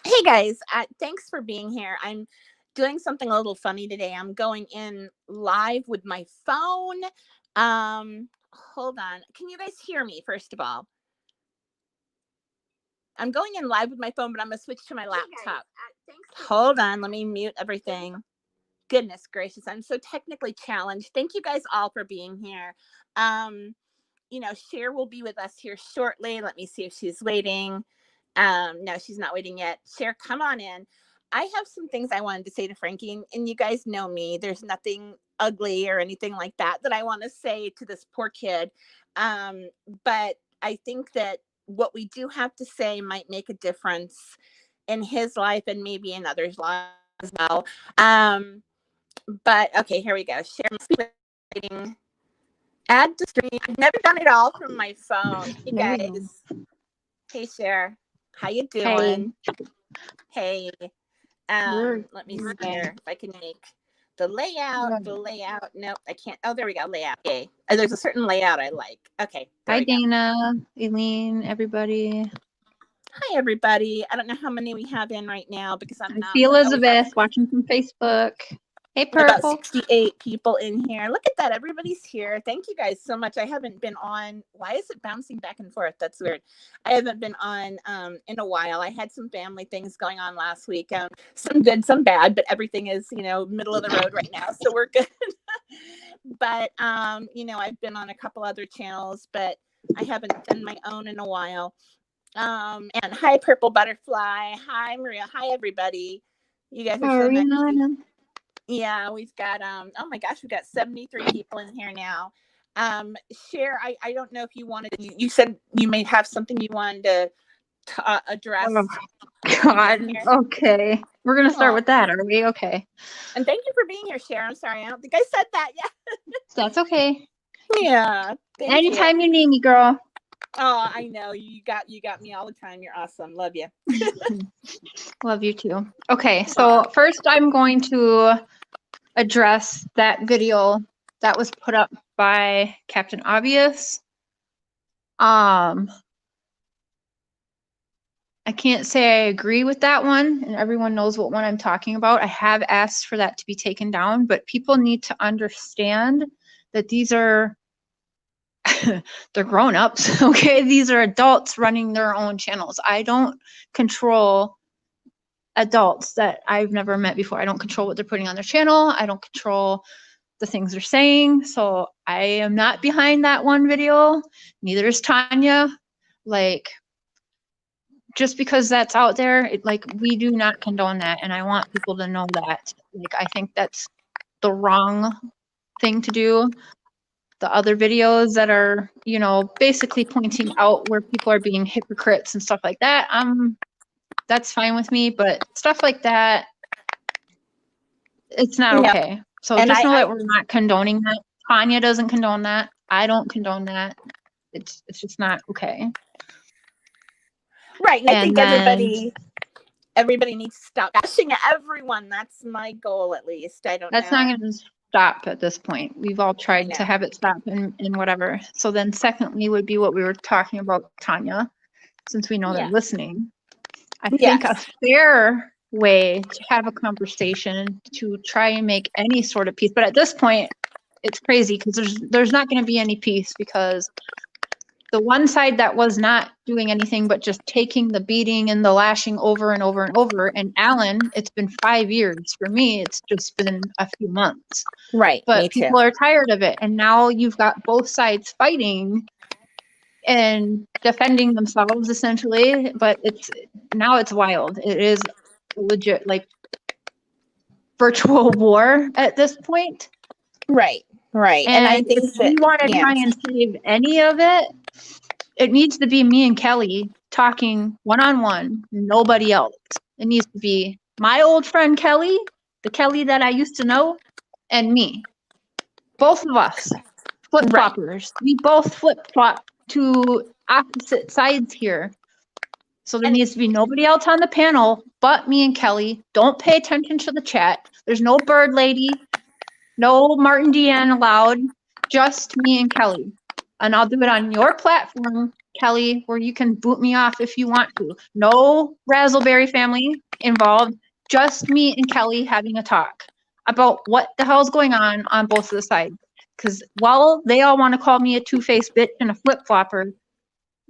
Hey guys, thanks for being here. I'm doing something a little funny today. I'm going in live with my phone. Hold on. Can you guys hear me first of all? I'm going in live with my phone, but I'm going to switch to my laptop. Hold on, let me mute everything. Goodness gracious, I'm so technically challenged. Thank you guys all for being here. Cher will be with us here shortly. Let me see if she's waiting. No, she's not waiting yet. Cher, come on in. I have some things I wanted to say to Frankie, and you guys know me. There's nothing ugly or anything like that I want to say to this poor kid. But I think that what we do have to say might make a difference in his life and maybe in others' lives as well. But okay, here we go. Cher must be waiting. Add to stream. I've never done it all from my phone. Hey guys. Hey Cher. How you doing? Hey. Let me see here if I can make the layout. Nope, I can't. Oh, there we go. Layout. Okay. There's a certain layout I like. Okay. Hi Dana, Eileen, everybody. Hi everybody. I don't know how many we have in right now because I'm not. I see Elizabeth watching from Facebook. Hey, Purple. About 68 people in here. Look at that. Everybody's here. Thank you guys so much. I haven't been on. Why is it bouncing back and forth? That's weird. I haven't been on in a while. I had some family things going on last week. Some good, some bad, but everything is, middle of the road right now. So we're good. But, I've been on a couple other channels, but I haven't done my own in a while. And hi, Purple Butterfly. Hi, Maria. Hi, everybody. You guys are so nice. Yeah, we've got oh my gosh, we've got 73 people in here now. Cher, I don't know if you wanted, you said you may have something you wanted to address. Oh, God. Okay. We're gonna start with that, are we? Okay. And thank you for being here, Cher. I'm sorry, I don't think I said that yet. That's okay. Yeah. Anytime you need me, girl. Oh, I know. You got me all the time. You're awesome. Love you. Love you too. Okay, so first I'm going to address that video that was put up by Captain Obvious. I can't say I agree with that one, and everyone knows what one I'm talking about. I have asked for that to be taken down, but people need to understand that these are they're grown-ups, okay? These are adults running their own channels. I don't control adults that I've never met before. I don't control what they're putting on their channel. I don't control the things they're saying. So I am not behind that one video. Neither is Tanya. Like, just because that's out there, we do not condone that. And I want people to know that. Like, I think that's the wrong thing to do. The other videos that are, basically pointing out where people are being hypocrites and stuff like that, that's fine with me. But stuff like that, it's not okay. So and just know that we're not condoning that. Tanya doesn't condone that. I don't condone that. It's just not okay. Right. And I think everybody needs to stop bashing everyone. That's my goal, at least. I don't know. That's not going to stop at this point. We've all tried to have it stop and whatever. So then secondly would be what we were talking about, Tanya, since we know they're listening. I think a fair way to have a conversation to try and make any sort of peace. But at this point, it's crazy because there's not going to be any peace, because the one side that was not doing anything but just taking the beating and the lashing over and over and over, and Alan, it's been 5 years. For me, it's just been a few months. Right. But people are tired of it. And now you've got both sides fighting and defending themselves, essentially. But it's wild. It is legit, virtual war at this point. Right. And I think if we want to try and save any of it, it needs to be me and Kelly talking one-on-one, nobody else. It needs to be my old friend Kelly, the Kelly that I used to know, and me. Both of us, flip-floppers. We both flip-flop to opposite sides here. So there needs to be nobody else on the panel but me and Kelly. Don't pay attention to the chat. There's no Bird Lady, no Martin Deanne allowed, just me and Kelly. And I'll do it on your platform Kelly, where you can boot me off if you want to. No Razzleberry family involved, just me and Kelly having a talk about what the hell's going on both of the sides. Because while they all want to call me a two-faced bitch and a flip-flopper,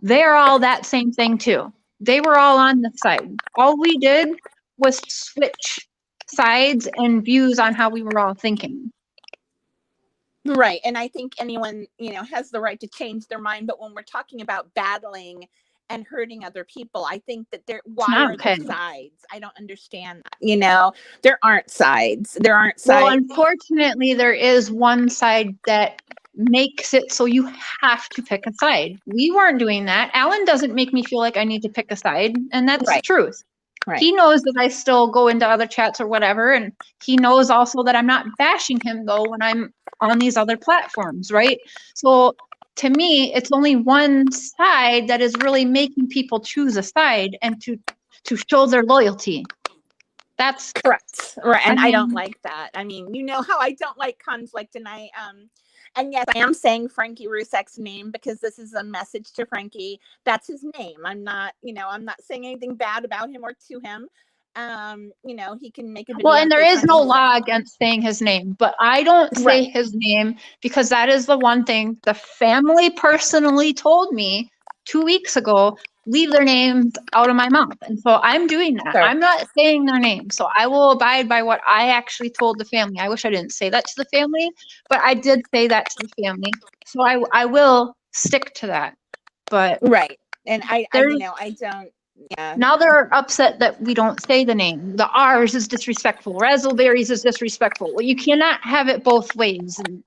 they're all that same thing too. They were all on the side. All we did was switch sides and views on how we were all thinking. Right. And I think anyone, has the right to change their mind. But when we're talking about battling and hurting other people, I think that why are there sides? I don't understand that. There aren't sides. Well, unfortunately, there is one side that makes it so you have to pick a side. We weren't doing that. Alan doesn't make me feel like I need to pick a side, and that's the truth. Right. He knows that I still go into other chats or whatever, and he knows also that I'm not bashing him, though, when I'm on these other platforms, right? So to me, it's only one side that is really making people choose a side and to show their loyalty. That's correct. Right. And I don't like that. I mean, how I don't like conflict. And yes, I am saying Frankie Rzucek's name because this is a message to Frankie. That's his name. I'm not saying anything bad about him or to him. He can make a video. Well, and there is no law against saying his name, but I don't say his name because that is the one thing the family personally told me 2 weeks ago. Leave their names out of my mouth. And so I'm doing that. Sure. I'm not saying their name. So I will abide by what I actually told the family. I wish I didn't say that to the family, but I did say that to the family. So I will stick to that. But right. And I don't. Yeah. Now they're upset that we don't say the name. The R's is disrespectful. Razzleberries is disrespectful. Well, you cannot have it both ways. And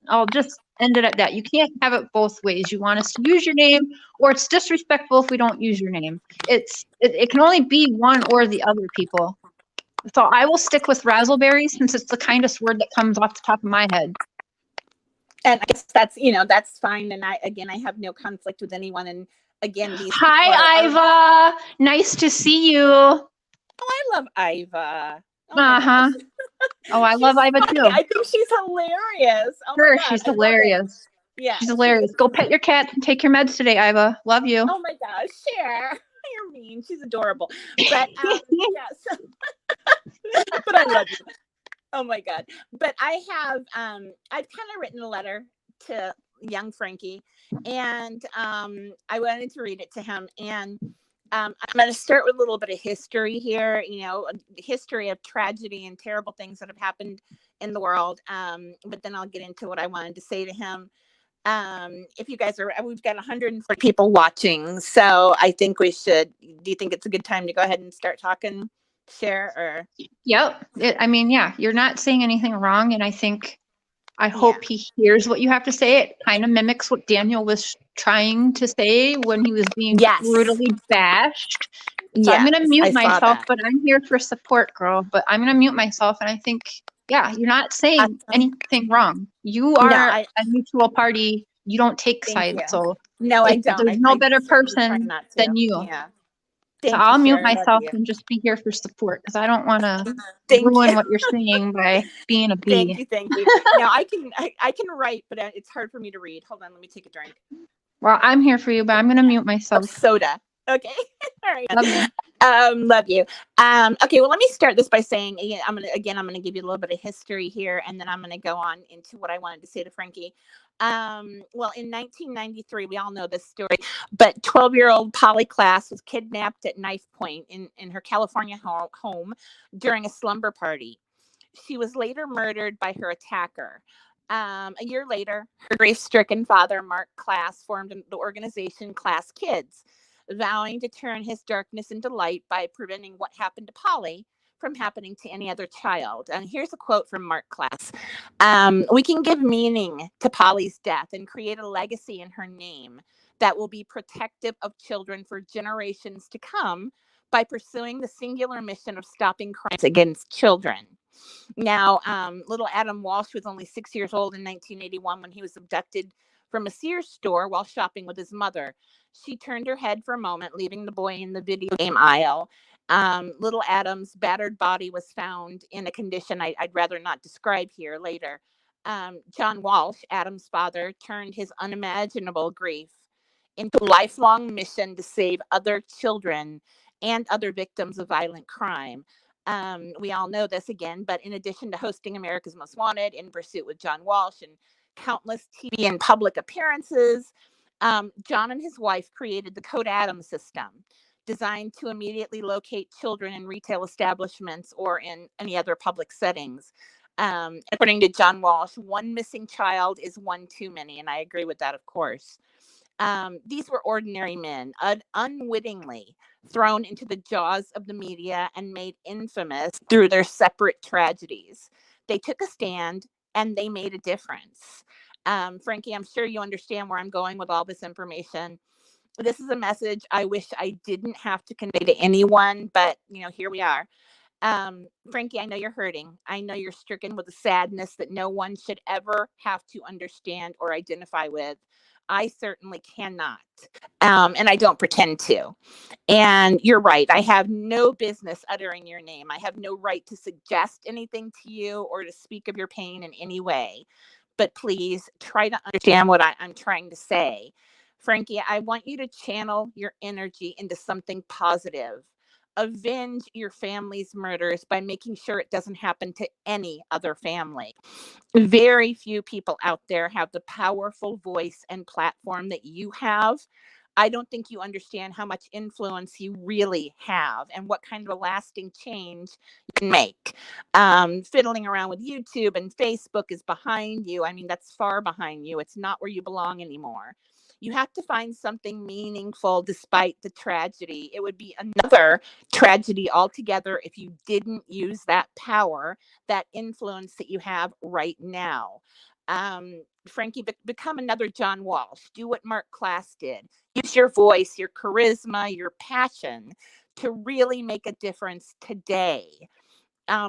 I'll just end it at that. You can't have it both ways. You want us to use your name, or it's disrespectful if we don't use your name. It can only be one or the other, people. So I will stick with Razzleberries since it's the kindest word that comes off the top of my head. And I guess that's fine. And I have no conflict with anyone. And again, hi, Iva. Nice to see you. Oh, I love Iva. Oh, I love Iva too. I think she's hilarious. Oh sure, she's hilarious. Yeah, she's hilarious. Go pet your cat and take your meds today, Iva. Love you. Oh my gosh, Cher. You're mean. She's adorable. But yes. But I love you. Oh my God. But I have I've kind of written a letter to young Frankie, and I wanted to read it to him. And I'm going to start with a little bit of history here, history of tragedy and terrible things that have happened in the world. But then I'll get into what I wanted to say to him. If you guys we've got 140 people watching, so I think we should. Do you think it's a good time to go ahead and start talking, Cher? Or yep. You're not saying anything wrong, and I hope he hears what you have to say. It kind of mimics what Daniel was trying to say when he was being brutally bashed. So I'm going to mute myself, but I'm here for support, girl. But I'm going to mute myself, and I think, you're not saying anything wrong. You are a neutral party. You don't take sides. So no, I don't. There's no better person than you. Yeah. So I'll mute myself and just be here for support because I don't want to ruin what you're saying by being a bee. Thank you. Now I can write, but it's hard for me to read. Hold on, let me take a drink. Well, I'm here for you, but I'm gonna mute myself. Soda. Okay. All right. Love you. Love you. Okay. Well, let me start this by saying I'm gonna give you a little bit of history here, and then I'm gonna go on into what I wanted to say to Frankie. Well, in 1993, we all know this story, but 12-year-old Polly Klaas was kidnapped at knife point in her California home during a slumber party. She was later murdered by her attacker. A year later, her grief-stricken father, Mark Klaas, formed the organization Klaas Kids, vowing to turn his darkness into light by preventing what happened to Polly from happening to any other child. And here's a quote from Mark Klaas. We can give meaning to Polly's death and create a legacy in her name that will be protective of children for generations to come by pursuing the singular mission of stopping crimes against children. Now, little Adam Walsh was only 6 years old in 1981 when he was abducted from a Sears store while shopping with his mother. She turned her head for a moment, leaving the boy in the video game aisle. Little Adam's battered body was found in a condition I'd rather not describe here later. John Walsh, Adam's father, turned his unimaginable grief into a lifelong mission to save other children and other victims of violent crime. We all know this again, but in addition to hosting America's Most Wanted, In Pursuit with John Walsh, and countless TV and public appearances, John and his wife created the Code Adam system, designed to immediately locate children in retail establishments or in any other public settings. According to John Walsh, one missing child is one too many, and I agree with that, of course. These were ordinary men, unwittingly thrown into the jaws of the media and made infamous through their separate tragedies. They took a stand and they made a difference. Frankie, I'm sure you understand where I'm going with all this information. This is a message I wish I didn't have to convey to anyone, but here we are. Frankie, I know you're hurting. I know you're stricken with a sadness that no one should ever have to understand or identify with. I certainly cannot. And I don't pretend to. And you're right. I have no business uttering your name. I have no right to suggest anything to you or to speak of your pain in any way. But please try to understand what I'm trying to say. Frankie, I want you to channel your energy into something positive. Avenge your family's murders by making sure it doesn't happen to any other family. Very few people out there have the powerful voice and platform that you have. I don't think you understand how much influence you really have and what kind of a lasting change you can make. Fiddling around with YouTube and Facebook is behind you. I mean, that's far behind you. It's not where you belong anymore. You have to find something meaningful despite the tragedy. It would be another tragedy altogether if you didn't use that power, that influence that you have right now. Frankie, become another John Walsh. Do what Mark Klass did. Use your voice, your charisma, your passion to really make a difference today.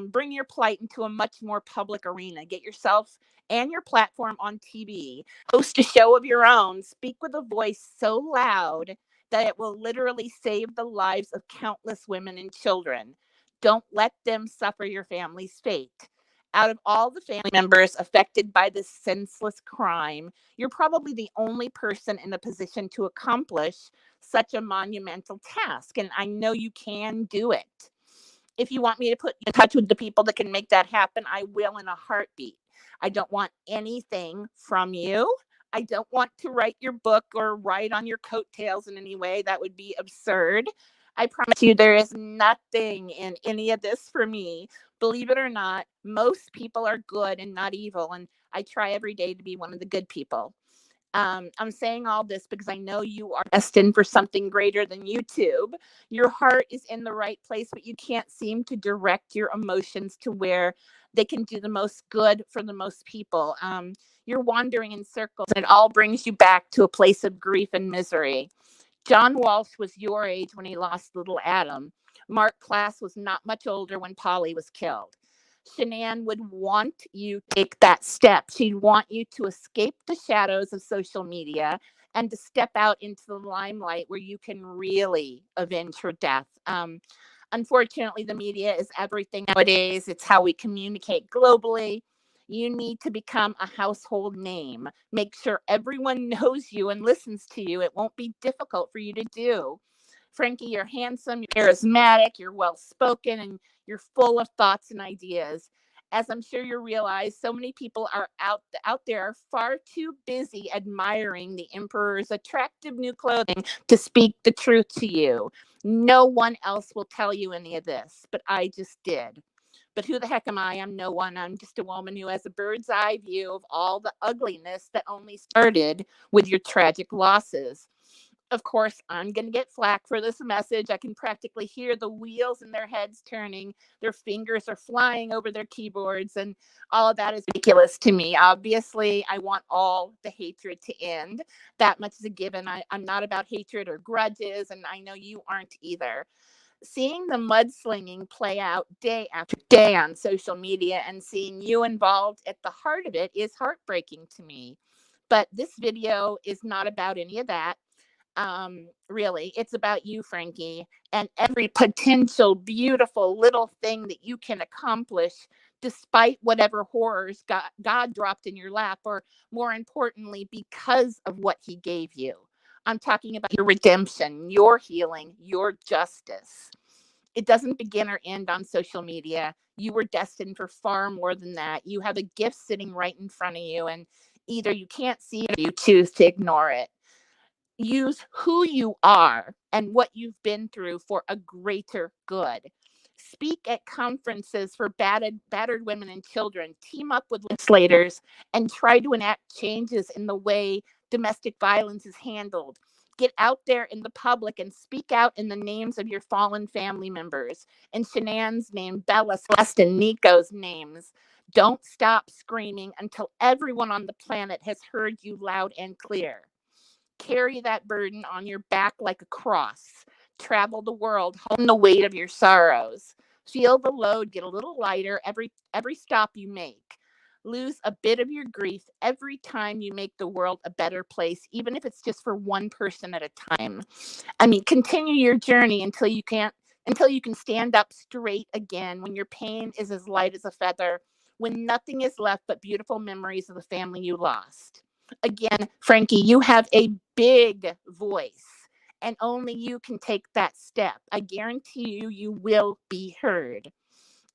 Bring your plight into a much more public arena. Get yourself and your platform on TV. Host a show of your own. Speak with a voice so loud that it will literally save the lives of countless women and children. Don't let them suffer your family's fate. Out of all the family members affected by this senseless crime, you're probably the only person in a position to accomplish such a monumental task. And I know you can do it. If you want me to put you in touch with the people that can make that happen, I will in a heartbeat. I don't want anything from you. I don't want to write your book or write on your coattails in any way. That would be absurd. I promise you there is nothing in any of this for me. Believe it or not, most people are good and not evil. And I try every day to be one of the good people. I'm saying all this because I know you are destined for something greater than YouTube. Your heart is in the right place, but you can't seem to direct your emotions to where they can do the most good for the most people. You're wandering in circles, and it all brings you back to a place of grief and misery. John Walsh was your age when he lost little Adam. Mark Klass was not much older when Polly was killed. Shanann would want you to take that step. She'd want you to escape the shadows of social media and to step out into the limelight where you can really avenge her death. Unfortunately, the media is everything nowadays. It's how we communicate globally. You need to become a household name. Make sure everyone knows you and listens to you. It won't be difficult for you to do. Frankie, you're handsome, you're charismatic, you're well-spoken, and you're full of thoughts and ideas. As I'm sure you realize, so many people are out there are far too busy admiring the emperor's attractive new clothing to speak the truth to you. No one else will tell you any of this, but I just did. But who the heck am I? I'm no one. I'm just a woman who has a bird's eye view of all the ugliness that only started with your tragic losses. Of course, I'm going to get flack for this message. I can practically hear the wheels in their heads turning. Their fingers are flying over their keyboards, and all of that is ridiculous to me. Obviously, I want all the hatred to end. That much is a given. I'm not about hatred or grudges, and I know you aren't either. Seeing the mudslinging play out day after day on social media and seeing you involved at the heart of it is heartbreaking to me. But this video is not about any of that. Really, it's about you, Frankie, and every potential beautiful little thing that you can accomplish despite whatever horrors God dropped in your lap, or more importantly, because of what he gave you. I'm talking about your redemption, your healing, your justice. It doesn't begin or end on social media. You were destined for far more than that. You have a gift sitting right in front of you, and either you can't see it or you choose to ignore it. Use who you are and what you've been through for a greater good. Speak at conferences for battered women and children. Team up with legislators and try to enact changes in the way domestic violence is handled. Get out there in the public and speak out in the names of your fallen family members. In Shanann's name, Bella, Celeste, and Nico's names. Don't stop screaming until everyone on the planet has heard you loud and clear. Carry that burden on your back like a cross. Travel the world, hone the weight of your sorrows. Feel the load get a little lighter every stop you make. Lose a bit of your grief every time you make the world a better place, even if it's just for one person at a time. I mean, continue your journey until you can stand up straight again, when your pain is as light as a feather, when nothing is left but beautiful memories of the family you lost. Again, Frankie, you have a big voice, and only you can take that step. I guarantee you will be heard.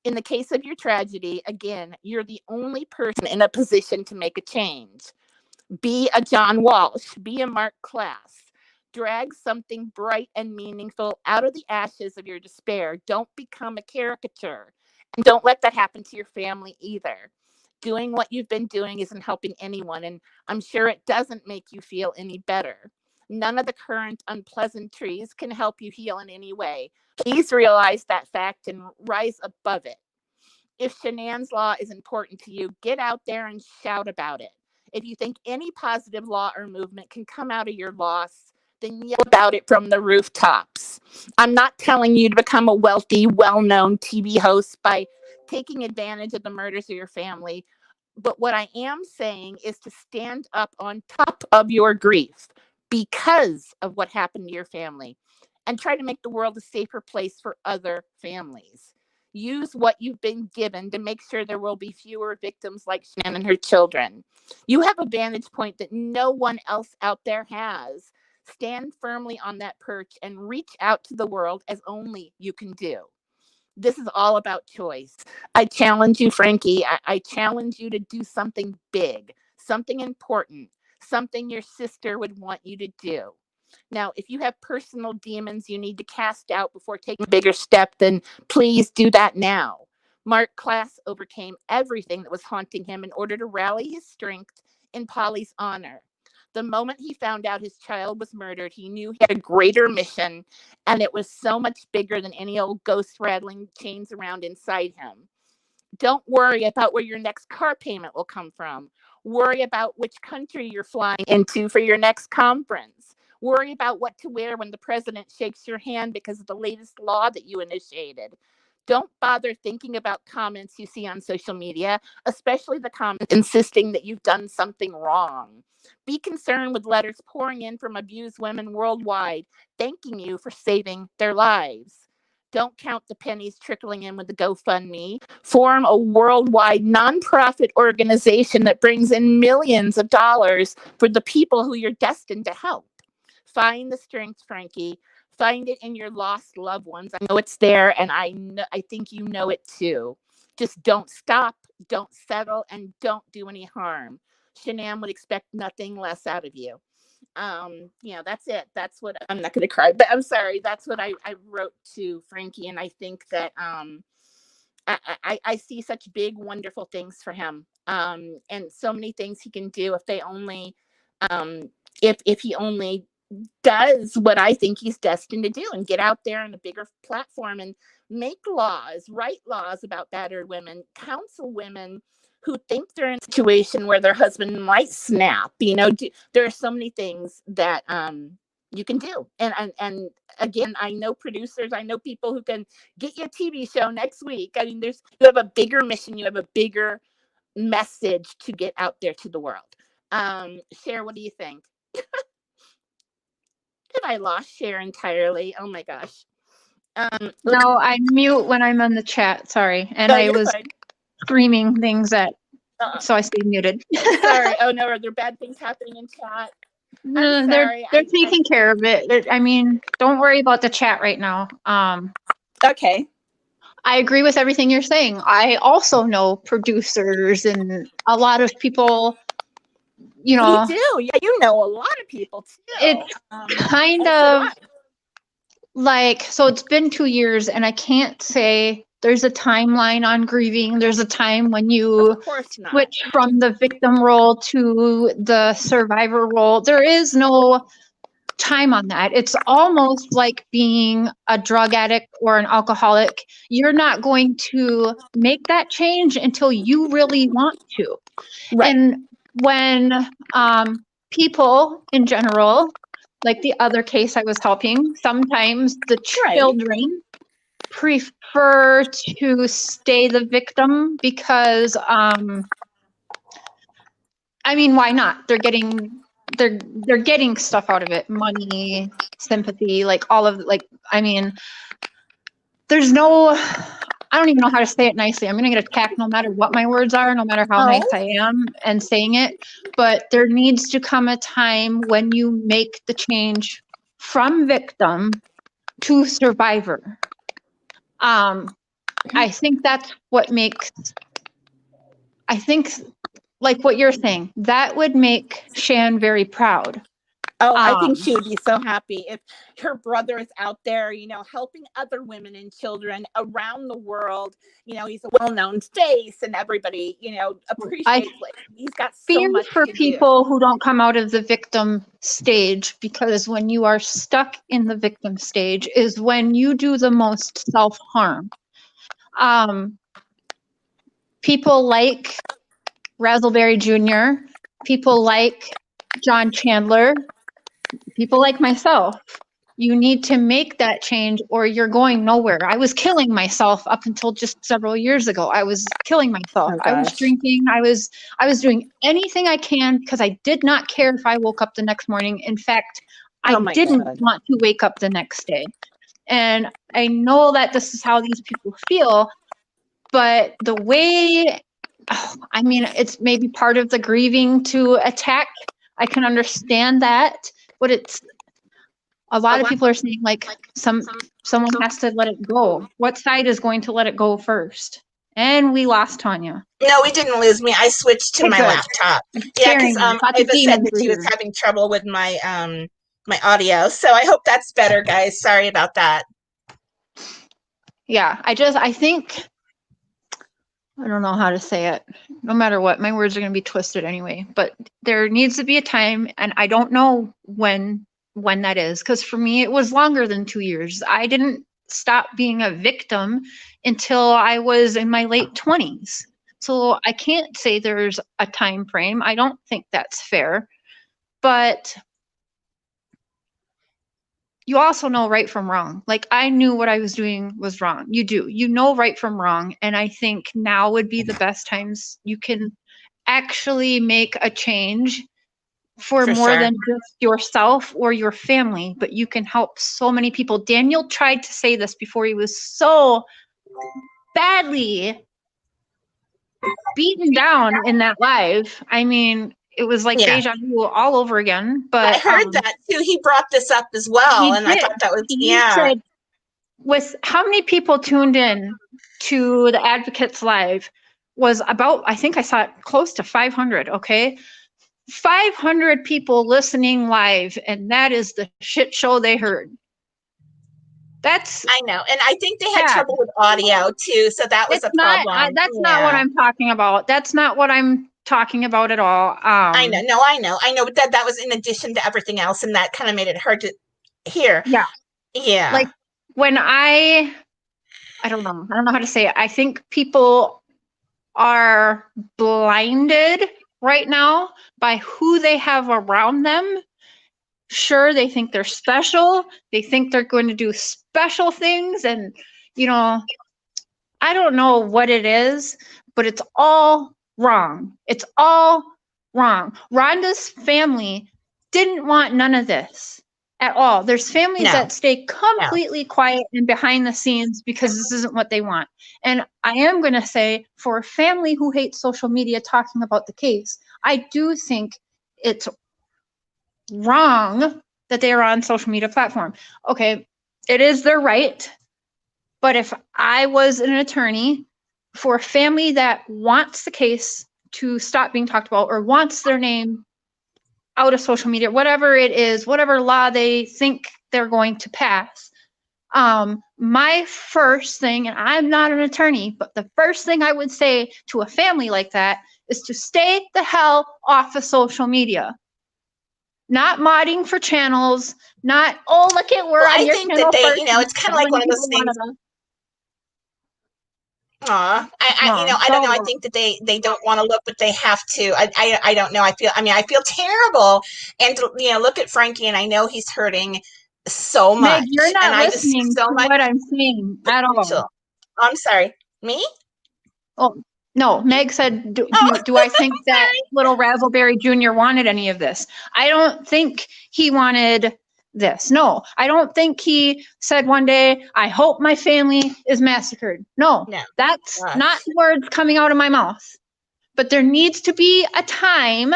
In the case of your tragedy, again, you're the only person in a position to make a change. Be a John Walsh, be a Mark Klass. Drag something bright and meaningful out of the ashes of your despair. Don't become a caricature. And don't let that happen to your family either. Doing what you've been doing isn't helping anyone, and I'm sure it doesn't make you feel any better. None of the current unpleasantries can help you heal in any way. Please realize that fact and rise above it. If Shanann's law is important to you, get out there and shout about it. If you think any positive law or movement can come out of your loss, then yell about it from the rooftops. I'm not telling you to become a wealthy, well-known TV host by taking advantage of the murders of your family. But what I am saying is to stand up on top of your grief because of what happened to your family and try to make the world a safer place for other families. Use what you've been given to make sure there will be fewer victims like Shanann and her children. You have a vantage point that no one else out there has. Stand firmly on that perch and reach out to the world as only you can do. This is all about choice. I challenge you, Frankie. I challenge you to do something big, something important, something your sister would want you to do. Now, if you have personal demons you need to cast out before taking a bigger step, then please do that now. Mark Klass overcame everything that was haunting him in order to rally his strength in Polly's honor. The moment he found out his child was murdered, he knew he had a greater mission, and it was so much bigger than any old ghost rattling chains around inside him. Don't worry about where your next car payment will come from. Worry about which country you're flying into for your next conference. Worry about what to wear when the president shakes your hand because of the latest law that you initiated. Don't bother thinking about comments you see on social media, especially the comments insisting that you've done something wrong. Be concerned with letters pouring in from abused women worldwide, thanking you for saving their lives. Don't count the pennies trickling in with the GoFundMe. Form a worldwide nonprofit organization that brings in millions of dollars for the people who you're destined to help. Find the strength, Frankie. Find it in your lost loved ones. I know it's there, and I think you know it too. Just don't stop, don't settle, and don't do any harm. Shanann would expect nothing less out of you. That's it. That's what I'm not going to cry, but I'm sorry. That's what I wrote to Frankie, and I think that I see such big, wonderful things for him, and so many things he can do if they only, if he only does what I think he's destined to do and get out there on a bigger platform and make laws, write laws about battered women, counsel women who think they're in a situation where their husband might snap. There are so many things that you can do. And again, I know producers, I know people who can get you a TV show next week. I mean, you have a bigger mission, you have a bigger message to get out there to the world. Cher, what do you think? Have I lost Cher entirely? Oh my gosh. No, I mute when I'm on the chat. Sorry. And No, I you're was fine. screaming things so I stayed muted. Sorry. Oh no, are there bad things happening in chat? No, sorry. they're taking care of it. I mean, don't worry about the chat right now. Okay. I agree with everything you're saying. I also know producers and a lot of people, you know. You do. Yeah, you know a lot of people too. It's kind so of do I. like, so it's been 2 years and I can't say there's a timeline on grieving. There's a time when you Of course not. switch from the victim role to the survivor role. There is no time on that. It's almost like being a drug addict or an alcoholic. You're not going to make that change until you really want to. Right. And when people in general, like the other case I was helping, sometimes the children prefer to stay the victim because I mean, why not? They're getting stuff out of it, money, sympathy, like all of, like, I mean, there's no, I don't even know how to say it nicely. I'm going to get attacked no matter what my words are, no matter how nice I am and saying it. But there needs to come a time when you make the change from victim to survivor. I think that's what makes, I think, like what you're saying, that would make Shan very proud. Oh, I think she would be so happy if her brother is out there, you know, helping other women and children around the world. You know, he's a well-known face and everybody, you know, appreciates it. He's got so much for to people do. who don't come out of the victim stage, because when you are stuck in the victim stage is when you do the most self-harm. People like Razzleberry Jr., people like John Chandler, people like myself, you need to make that change or you're going nowhere. I was killing myself up until just several years ago. I was killing myself. I was drinking. I was doing anything I can because I did not care if I woke up the next morning. In fact, I didn't want to wake up the next day. And I know that this is how these people feel, but the way, I mean, it's maybe part of the grieving to attack. I can understand that, but it's, a lot of people are saying like someone has to let it go. What side is going to let it go first? And we lost Tanya. No, we didn't lose me. I switched to my laptop. Yeah, because Eva said that she was having trouble with my my audio. So I hope that's better, guys. Sorry about that. Yeah, I think, I don't know how to say it. No matter what, my words are going to be twisted anyway. But there needs to be a time, and I don't know when that is, because for me it was longer than 2 years. I didn't stop being a victim until I was in my late 20s. So I can't say there's a time frame. I don't think that's fair. But you also know right from wrong. Like, I knew what I was doing was wrong. You do. You know right from wrong. And I think now would be the best times you can actually make a change for more than just yourself or your family, but you can help so many people. Daniel tried to say this before he was so badly beaten down in that live. I mean, it was like deja vu all over again. But I heard that too. He brought this up as well, and I thought that was said, with how many people tuned in to the Advocates Live was about, I think I saw it close to 500. Okay. 500 people listening live, and that is the shit show they heard. That's, I know, and I think they had trouble with audio too, so that was a problem. That's not what I'm talking about. That's not what I'm talking about at all. I know, but that was in addition to everything else, and that kind of made it hard to hear. Yeah. Like, when I don't know how to say it. I think people are blinded right now by who they have around them. Sure, they think they're special. They think they're going to do special things. And, you know, I don't know what it is, but it's all wrong. It's all wrong. Rhonda's family didn't want none of this at all. There's families that stay completely quiet and behind the scenes because this isn't what they want. And I am going to say, for a family who hates social media talking about the case, I do think it's wrong that they are on social media platform. Okay, it is their right. But if I was an attorney for a family that wants the case to stop being talked about or wants their name out of social media, whatever it is, whatever law they think they're going to pass, my first thing, and I'm not an attorney, but the first thing I would say to a family like that is to stay the hell off of social media. Not modding for channels, not, oh, look at we're on your channel that they, first. you know, it's kind of like one of those things. I don't know. I think that they don't want to look, but they have to. I don't know. I feel terrible. And look at Frankie, and I know he's hurting so much. Meg, you're not and listening to what I'm saying at all. I'm sorry. Me? Oh, no. Meg said, do I think that little Razzleberry Jr. wanted any of this? I don't think he wanted this. No, I don't think he said one day, I hope my family is massacred. No, that's not words coming out of my mouth. But there needs to be a time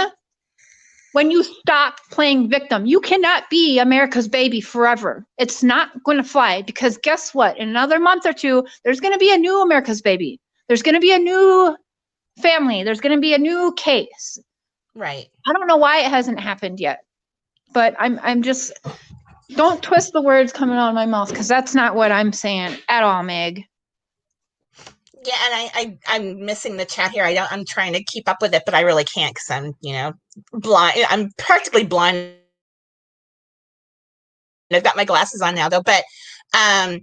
when you stop playing victim. You cannot be America's baby forever. It's not going to fly, because guess what? In another month or two, there's going to be a new America's baby. There's going to be a new family. There's going to be a new case. Right. I don't know why it hasn't happened yet, but I'm just, don't twist the words coming out of my mouth, because that's not what I'm saying at all, Meg. Yeah, and I'm missing the chat here. I'm trying to keep up with it, but I really can't, because I'm, blind. I'm practically blind. I've got my glasses on now, though. But, the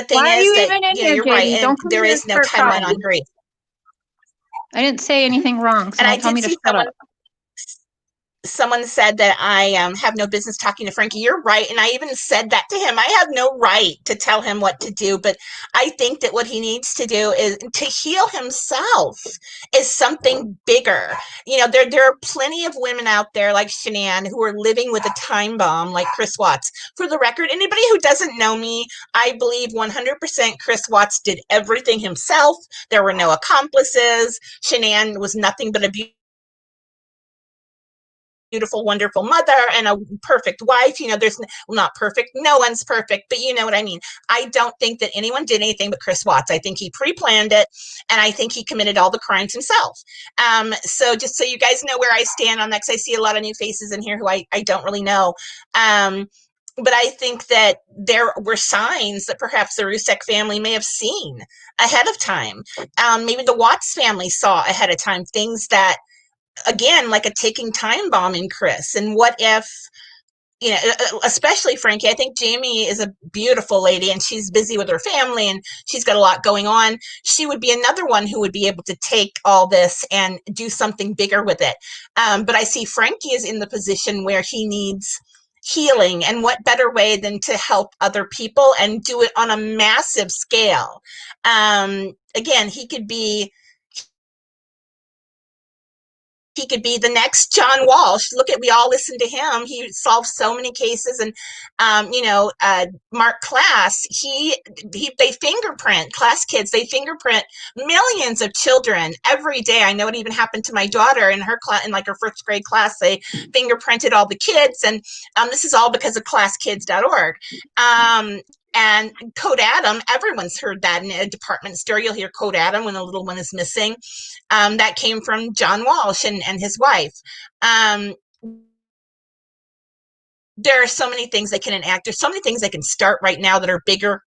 thing is that you're right, and there is no timeline on grief. I didn't say anything wrong, so don't tell me to shut up. Someone said that I have no business talking to Frankie. You're right. And I even said that to him. I have no right to tell him what to do. But I think that what he needs to do is to heal himself is something bigger. There are plenty of women out there like Shanann who are living with a time bomb like Chris Watts. For the record, anybody who doesn't know me, I believe 100% Chris Watts did everything himself. There were no accomplices. Shanann was nothing but a beautiful, wonderful mother and a perfect wife. There's not perfect. No one's perfect, but you know what I mean. I don't think that anyone did anything but Chris Watts. I think he pre-planned it, and I think he committed all the crimes himself. So just so you guys know where I stand on that, because I see a lot of new faces in here who I don't really know. But I think that there were signs that perhaps the Rzucek family may have seen ahead of time. Maybe the Watts family saw ahead of time things that, again, like a ticking time bomb in Chris. And what if, especially Frankie, I think Jamie is a beautiful lady and she's busy with her family and she's got a lot going on. She would be another one who would be able to take all this and do something bigger with it. But I see Frankie is in the position where he needs healing, and what better way than to help other people and do it on a massive scale. Again, he could be the next John Walsh. We all listen to him. He solved so many cases. And, Mark Klass, they fingerprint, Klass kids, they fingerprint millions of children every day. I know it even happened to my daughter in her class, in like her first grade class. They fingerprinted all the kids. And this is all because of ClassKids.org. And Code Adam, everyone's heard that in a department store. You'll hear Code Adam when a little one is missing. That came from John Walsh and his wife. There are so many things they can enact. There's so many things they can start right now that are bigger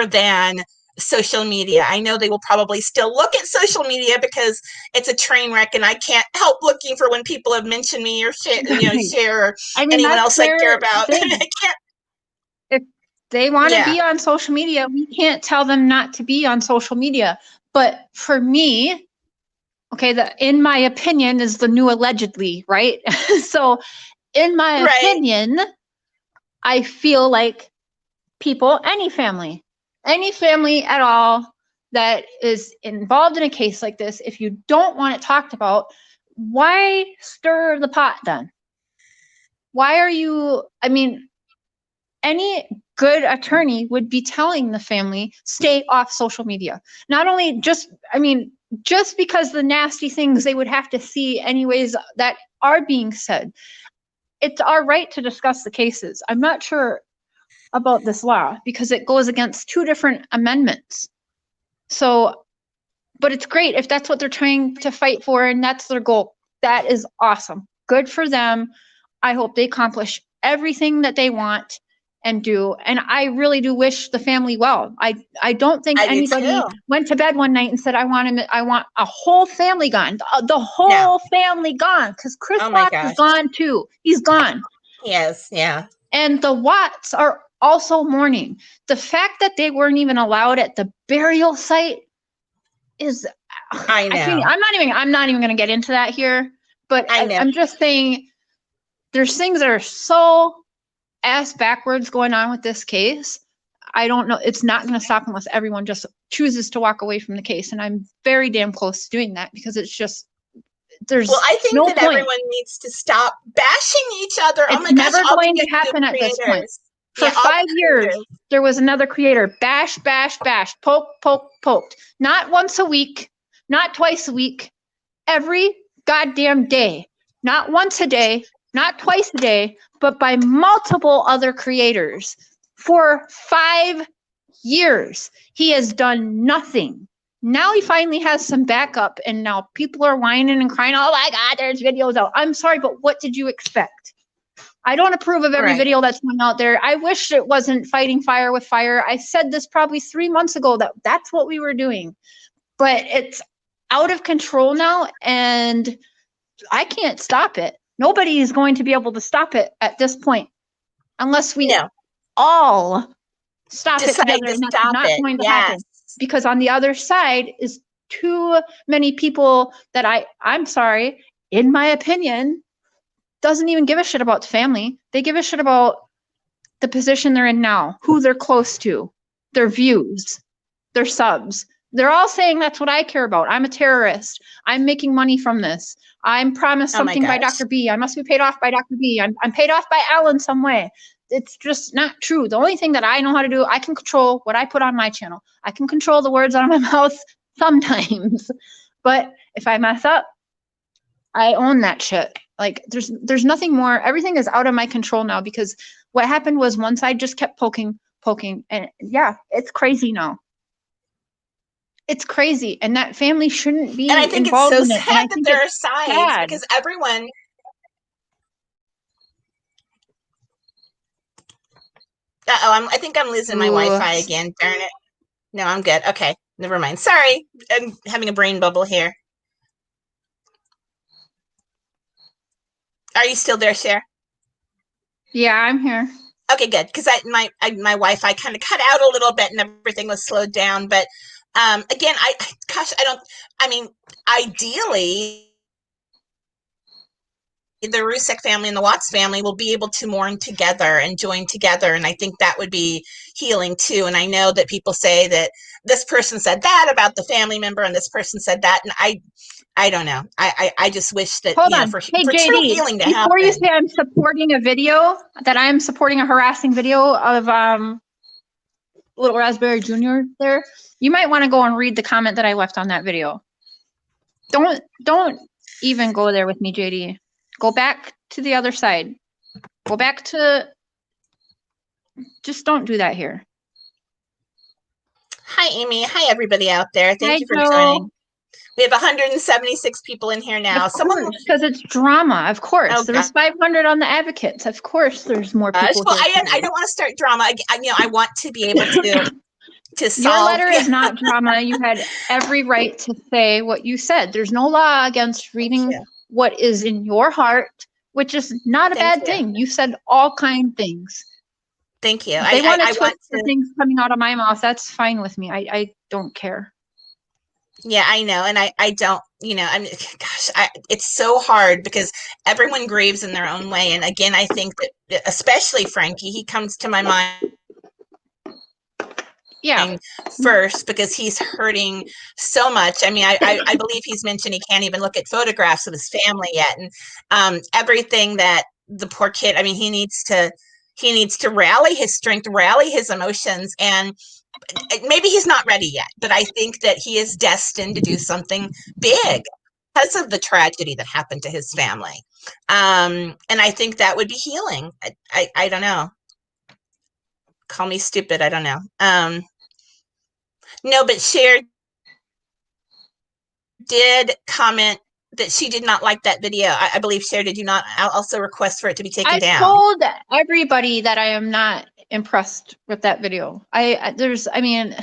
than social media. I know they will probably still look at social media because it's a train wreck, and I can't help looking for when people have mentioned me or Cher or anyone else I care about. I can't. If they want to be on social media, we can't tell them not to be on social media. But for me, okay, in my opinion is the new allegedly, right? So in my opinion, I feel like people, any family at all that is involved in a case like this, if you don't want it talked about, why stir the pot then? Why are you, any good attorney would be telling the family, stay off social media. Not only just because the nasty things they would have to see anyways that are being said. it's our right to discuss the cases. I'm not sure about this law because it goes against 2 different amendments. So, but it's great if that's what they're trying to fight for and that's their goal. That is awesome. Good for them. I hope they accomplish everything that they want and do. And I really do wish the family well. I don't think anybody went to bed one night and said, I want a whole family gone. The whole family gone. Because Chris Watts is gone too. He's gone. Yes, yeah. And the Watts are also mourning. The fact that they weren't even allowed at the burial site is, I know. I'm not even going to get into that here, but I'm just saying there's things that are so ass backwards going on with this case. I don't know. It's not going to stop unless everyone just chooses to walk away from the case. And I'm very damn close to doing that because it's just, there's I think no that point. Everyone needs to stop bashing each other. It's never going to happen at this point. For 5 years, there was another creator. Bash, bash, bash. Poke, poke, poked. Not once a week. Not twice a week. Every goddamn day. Not once a day. Not twice a day. But by multiple other creators. For 5 years, he has done nothing. Now he finally has some backup. And now people are whining and crying. Oh my God, there's videos out. I'm sorry, but what did you expect? I don't approve of every video that's going out there. I wish it wasn't fighting fire with fire. I said this probably 3 months ago that that's what we were doing. But it's out of control now, and I can't stop it. Nobody is going to be able to stop it at this point unless we all stop it together. And that's not going to happen. Because on the other side is too many people that I'm sorry, in my opinion, doesn't even give a shit about the family. They give a shit about the position they're in now, who they're close to, their views, their subs. They're all saying that's what I care about. I'm a terrorist. I'm making money from this. I'm promised something by Dr. B. I must be paid off by Dr. B. I'm paid off by Al in some way. It's just not true. The only thing that I know how to do, I can control what I put on my channel. I can control the words out of my mouth sometimes. But if I mess up, I own that shit. Like there's nothing more. Everything is out of my control now because what happened was one side just kept poking, and yeah, it's crazy now. It's crazy, and that family shouldn't be involved in it. And I think it's so sad that there are sides because everyone. I think I'm losing my Wi-Fi again. Darn it. No, I'm good. Okay, never mind. Sorry, I'm having a brain bubble here. Are you still there, Cher? Yeah, I'm here. Okay, good. Because my Wi-Fi kind of cut out a little bit and everything was slowed down. But again, ideally, the Rzucek family and the Watts family will be able to mourn together and join together. And I think that would be healing too. And I know that people say that this person said that about the family member and this person said that. And I don't know. I just wish that for JD, true healing to happen. Before you say I'm supporting a video, that I'm supporting a harassing video of Little Raspberry Jr. there, you might want to go and read the comment that I left on that video. Don't even go there with me, JD. Go back to the other side. Go back to. Just don't do that here. Hi, Amy. Hi, everybody out there. Thank you for joining. We have 176 people in here now. Because it's drama, of course. Oh, there was 500 on the advocates. Of course, there's more people. Well, I don't want to start drama. I want to be able to solve. Your letter is not drama. You had every right to say what you said. There's no law against reading what is in your heart, which is not a bad thing. You said all kind of things. Thank you. They want to twist the things coming out of my mouth. That's fine with me. I don't care. Yeah, I know. And I don't, it's so hard because everyone grieves in their own way. And again, I think that especially Frankie, he comes to my mind first because he's hurting so much. I mean, I believe he's mentioned he can't even look at photographs of his family yet. And everything that the poor kid, I mean, he needs to rally his strength, rally his emotions, and maybe he's not ready yet, but I think that he is destined to do something big because of the tragedy that happened to his family. And I think that would be healing. I don't know. Call me stupid. I don't know. No, but Cher did comment that she did not like that video. I believe, Cher, did you not also request for it to be taken down? I told everybody that I am not impressed with that video. I mean,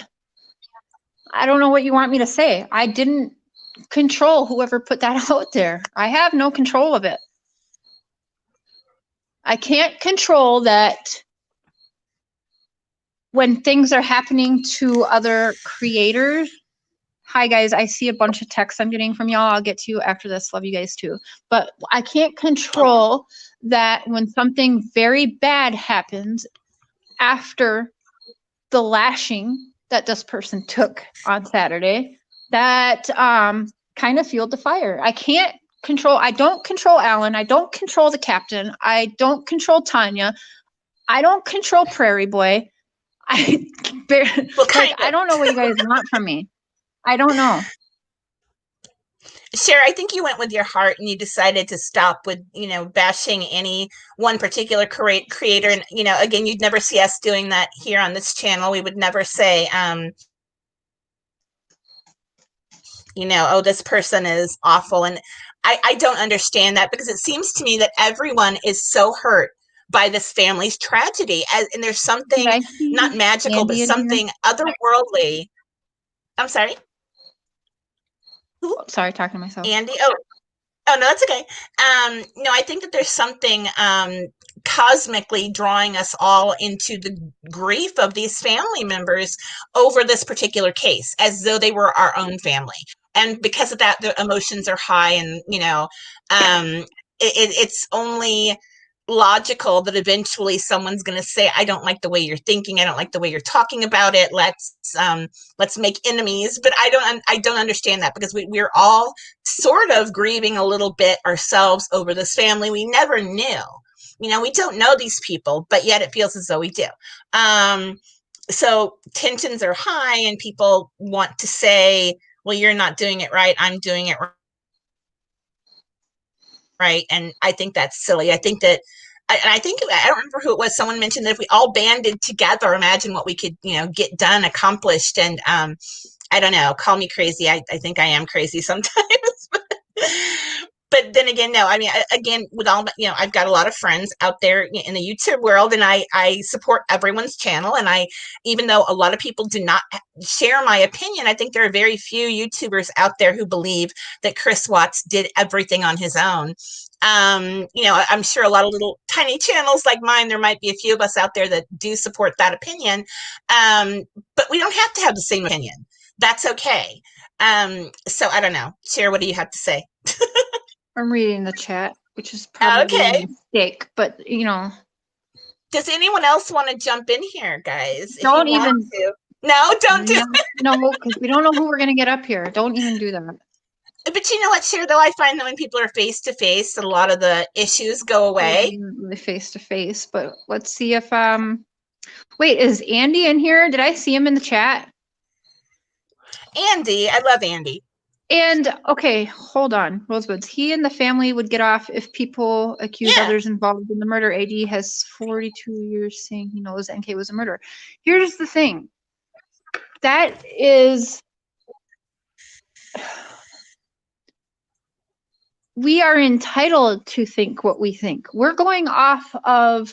I don't know what you want me to say. I didn't control whoever put that out there. I have no control of it. I can't control that when things are happening to other creators. Hi guys, I see a bunch of texts I'm getting from y'all. I'll get to you after this. Love you guys too. But I can't control that when something very bad happens after the lashing that this person took on Saturday, that kind of fueled the fire. I don't control Alan. I don't control the captain. I don't control Tanya. I don't control Prairie Boy. I don't know what you guys want from me. I don't know. Cher, I think you went with your heart and you decided to stop with, bashing any one particular creator. And, again, you'd never see us doing that here on this channel. We would never say, oh, this person is awful. And I don't understand that, because it seems to me that everyone is so hurt by this family's tragedy. And there's something not magical, but something otherworldly. I'm sorry. Oh, sorry, talking to myself. Andy. Oh no, that's okay. No, I think that there's something cosmically drawing us all into the grief of these family members over this particular case, as though they were our own family. And because of that, the emotions are high, and it's only logical that eventually someone's going to say, I don't like the way you're thinking, I don't like the way you're talking about it, let's make enemies. But I don't understand that, because we're all sort of grieving a little bit ourselves over this family we never knew. We don't know these people, but yet it feels as though we do. So tensions are high, and people want to say, well, you're not doing it right, I'm doing it right. And I think that's silly. I think that, I don't remember who it was, someone mentioned that if we all banded together, imagine what we could, get done, accomplished. And I don't know, call me crazy. I think I am crazy sometimes. But then again, no, I mean, again, with all, I've got a lot of friends out there in the YouTube world, and I support everyone's channel. And even though a lot of people do not share my opinion, I think there are very few YouTubers out there who believe that Chris Watts did everything on his own. I'm sure a lot of little tiny channels like mine, there might be a few of us out there that do support that opinion. But we don't have to have the same opinion. That's okay. So I don't know. Cher, what do you have to say? I'm reading the chat, which is probably a mistake, but Does anyone else want to jump in here, guys? Don't even. No, don't do it. No, because we don't know who we're going to get up here. Don't even do that. But you know what, Cher, though, I find that when people are face to face, a lot of the issues go away. Really face to face, but let's see if wait, is Andy in here? Did I see him in the chat? Andy, I love Andy. And okay, hold on, Rosewoods. He and the family would get off if people accuse others involved in the murder. AD has 42 years saying he knows NK was a murderer. Here's the thing. That is, we are entitled to think what we think. We're going off of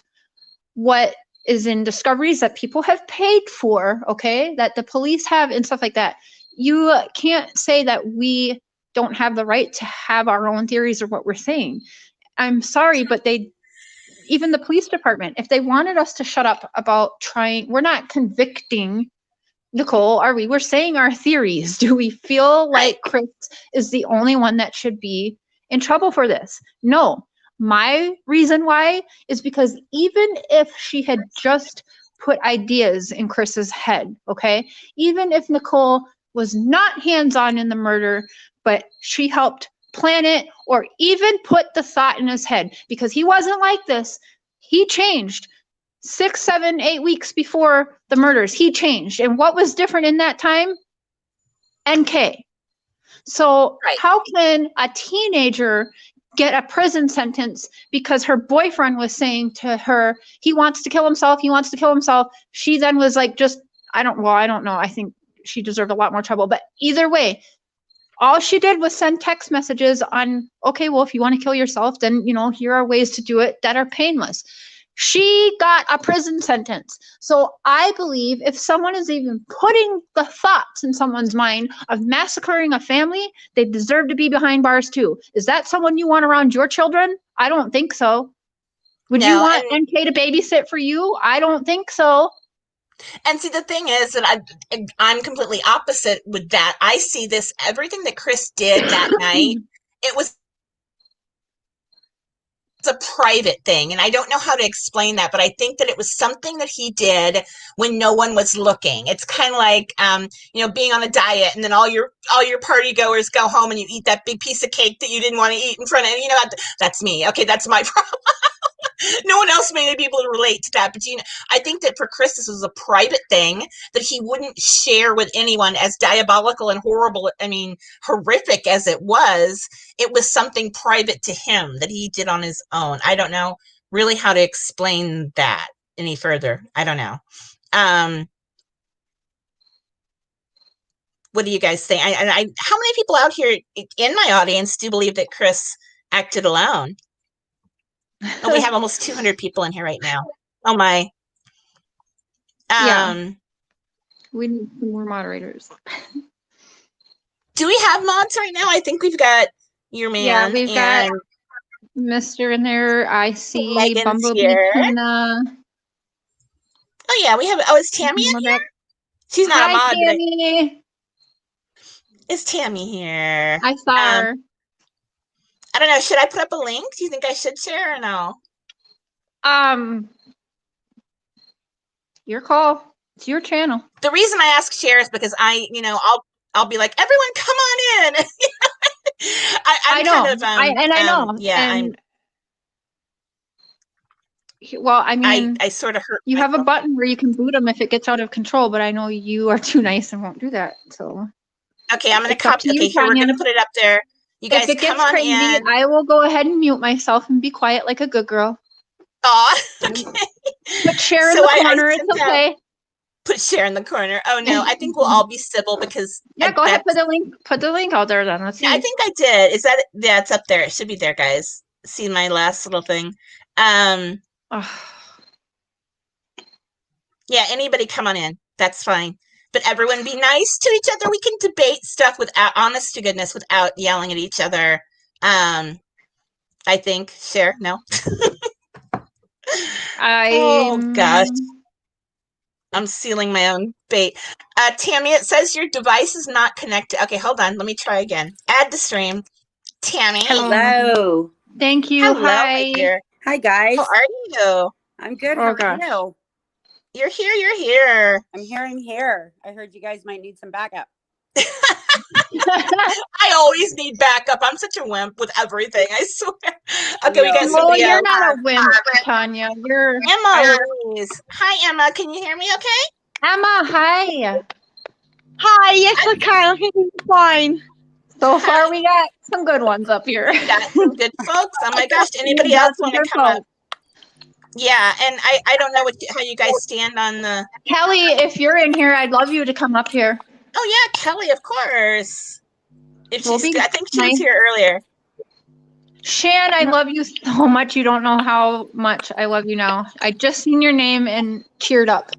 what is in discoveries that people have paid for, okay, that the police have and stuff like that. You can't say that we don't have the right to have our own theories of what we're saying. I'm sorry, but even the police department, if they wanted us to shut up about we're not convicting Nicole, are we? We're saying our theories. Do we feel like Chris is the only one that should be in trouble for this? No. My reason why is because even if she had just put ideas in Chris's head, okay, even if Nicole was not hands-on in the murder, but she helped plan it or even put the thought in his head, because he wasn't like this. He changed 6, 7, 8 weeks before the murders. He changed. And what was different in that time? NK. So how can a teenager get a prison sentence because her boyfriend was saying to her, he wants to kill himself, he wants to kill himself. She then was like, I don't know. I think she deserved a lot more trouble. But either way, all she did was send text messages on, okay, well, if you want to kill yourself, then, here are ways to do it that are painless. She got a prison sentence. So I believe if someone is even putting the thoughts in someone's mind of massacring a family, they deserve to be behind bars too. Is that someone you want around your children? I don't think so. Would you want NK to babysit for you? I don't think so. And see, the thing is that I'm completely opposite with that. I see this, everything that Chris did that night, it was a private thing. And I don't know how to explain that, but I think that it was something that he did when no one was looking. It's kind of like, being on a diet and then all your party goers go home and you eat that big piece of cake that you didn't want to eat in front of, that's me. Okay. That's my problem. No one else may be able to relate to that, but I think that for Chris, this was a private thing that he wouldn't share with anyone. As diabolical and horrible, horrific as it was something private to him that he did on his own. I don't know really how to explain that any further. I don't know. What do you guys think? How many people out here in my audience do believe that Chris acted alone? Oh, we have almost 200 people in here right now. Oh my. Yeah. We need some more moderators. Do we have mods right now? I think we've got your man. Yeah, we've got Mr. in there. I see Megan's Bumblebee here. Tina. Oh yeah, we have. Oh, is Tammy in here? She's not a mod. Tammy. Is Tammy here? I saw her. I don't know. Should I put up a link? Do you think I should share or no? Your call. It's your channel. The reason I ask share is because I'll be like, everyone come on in. I know. Kind of, I know. Yeah. I sort of hurt. You have a button where you can boot them if it gets out of control, but I know you are too nice and won't do that. So. Okay, I'm going to copy. Okay, here, we're going to put it up there. You guys come on in. I will go ahead and mute myself and be quiet like a good girl. Aw, okay. Put Cher in the corner. It's okay. Put Cher in the corner. Oh no, I think we'll all be civil because. Yeah, go ahead. Put the link out there then. Let's see. Yeah, I think I did. Is that? Yeah, it's up there. It should be there, guys. See my last little thing. Yeah, anybody come on in. That's fine. But everyone be nice to each other. We can debate stuff without, honest to goodness, without yelling at each other. I think. Cher, no. Oh gosh. I'm sealing my own bait. Tammy, it says your device is not connected. Okay, hold on. Let me try again. Add to stream. Tammy. Hello. Thank you. Hello, Hi. my dear. Hi, guys. How are you? I'm good. Oh, How are you? You're here. You're here. I'm here. I heard you guys might need some backup. I always need backup. I'm such a wimp with everything. I swear. Okay, we got well, somebody you're else. not a wimp, Tanya. You're Emma. Hi, Emma. Can you hear me? Okay. Emma. Hi. Hi. Yes, I can. It's fine. So far, we got some good ones up here. We got some good folks. Oh my gosh. Anybody else want to come up? Yeah, and I don't know how you guys stand on the. Kelly, if you're in here, I'd love you to come up here. Oh yeah, Kelly, of course. If I think she was here earlier. Shan, I love you so much. You don't know how much I love you now. I just seen your name and cheered up.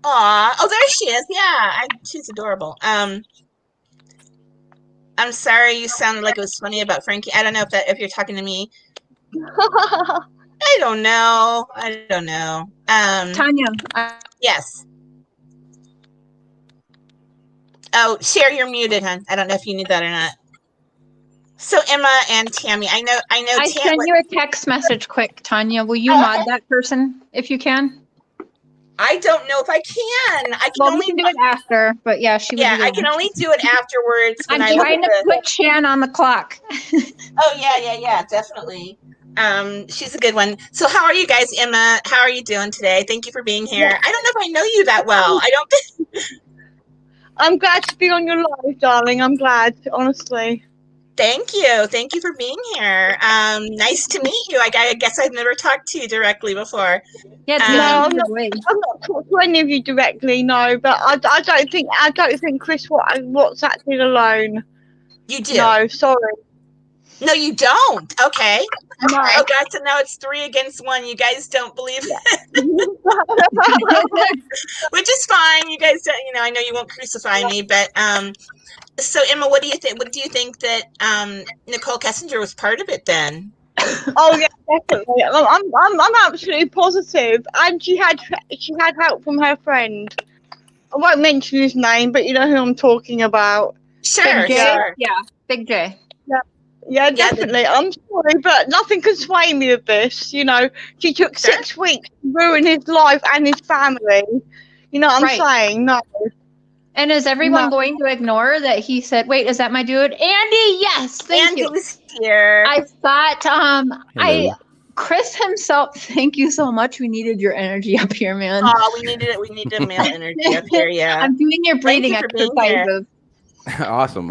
Aw, oh, there she is. Yeah, she's adorable. I'm sorry you sounded like it was funny about Frankie. I don't know if you're talking to me. I don't know. Tanya. Yes. Oh, Cher, you're muted, hon. I don't know if you knew that or not. So Emma and Tammy, I know. I sent you a text message quick, Tanya. Will you mod that person if you can? I don't know if I can. I can well, only we can do it after, but yeah, she. Yeah, I can only do it afterwards. I'm trying to put Shan on the clock. Oh yeah, definitely. She's a good one. So how are you guys, Emma? How are you doing today? Thank you for being here. Yeah. I don't know if I know you that well. I don't think. I'm glad to be on your live, darling. I'm glad, honestly. Thank you. Thank you for being here. Nice to meet you. I guess I've never talked to you directly before. Yeah, it's No, good I'm to meet you. I'm not talking to any of you directly, no. But I don't think Chris Watts acted alone. You do? No, sorry. No, you don't. Okay. No. Oh, God, so now it's 3 against 1. You guys don't believe which is fine. You guys don't, I know you won't crucify me, but so Emma, what do you think? What do you think that Nicole Kessinger was part of it then? Oh yeah, definitely. I'm absolutely positive. And she had help from her friend. I won't mention his name, but you know who I'm talking about. Sure, Big J? sure. Yeah, Big J. Yeah, definitely. I'm sorry, but nothing can sway me with this. She took 6 weeks to ruin his life and his family. You know what I'm saying? No. And is everyone going to ignore that he said, wait, is that my dude? Andy, yes, thank you. Andy's here. I thought, Chris himself, thank you so much. We needed your energy up here, man. Oh, we needed it. We need a male energy up here, yeah. I'm doing your breathing exercises. Awesome.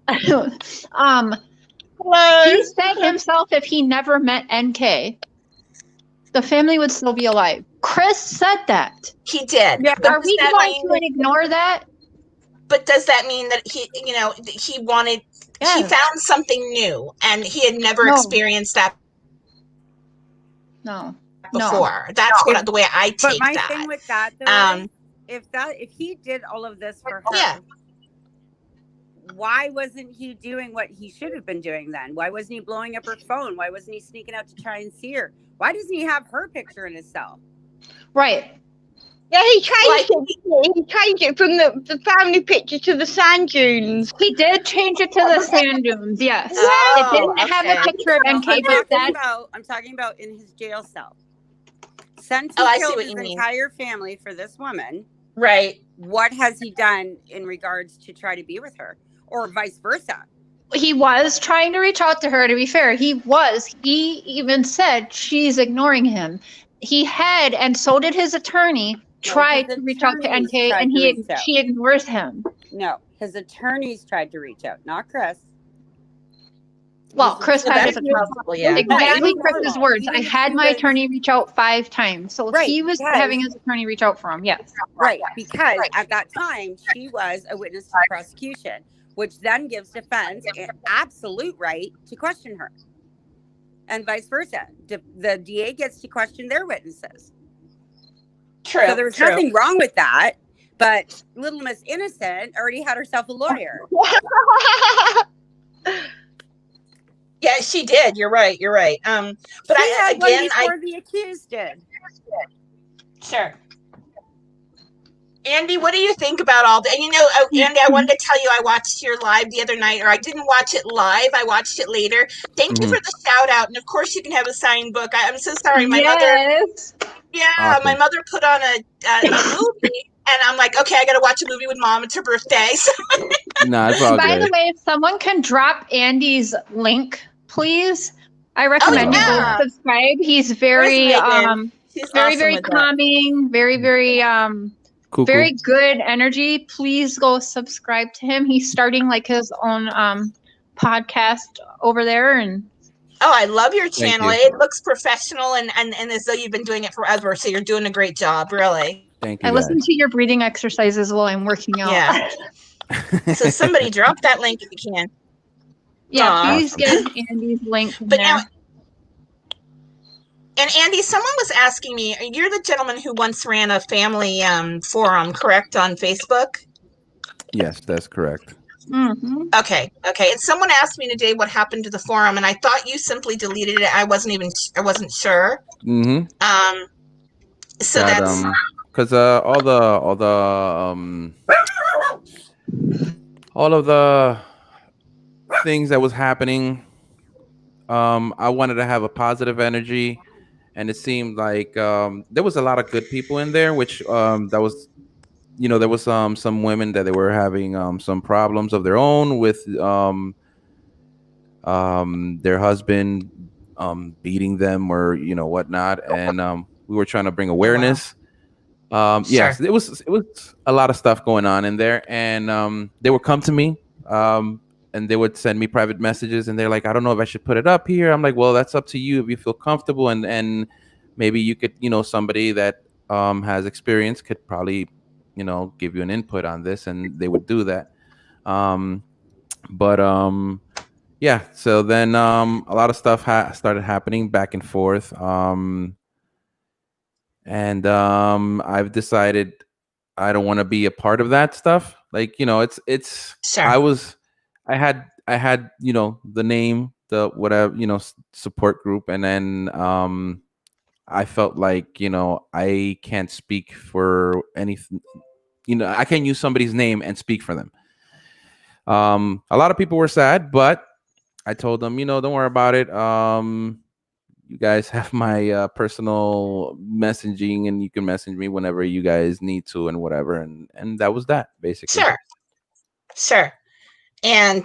Hello. He said himself if he never met NK, the family would still be alive. Chris said that. He did. Yeah, But are we going to ignore that? But does that mean that he wanted, he found something new and he had never experienced that before? That's the way I take But my that. thing with that, though, if he did all of this for her, why wasn't he doing what he should have been doing then? Why wasn't he blowing up her phone? Why wasn't he sneaking out to try and see her? Why doesn't he have her picture in his cell? Right. Yeah, he changed it. He changed it from the family picture to the sand dunes. He did change it to the sand dunes, yes. Oh, it didn't have a picture of NK, but I'm talking about in his jail cell. Since Oh, I he see killed what his you mean. entire family for this woman, Right. what has he done in regards to try to be with her? Or vice versa? He was trying to reach out to her, to be fair. He even said she's ignoring him. He had, and so did his attorney, tried to reach out to NK, and she ignores him. No, his attorneys tried to reach out, not Chris. Well, Chris had his exactly No, Chris's words. I had my attorney reach out 5 times. So he was having his attorney reach out for him, yes. Right, because at that time, she was a witness to prosecution, which then gives defense an absolute right to question her. And vice versa. The DA gets to question their witnesses. True. So there was nothing wrong with that, but Little Miss Innocent already had herself a lawyer. Yeah, she did. You're right. But she had one before the accused did. Sure. Andy, what do you think about all that? Andy, I wanted to tell you I watched your live the other night, or I didn't watch it live. I watched it later. Thank you for the shout out. And of course you can have a signed book. I'm so sorry. My mother. Yeah, awesome. My mother put on a movie, and I'm like, okay, I got to watch a movie with Mom. It's her birthday. So. No, it's all By good. the way, if someone can drop Andy's link, please, I recommend you go subscribe. He's very, very calming, very, very good energy. Please go subscribe to him. He's starting like his own podcast over there, and I love your channel. It looks professional and as though you've been doing it forever. So you're doing a great job, really. Thank you. I listen to your breathing exercises while I'm working out. Yeah. So somebody drop that link if you can. Yeah, please get Andy's link there. Now, and Andy, someone was asking me, you're the gentleman who once ran a family forum, correct, on Facebook? Yes, that's correct. Mm-hmm. Okay. And someone asked me today what happened to the forum, and I thought you simply deleted it. I wasn't sure. Mm-hmm. So that's because all of the things that was happening, I wanted to have a positive energy, and it seemed like there was a lot of good people in there, which that was, there was some women that they were having some problems of their own with their husband beating them or whatnot, and we were trying to bring awareness. Yes, it was a lot of stuff going on in there, and they would come to me, and and they would send me private messages, and they're like, I don't know if I should put it up here. I'm like, well, that's up to you if you feel comfortable, and maybe you could, somebody that has experience could probably, give you an input on this, and they would do that. But yeah, so then a lot of stuff started happening back and forth, and I've decided I don't want to be a part of that stuff. Like, it's Sure. I had the name, the whatever, support group, and then I felt like I can't speak for anything. I can't use somebody's name and speak for them. A lot of people were sad, but I told them, don't worry about it. You guys have my personal messaging, and you can message me whenever you guys need to, and whatever. And that was that, basically. Sure. And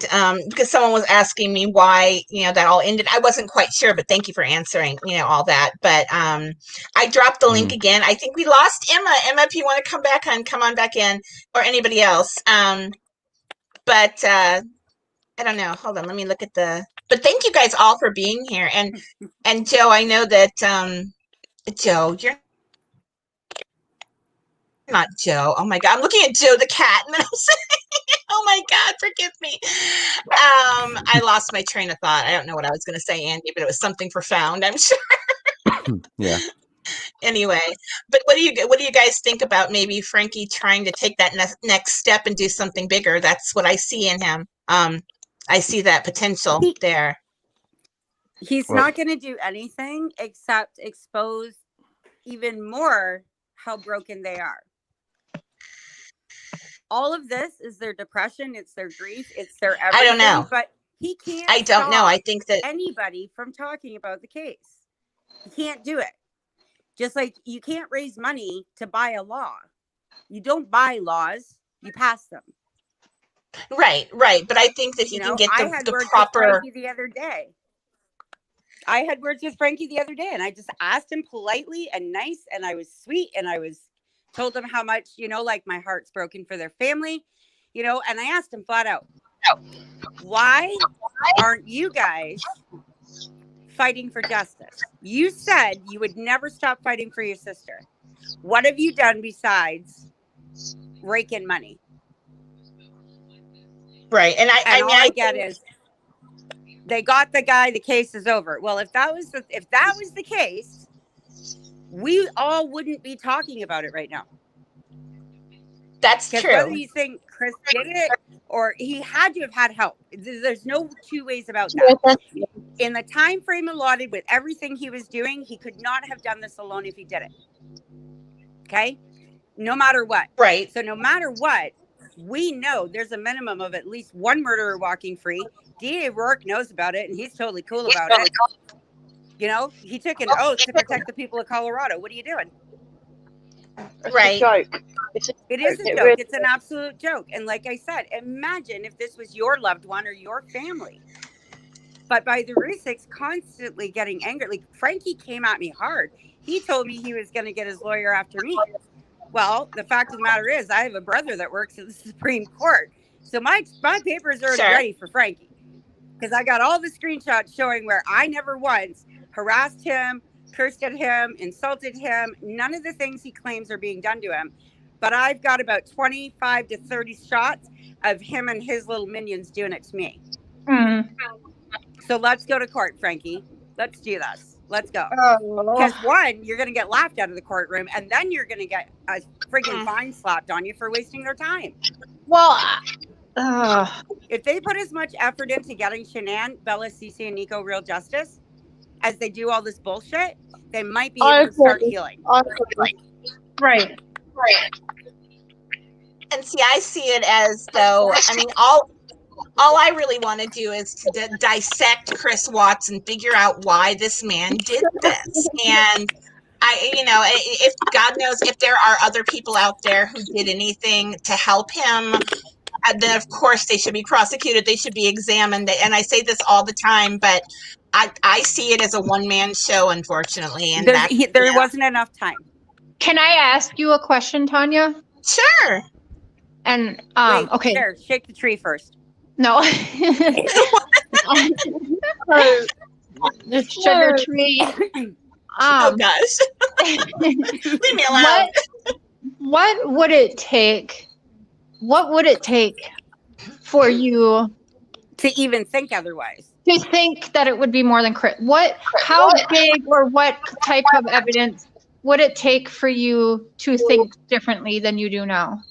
because someone was asking me why, that all ended, I wasn't quite sure, but thank you for answering, all that. But I dropped the link again. I think we lost Emma. Emma, if you want to come on back in, or anybody else. But I don't know. Hold on. Let me look at but thank you guys all for being here. And Joe, I know that, Joe, you're not Joe. Oh my God. I'm looking at Joe the cat, and then I'm saying, oh my God, forgive me. I lost my train of thought. I don't know what I was going to say, Andy, but it was something profound, I'm sure. Yeah. Anyway, but what do you guys think about maybe Frankie trying to take that next step and do something bigger? That's what I see in him. I see that potential there. He's not going to do anything except expose even more how broken they are. All of this is their depression. It's their grief. It's their everything. I don't know. But he can't. I don't know. I think that anybody from talking about the case. He can't do it. Just like you can't raise money to buy a law. You don't buy laws. You pass them. Right. But I think that he can get the proper. I had words with Frankie the other day, and I just asked him politely and nice, and I was sweet, and I told him how much, like my heart's broken for their family, and I asked him flat out, why aren't you guys fighting for justice? You said you would never stop fighting for your sister. What have you done besides rake in money? Right. And I get is they got the guy, the case is over. Well, if that was the case, we all wouldn't be talking about it right now. That's true. Whether you think Chris did it or he had to have had help, there's no two ways about that. In the time frame allotted with everything he was doing, he could not have done this alone if he did it. Okay? No matter what. Right. So no matter what, we know there's a minimum of at least one murderer walking free. D.A. Rourke knows about it, and he's totally cool about it. He took an oath to protect the people of Colorado. What are you doing? Right. It is a joke. It's an absolute joke. And like I said, imagine if this was your loved one or your family. But by the Rzuceks constantly getting angry, like Frankie came at me hard. He told me he was going to get his lawyer after me. Well, the fact of the matter is I have a brother that works at the Supreme Court. So my papers are already ready for Frankie. Because I got all the screenshots showing where I never once harassed him, cursed at him, insulted him. None of the things he claims are being done to him. But I've got about 25 to 30 shots of him and his little minions doing it to me. So let's go to court, Frankie. Let's do this. Let's go. Because one, you're going to get laughed out of the courtroom, and then you're going to get a friggin' fine slapped on you for wasting their time. Well, if they put as much effort into getting Shanann, Bella, Cece, and Nico real justice as they do all this bullshit, they might be able to start healing. Right. And see, I see it as though, all I really want to do is to dissect Chris Watts and figure out why this man did this. And if God knows if there are other people out there who did anything to help him, then of course they should be prosecuted. They should be examined. And I say this all the time, but I see it as a one-man show, unfortunately. And there wasn't enough time. Can I ask you a question, Tanya? Sure. And Wait, okay. Cher, shake the tree first. No. The sugar tree. Oh gosh. Leave me alone. What would it take? What would it take for you to even think otherwise? To think that it would be more than Chris? How big or what type of evidence would it take for you to think differently than you do now?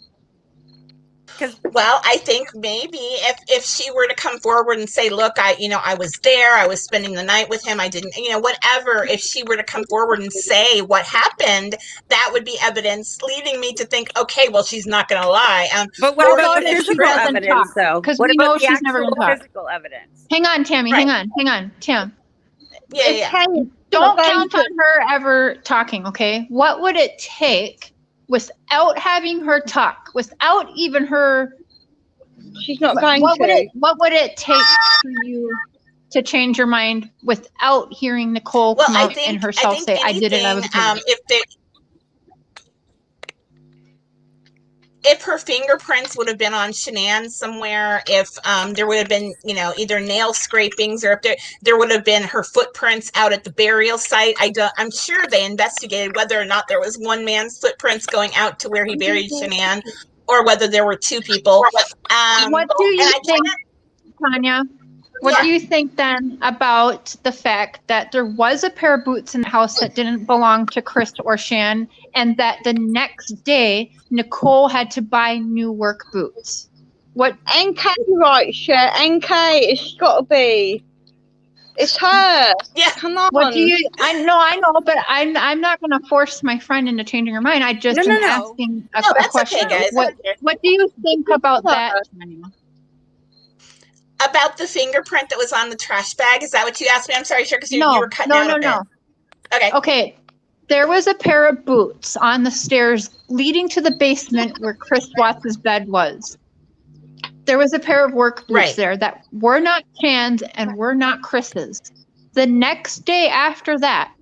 Well, I think maybe if she were to come forward and say, look, I was there, I was spending the night with him, I didn't, whatever, if she were to come forward and say what happened, that would be evidence leading me to think, okay, well, she's not going to lie. But what about the physical evidence, though? Because we know she's never going to talk. Physical evidence. Hang on, Tammy. Right. Hang on, Tim. Yeah. Don't count on her ever talking, okay? What would it take without having her talk, without even her? She's not going to. What would it take for you to change your mind without hearing Nicole come out and herself say, "I did it. I was doing it." If her fingerprints would have been on Shanann somewhere, if there would have been, either nail scrapings, or if there would have been her footprints out at the burial site. I'm sure they investigated whether or not there was one man's footprints going out to where he buried Shanann, or whether there were two people. What do you think, Tanya? What do you think then about the fact that there was a pair of boots in the house that didn't belong to Chris or Shan, and that the next day Nicole had to buy new work boots? What? NK, right, Cher. NK, it's got to be. It's her. Yeah. Come on. What do you? I know, but I'm not going to force my friend into changing her mind. I just am asking a question. Okay, guys. What do you think about that, Tanya? About the fingerprint that was on the trash bag? Is that what you asked me? I'm sorry, Cher, because you were cutting out a bit. No. Okay. Okay. There was a pair of boots on the stairs leading to the basement where Chris Watts' bed was. There was a pair of work boots there that were not Shan's and were not Chris's. The next day after that,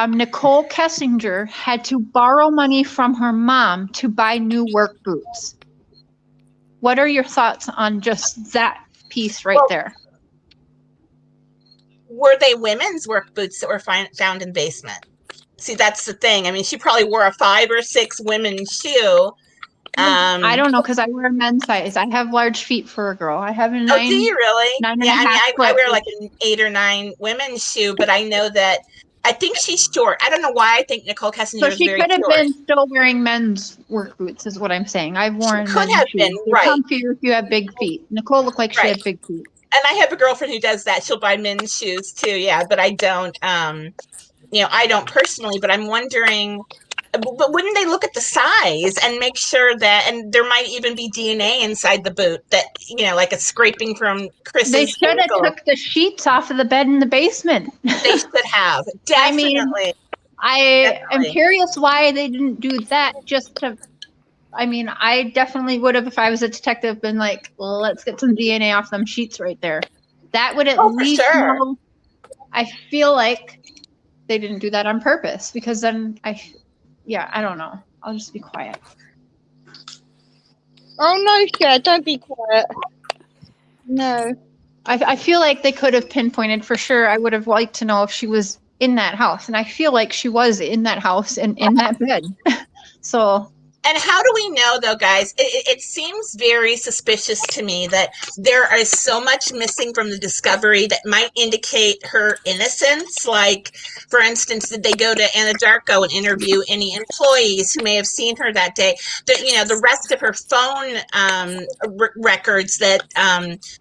Nicole Kessinger had to borrow money from her mom to buy new work boots. What are your thoughts on just that piece there? Were they women's work boots that were found in the basement? See, that's the thing. I mean, she probably wore a 5 or 6 women's shoe. I don't know, because I wear men's size. I have large feet for a girl. I have a 9. Oh, do you really? 9 yeah, I wear like an 8 or 9 women's shoe, but I know that I think she's short. I don't know why I think Nicole Kessinger is very short. So she could have been still wearing men's work boots, is what I'm saying. I've worn could have been, They're comfier if you have big feet. Nicole looked like she had big feet. And I have a girlfriend who does that. She'll buy men's shoes too, yeah, but I don't, I don't personally, but I'm wondering, but wouldn't they look at the size and make sure that, and there might even be DNA inside the boot that, like a scraping from Chris's They should have took the sheets off of the bed in the basement. They should have, definitely. I am curious why they didn't do that I definitely would have, if I was a detective, been like, well, let's get some DNA off them sheets right there. That would at least know. I feel like they didn't do that on purpose, because then I don't know. I'll just be quiet. Oh no, Cher, don't be quiet. No. I feel like they could have pinpointed for sure. I would have liked to know if she was in that house, and I feel like she was in that house and in that bed. So. And how do we know, though, guys? It seems very suspicious to me that there is so much missing from the discovery that might indicate her innocence. Like, for instance, did they go to Anadarko and interview any employees who may have seen her that day? The rest of her phone records that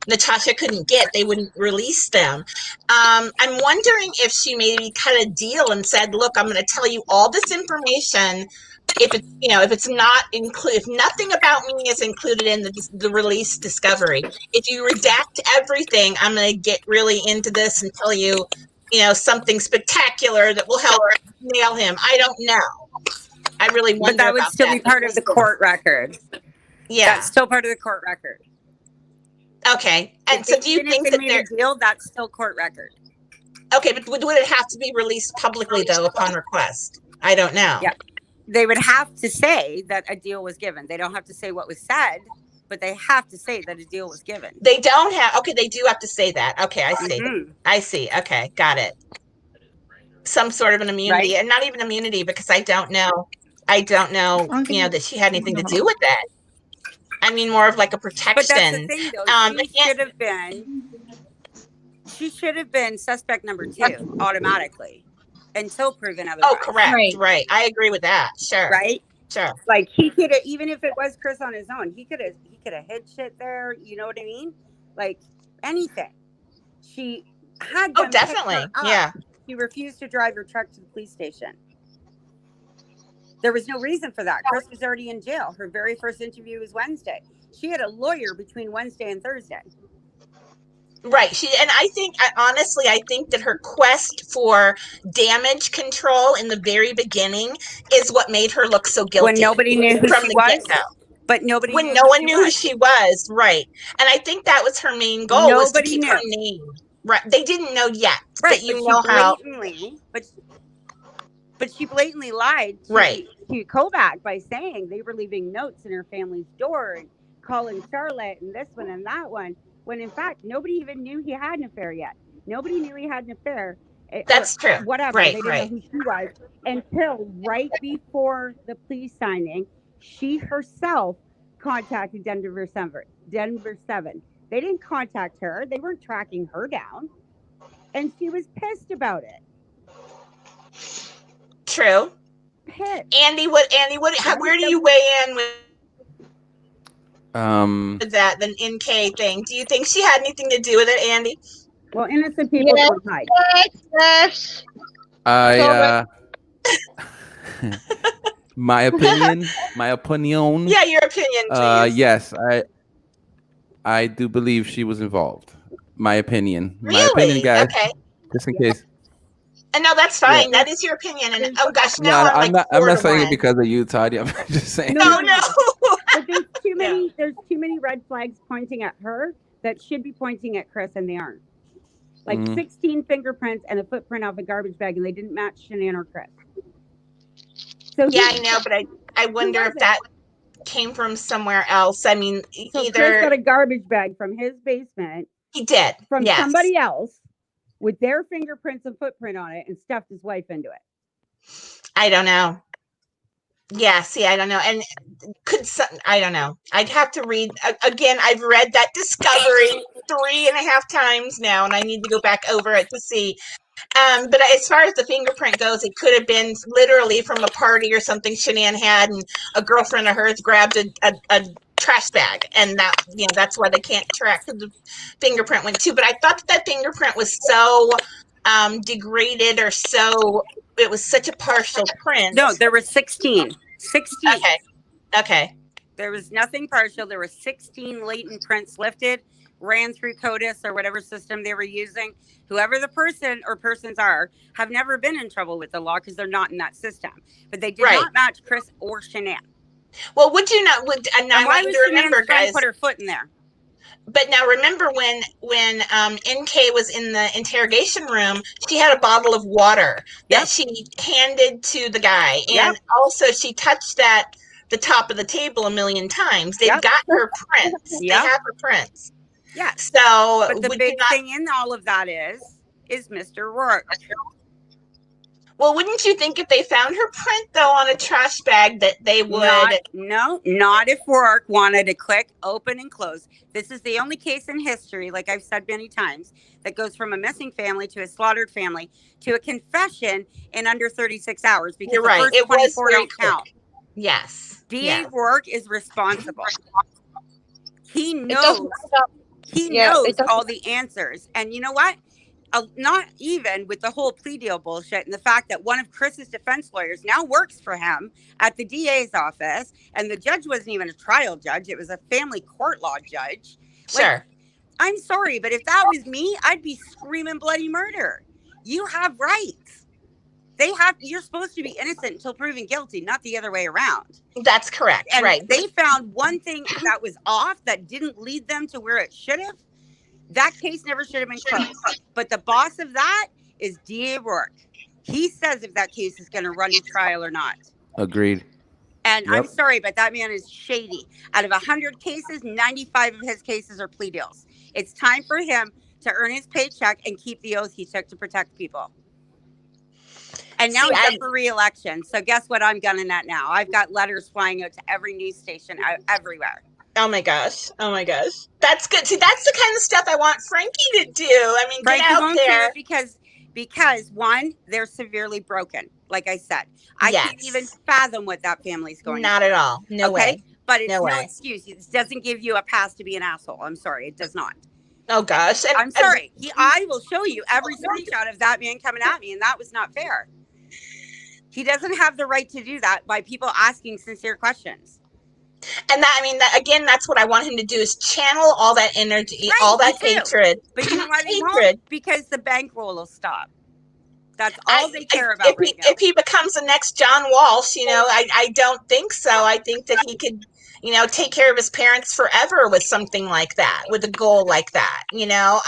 Natasha couldn't get, they wouldn't release them. I'm wondering if she maybe cut a deal and said, "Look, I'm going to tell you all this information. If nothing about me is included in the release discovery, if you redact everything, I'm going to get really into this and tell you, something spectacular that will help nail him." I don't know. I really wonder. But that would still be part of the court record. Yeah, that's still part of the court record. Okay, and so do you think that they're deal? That's still court record. Okay, but would it have to be released publicly though upon request? I don't know. Yeah. They would have to say that a deal was given. They don't have to say what was said, but they have to say that a deal was given. They don't have. Okay, they do have to say that. Okay, I see. Mhm. I see. Okay, got it. Some sort of an immunity, Right. and not even immunity, because I don't know. That she had anything to do with it. I mean, more of like a protection. But that's the thing, though. She should have been suspect number 2 automatically until proven otherwise. Oh, correct. Right. I agree with that. Sure. Right. Sure. Like he could have, even if it was Chris on his own, he could have hid shit there. You know what I mean? Like anything. She had. Oh, definitely. Yeah. She refused to drive her truck to the police station. There was no reason for that. Chris was already in jail. Her very first interview was Wednesday. She had a lawyer between Wednesday and Thursday. Right. I think that her quest for damage control in the very beginning is what made her look so guilty. When nobody knew who she was. But nobody when no one knew who she was. Right. And I think that was her main goal, was to keep her name. Right. They didn't know yet. Right. How. But she blatantly lied to Kovac by saying they were leaving notes in her family's door and calling Charlotte and this one and that one, when in fact nobody even knew he had an affair yet. Nobody knew he had an affair. That's true. Whatever. Right, they didn't know who she was until right before the police signing. She herself contacted Denver 7. They didn't contact her. They weren't tracking her down. And she was pissed about it. True. Andy, where do you weigh in with that, the NK thing? Do you think she had anything to do with it, Andy? Well, innocent people don't hide. Yes. My opinion. Yeah, your opinion, please. Yes, I do believe she was involved. My opinion. Really? My opinion, guys. Okay. Just in case. And no, that's fine. Yeah. That is your opinion. And oh gosh, now I'm not saying it because of you, Tanya. I'm just saying. No. But there's too many. There's too many red flags pointing at her that should be pointing at Chris, and they aren't. Like 16 fingerprints and a footprint off a garbage bag, and they didn't match Shanann or Chris. So yeah, I know, but I wonder if that came from somewhere else. I mean, so Chris got a garbage bag from his basement. He did from somebody else with their fingerprints and footprint on it, and stuffed his wife into it. I don't know. Yeah, see, I don't know. And I don't know. I'd have to read again. I've read that discovery 3.5 times now, and I need to go back over it to see. But as far as the fingerprint goes, it could have been literally from a party or something Shanann had, and a girlfriend of hers grabbed a trash bag, and that's why they can't track who the fingerprint went to. But I thought that fingerprint was so degraded, or so it was such a partial print. No, there were 16. 16. Okay. There was nothing partial. There were 16 latent prints lifted, ran through CODIS or whatever system they were using. Whoever the person or persons are have never been in trouble with the law because they're not in that system. But they did not match Chris or Shanann. Well, would you not? And I want you to remember, guys. Put her foot in there. But now remember when NK was in the interrogation room, she had a bottle of water that she handed to the guy, and also she touched the top of the table 1 million times. They've got her prints. They have her prints. Yeah. So, but the big thing in all of that is Mr. Rourke. Well, wouldn't you think if they found her print, though, on a trash bag that they would? Not if Rourke wanted to click open and close. This is the only case in history, like I've said many times, that goes from a missing family to a slaughtered family to a confession in under 36 hours. Because you're right. It was 24 don't count. Yes. DA Rourke is responsible. He knows. He knows all the answers. And you know what? Not even with the whole plea deal bullshit and the fact that one of Chris's defense lawyers now works for him at the DA's office, and the judge wasn't even a trial judge. It was a family court law judge. Sure. I'm sorry, but if that was me, I'd be screaming bloody murder. You have rights. You're supposed to be innocent until proven guilty, not the other way around. That's correct. And right. They found one thing that was off that didn't lead them to where it should have. That case never should have been closed. But the boss of that is DA Rourke. He says if that case is going to run to trial or not. Agreed. And Yep. I'm sorry, but that man is shady. Out of 100 cases, 95 of his cases are plea deals. It's time for him to earn his paycheck and keep the oath he took to protect people. And now he's up for re-election. So guess what I'm gunning at now? I've got letters flying out to every news station everywhere. Oh my gosh. Oh my gosh. That's good. See, that's the kind of stuff I want Frankie to do. I mean, Frankie get out won't there. do it because one, they're severely broken. Like I said, I can't even fathom what that family's going Not through. at all. No way. But it's No no way. excuse. It doesn't give you a pass to be an asshole. I'm sorry. It does not. Oh gosh. And, I'm sorry. I will show you every screenshot of that man coming at me, and that was not fair. He doesn't have the right to do that by people asking sincere questions. And that, I mean, that again, that's what I want him to do, is channel all that energy, all that hatred. But you know what? He won't, because the bankroll will stop. That's all they care about right now. If he becomes the next John Walsh, you know, I don't think so. I think that he could, you know, take care of his parents forever with something like that, with a goal like that, you know.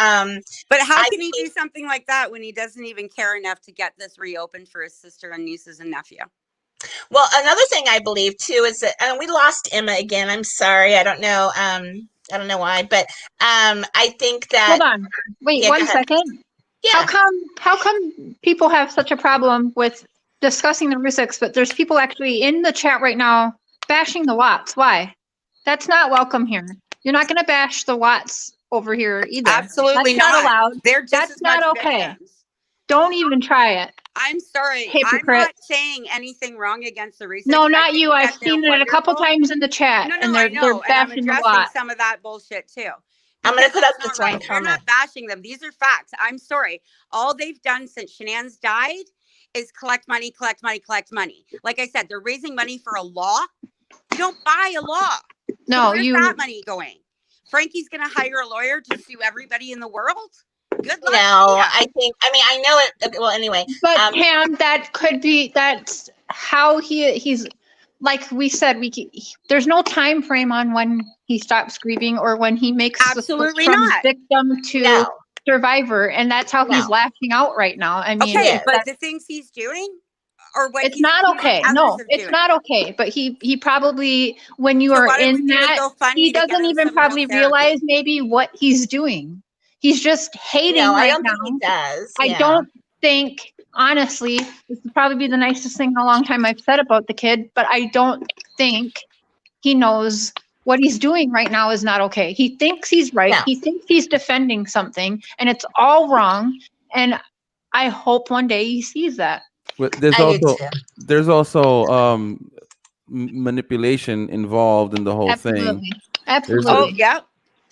But how can he do something like that when he doesn't even care enough to get this reopened for his sister and nieces and nephew? Well, another thing I believe too is that we lost Emma again. I'm sorry. I don't know. I don't know why, but I think that. Hold on. Wait, Yeah, 1 second. Yeah. How come people have such a problem with discussing the Rzuceks, but there's people actually in the chat right now bashing the Watts? Why? That's not welcome here. You're not going to bash the Watts over here either. Absolutely That's not allowed. They're just That's as not much okay. victims. Don't even try it. I'm sorry. Hypocrite. I'm not saying anything wrong against the Rzuceks. No, not you. I've seen it a couple times in the chat, and they're bashing the Watts. I'm addressing some of that bullshit too. I'm going to put up this one We're not bashing them. These are facts. I'm sorry. All they've done since Shanann's died is collect money, collect money, collect money. Like I said, they're raising money for a law. You don't buy a law. No, so where's that money going? Frankie's going to hire a lawyer to sue everybody in the world? Good luck. No, I know it. Well, anyway. But Pam, that could be, that's how he's, like we said, there's no time frame on when he stops grieving or when he makes absolutely from not victim to survivor, and that's how he's lashing out right now. I mean, but the things he's doing, or what it's not okay. No, it's not okay. But he probably, when you are in that, he doesn't even probably realize maybe what he's doing. He's just hating right now. Think he does. I don't think, honestly, this would probably be the nicest thing in a long time I've said about the kid, but I don't think he knows what he's doing right now is not okay. He thinks he's right. No. He thinks he's defending something, and it's all wrong. And I hope one day he sees that. But there's also manipulation involved in the whole thing. Absolutely. Yeah.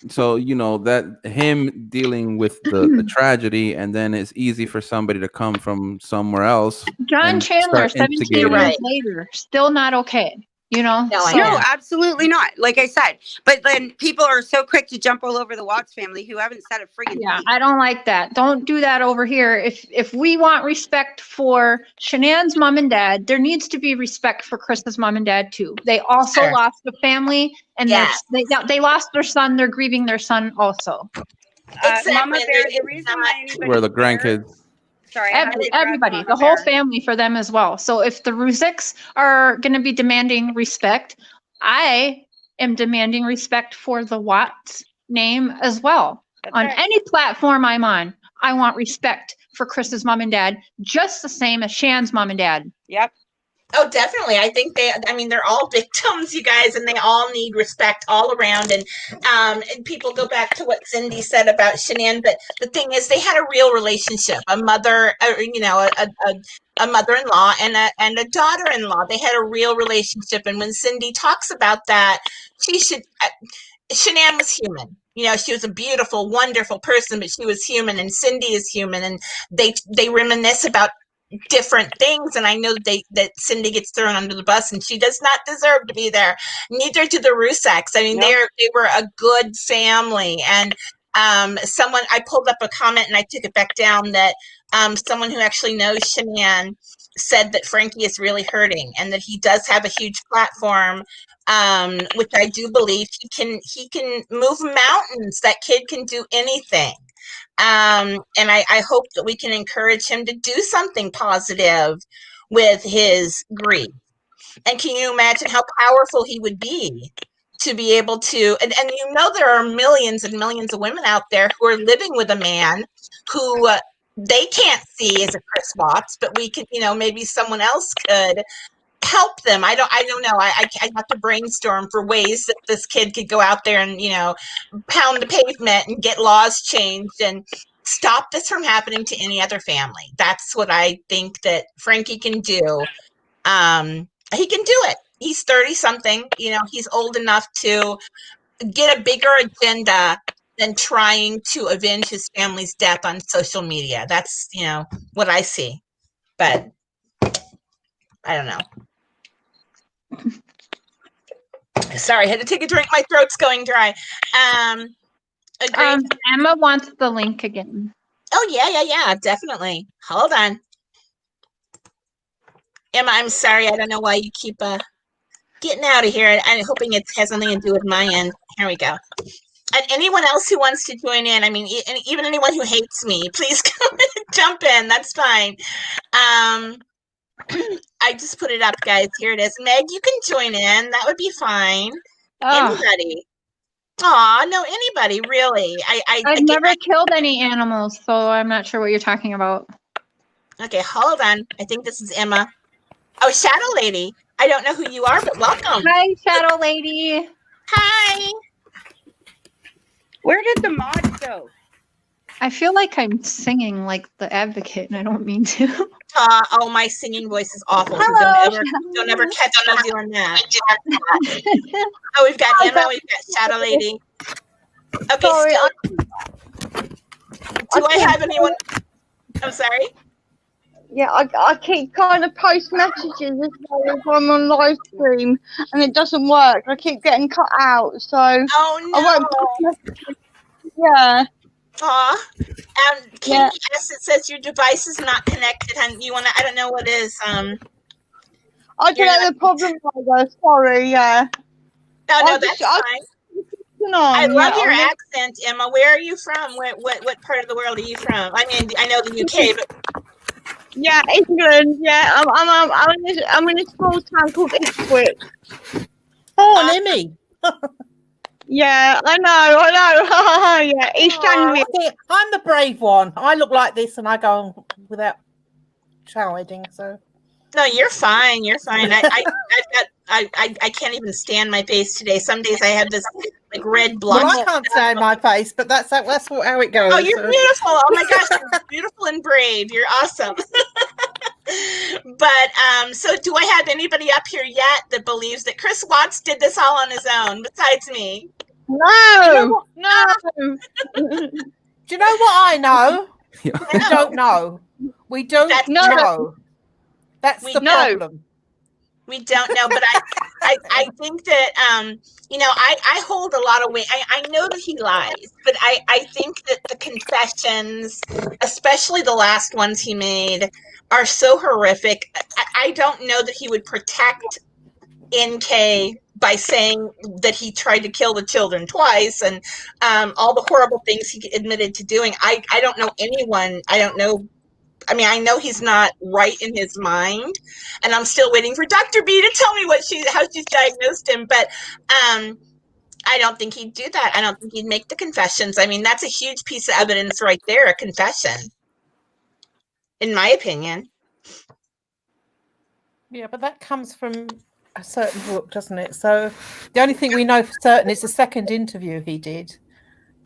So, you know, that him dealing with the tragedy, and then it's easy for somebody to come from somewhere else. John Chandler, 17 years later, still not okay. You know? No, absolutely not. Like I said, but then people are so quick to jump all over the Watts family who haven't said a friggin' thing. I don't like that. Don't do that over here. If we want respect for Shanann's mom and dad, there needs to be respect for Chris's mom and dad too. They also lost a family, and they lost their son. They're grieving their son also. Mama Bear, the reason why we're the grandkids. Sorry, everybody, the whole family for them as well. So if the Rzuceks are going to be demanding respect, I am demanding respect for the Watts name as well. On any platform I'm on, I want respect for Chris's mom and dad, just the same as Shan's mom and dad. Yep. Oh, definitely. I think they're all victims, you guys, and they all need respect all around. And people go back to what Cindy said about Shanann, but the thing is, they had a real relationship, a mother, a mother-in-law and a daughter-in-law. They had a real relationship. And when Cindy talks about that, Shanann was human. You know, she was a beautiful, wonderful person, but she was human, and Cindy is human. And they reminisce about different things, and I know that Cindy gets thrown under the bus, and she does not deserve to be there. Neither do the Rzuceks. I mean, they were a good family. And someone, I pulled up a comment and I took it back down, that someone who actually knows Shanann said that Frankie is really hurting, and that he does have a huge platform, which I do believe he can move mountains. That kid can do anything. And I hope that we can encourage him to do something positive with his grief. And can you imagine how powerful he would be to be able to, and there are millions and millions of women out there who are living with a man who they can't see as a Chris Watts, but we could, maybe someone else could help them. I don't know. I have to brainstorm for ways that this kid could go out there and, pound the pavement and get laws changed and stop this from happening to any other family. That's what I think that Frankie can do. He can do it. He's 30 something, he's old enough to get a bigger agenda than trying to avenge his family's death on social media. That's, what I see. But I don't know. Sorry, I had to take a drink. My throat's going dry. Agreed. Emma wants the link again. Oh, yeah, definitely. Hold on. Emma, I'm sorry. I don't know why you keep getting out of here. I'm hoping it has something to do with my end. Here we go. And anyone else who wants to join in, I mean, even anyone who hates me, please come jump in. That's fine. I just put it up, guys. Here it is. Meg, you can join in. That would be fine. Anybody. Aw, no, anybody, really. I've never killed any animals, so I'm not sure what you're talking about. Okay, hold on. I think this is Emma. Oh, Shadow Lady. I don't know who you are, but welcome. Hi, Shadow Lady. Hi. Where did the mods go? I feel like I'm singing like the Advocate, and I don't mean to. Oh, my singing voice is awful. Hello, So don't ever catch me doing that. Oh, we've got Emma. We've got Shadow Lady. Okay, Sorry, do I have anyone? I'm sorry? Yeah, I keep trying to post messages as well as I'm on live stream, and it doesn't work. I keep getting cut out, so Oh, no. I won't post messages. Yeah. Aw. Katie S, it says your device is not connected, and you want to, I don't know what is, I don't know the problem either. Sorry, yeah. No, that's fine. I love your accent, Emma. Where are you from? What part of the world are you from? I mean, I know the UK, but yeah, England. Yeah, I'm in a small town called Ipswich. Oh, an Emmy. Yeah, I know. Yeah, East Anglia. I'm the brave one. I look like this, and I go on without chiding. So no, you're fine. You're fine. I can't even stand my face today. Some days I have this like red blotch. Well, I can't stand my face, but that's how it goes. Oh, you're beautiful. Oh my gosh, you're beautiful and brave. You're awesome. But so do I have anybody up here yet that believes that Chris Watts did this all on his own besides me? No. Do you know what I know? We don't know. We don't know. That's the problem. We don't know, but I think that I hold a lot of weight. I know that he lies, but I think that the confessions, especially the last ones he made, are so horrific. I don't know that he would protect NK by saying that he tried to kill the children twice and all the horrible things he admitted to doing. I don't know anyone. I don't know. I mean, I know he's not right in his mind, and I'm still waiting for Dr. B to tell me how she's diagnosed him. But I don't think he'd do that. I don't think he'd make the confessions. I mean, that's a huge piece of evidence right there, a confession, in my opinion. Yeah, but that comes from a certain book, doesn't it? So the only thing we know for certain is the second interview he did.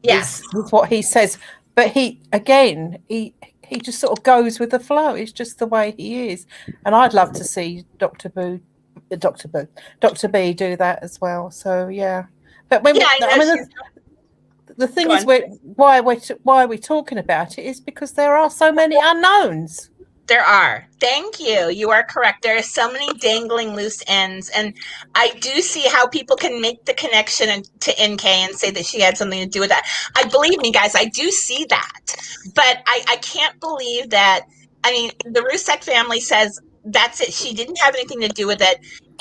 Yes, is what he says. But he just sort of goes with the flow. It's just the way he is. And I'd love to see Dr. B do that as well. So yeah. But when the thing is, why are we talking about it is because there are so many unknowns. There are. Thank you. You are correct. There are so many dangling loose ends. And I do see how people can make the connection to NK and say that she had something to do with that. Believe me, guys, I do see that. But I can't believe that. I mean, the Rzucek family says that's it. She didn't have anything to do with it.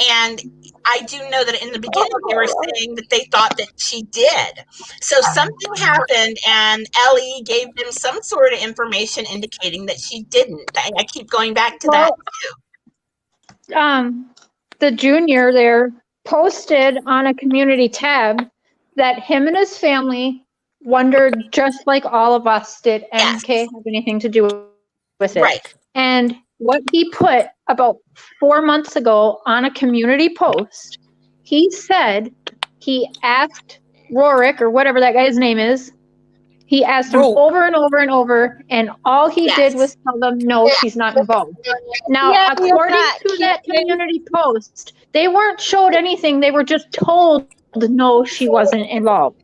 And I do know that in the beginning they were saying that they thought that she did. So something happened and Ellie gave them some sort of information indicating that she didn't. I keep going back to that too. the junior there posted on a community tab that him and his family wondered, just like all of us, did MK have anything to do with it? Right. And what he put about 4 months ago on a community post, he said he asked Rorick, or whatever that guy's name is, he asked him over and over and over, and all he did was tell them, no, she's not involved. Now, according to that community post, they weren't showed anything. They were just told, no, she wasn't involved.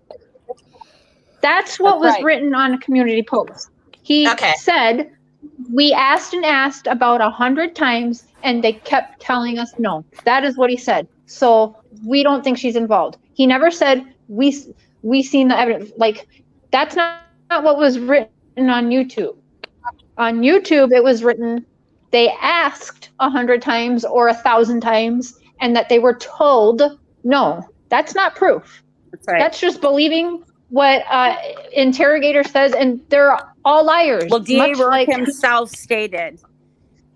That's what was written on a community post. He said, we asked and asked about 100 times, and they kept telling us no. That is what he said. So we don't think she's involved. He never said, we seen the evidence. Like, that's not what was written on YouTube. On YouTube, it was written, they asked 100 times or 1,000 times, and that they were told no. That's not proof. That's just believing what interrogator says, and they're all liars. Well, DA Rourke himself stated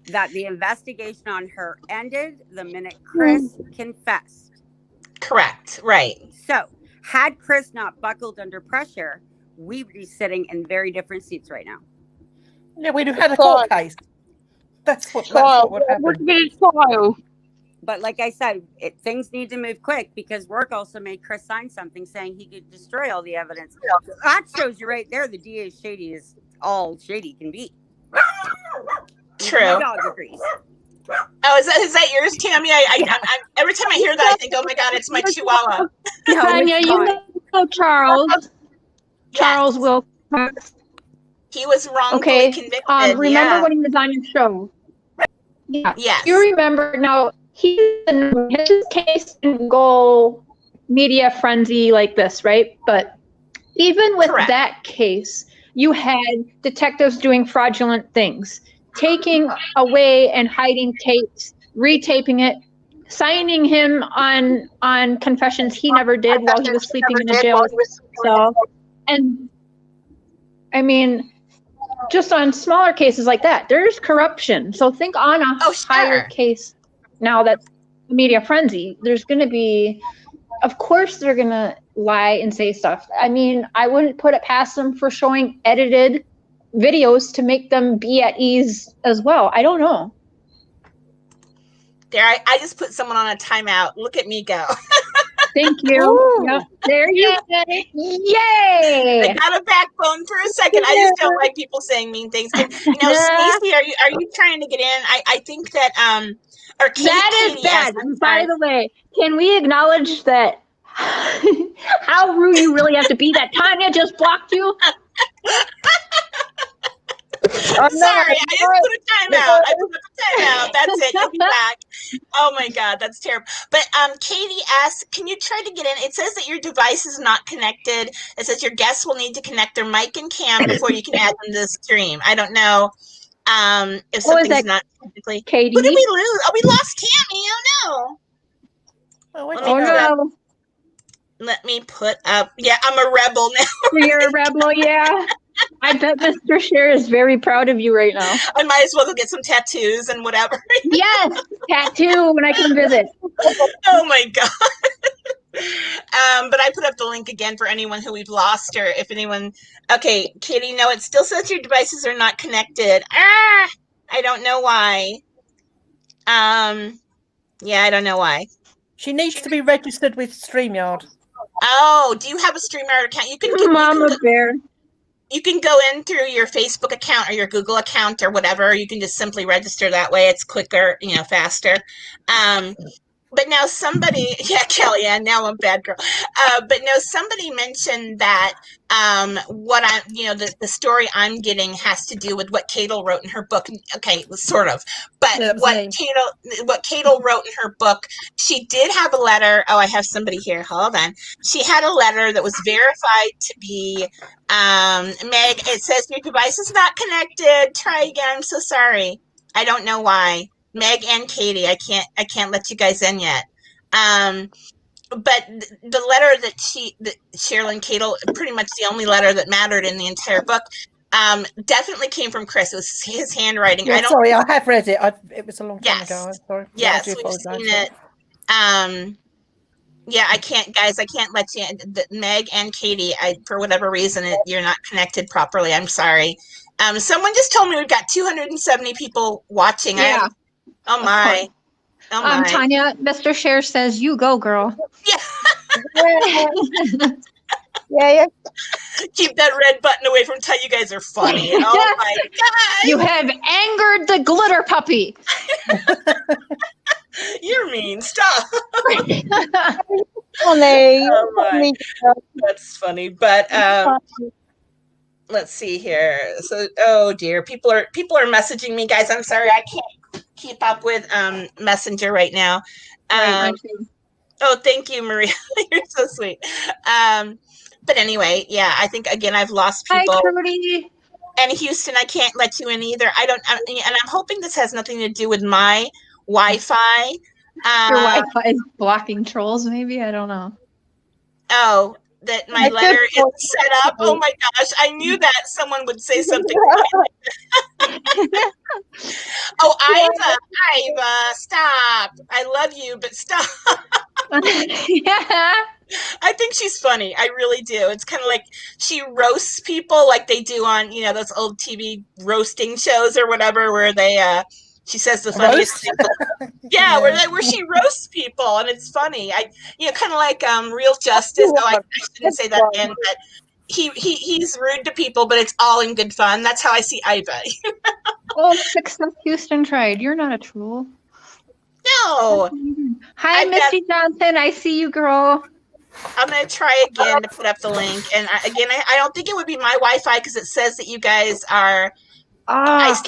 that the investigation on her ended the minute Chris confessed. Correct. Right. So, had Chris not buckled under pressure, we would be sitting in very different seats right now. Yeah, we'd have had a court case. That's what would happen. But like I said, things need to move quick, because Rourke also made Chris sign something saying he could destroy all the evidence. That shows you right there the DA's shady is all shady can be. True. My dog agrees. Oh, is that yours, Tammy? I every time I hear that, I think, oh my God, it's my Chihuahua. Tanya, you know Charles. Charles Wilcox. He was wrongfully convicted. Remember when he was on your show? Yeah. Yes. You remember now? His case didn't go media frenzy like this, right? But even with that case, you had detectives doing fraudulent things, taking away and hiding tapes, retaping it, signing him on confessions he never did while he was sleeping in a jail cell. And I mean, just on smaller cases like that, there's corruption. So think on a higher case. Now that's media frenzy, there's going to be, of course, they're going to lie and say stuff. I mean, I wouldn't put it past them for showing edited videos to make them be at ease as well. I don't know. There, I just put someone on a timeout. Look at me go. Thank you. Yep. There you go. Yay! I got a backbone for a second. I just don't like people saying mean things. And, Stacey, are you trying to get in? I think that that is bad. By the way, can we acknowledge that how rude you really have to be that Tanya just blocked you? I'm sorry, I just put a timeout. That's it. You'll be back. Oh my God, that's terrible. But Katie asks, can you try to get in? It says that your device is not connected. It says your guests will need to connect their mic and cam before you can add them to the stream. I don't know if something's not technically. Katie? Who did we lose? Oh, we lost Tammy. Oh no. Let me put up. Yeah, I'm a rebel now. You're a rebel, yeah. I bet Mr. Cher is very proud of you right now. I might as well go get some tattoos and whatever. Yes, tattoo when I come visit. Oh my God. But I put up the link again for anyone who we've lost, or if anyone. Okay, Katie, no, it still says your devices are not connected. I don't know why. Yeah, I don't know why. She needs to be registered with StreamYard. Oh, do you have a StreamYard account? You can Mama Bear. You can go in through your Facebook account or your Google account or whatever. You can just simply register that way. It's quicker, faster. But now somebody, Kelly, now I'm a bad girl. But no, somebody mentioned that what the story I'm getting has to do with what Cato wrote in her book. Okay, sort of. But what Cato wrote in her book, she did have a letter. Oh, I have somebody here. Hold on. She had a letter that was verified to be Meg. It says your device is not connected. Try again. I'm so sorry. I don't know why. Meg and Katie, I can't let you guys in yet. But the letter that Cheryl and Cato, pretty much the only letter that mattered in the entire book, definitely came from Chris. It was his handwriting. Yeah, I have read it. It was a long time ago. I'm sorry. Yes, we've seen it. Yeah, I can't, guys. I can't let you. Meg and Katie, for whatever reason, you're not connected properly. I'm sorry. Someone just told me we've got 270 people watching. Yeah. Oh my. Oh my. Tanya, Mr. Cher says, "You go, girl." Yeah. Yeah. Keep that red button away from Tanya. You guys are funny. Oh my god. You have angered the glitter puppy. You're mean. Stop. Funny. Oh my. That's funny. But let's see here. So, oh dear, people are messaging me, guys. I'm sorry, I can't keep up with Messenger right now. Oh, thank you, Maria. You're so sweet. But anyway, yeah, I think again I've lost people. Hi, Trudy. And Houston, I can't let you in either. And I'm hoping this has nothing to do with my Wi-Fi. Your Wi-Fi is blocking trolls, maybe? I don't know. Oh, that my letter is set up. Oh my gosh, I knew that someone would say something. Oh, Iva, stop. I love you, but stop. Yeah. I think she's funny. I really do. It's kind of like she roasts people like they do on, those old TV roasting shows or whatever, where they she says the funniest thing. Yeah, where she roasts people, and it's funny. Kind of like Real Justice. Oh, I shouldn't say that again, but he's rude to people, but it's all in good fun. That's how I see Iva. Oh, Success Houston tried. You're not a troll. No. Hi, Misty Johnson. I see you, girl. I'm going to try again to put up the link. And I don't think it would be my Wi-Fi because it says that you guys are...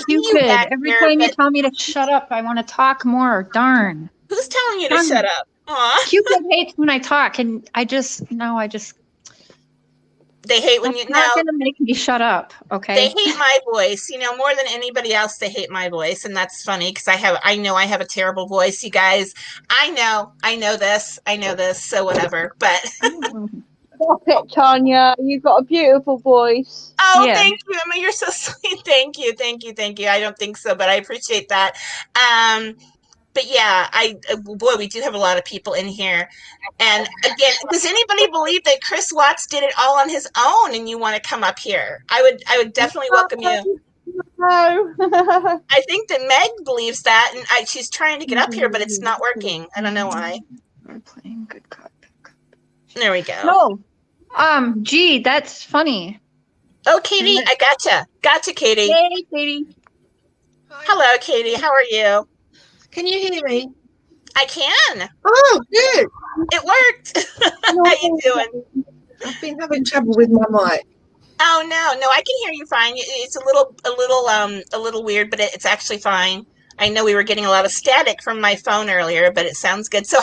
Cupid. Every time you tell me to shut up, I want to talk more. Darn. Who's telling you to shut up? Aww. Cupid hates when I talk, and I just... They hate when you... not going to make me shut up, okay? They hate my voice. More than anybody else, they hate my voice, and that's funny because I know I have a terrible voice, you guys. I know this, so whatever, but... Stop it, Tanya. You've got a beautiful voice. Oh, yeah. Thank you, Emma. You're so sweet. Thank you. I don't think so, but I appreciate that. But yeah, boy, we do have a lot of people in here. And again, does anybody believe that Chris Watts did it all on his own and you want to come up here? I would definitely welcome you. No. I think that Meg believes that, and she's trying to get up here, but it's not working. I don't know why. We're playing good cop. There we go. No. Gee, that's funny. Oh, Katie, I gotcha. Gotcha, Katie. Hey, Katie. Hello, Katie. How are you? Can you hear me? I can. Oh, good. It worked. How you doing? I've been having trouble with my mic. Oh no, I can hear you fine. It's a little weird, but it's actually fine. I know we were getting a lot of static from my phone earlier, but it sounds good. So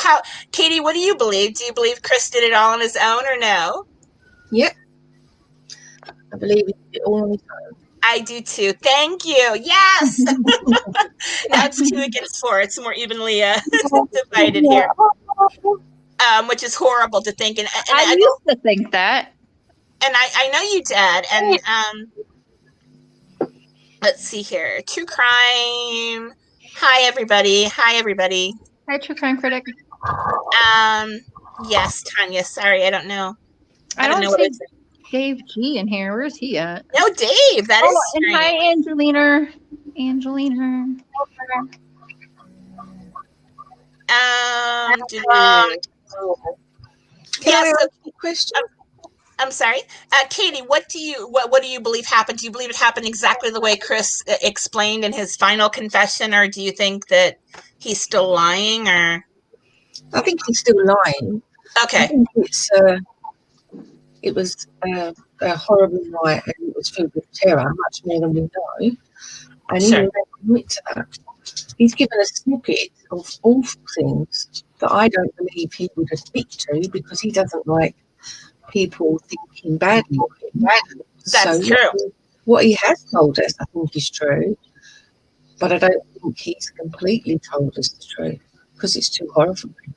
Katie, what do you believe? Do you believe Chris did it all on his own or no? Yep. I believe he did it all on his own. I do too. Thank you. Yes. That's 2 against 4. It's more evenly divided here, which is horrible to think. And I used to think that. And I know you did. And let's see here. True crime. Hi, everybody. Hi, True Crime Critic. Yes, Tanya. Sorry, I don't know. I don't know what it's Dave G in here. Where's he at? No, Dave. That is strange. And hi, Angelina. Can I ask a question? I'm sorry, Katie. What do you believe happened? Do you believe it happened exactly the way Chris explained in his final confession, or do you think that he's still lying? Or I think he's still lying. Okay. I think it was a horrible night, and it was filled with terror, much more than we know. And he will admit to that. He's given a snippet of awful things that I don't believe he would admit to because he doesn't like people thinking badly of him. That's true. What he has told us, I think, is true, but I don't think he's completely told us the truth because it's too horrifying.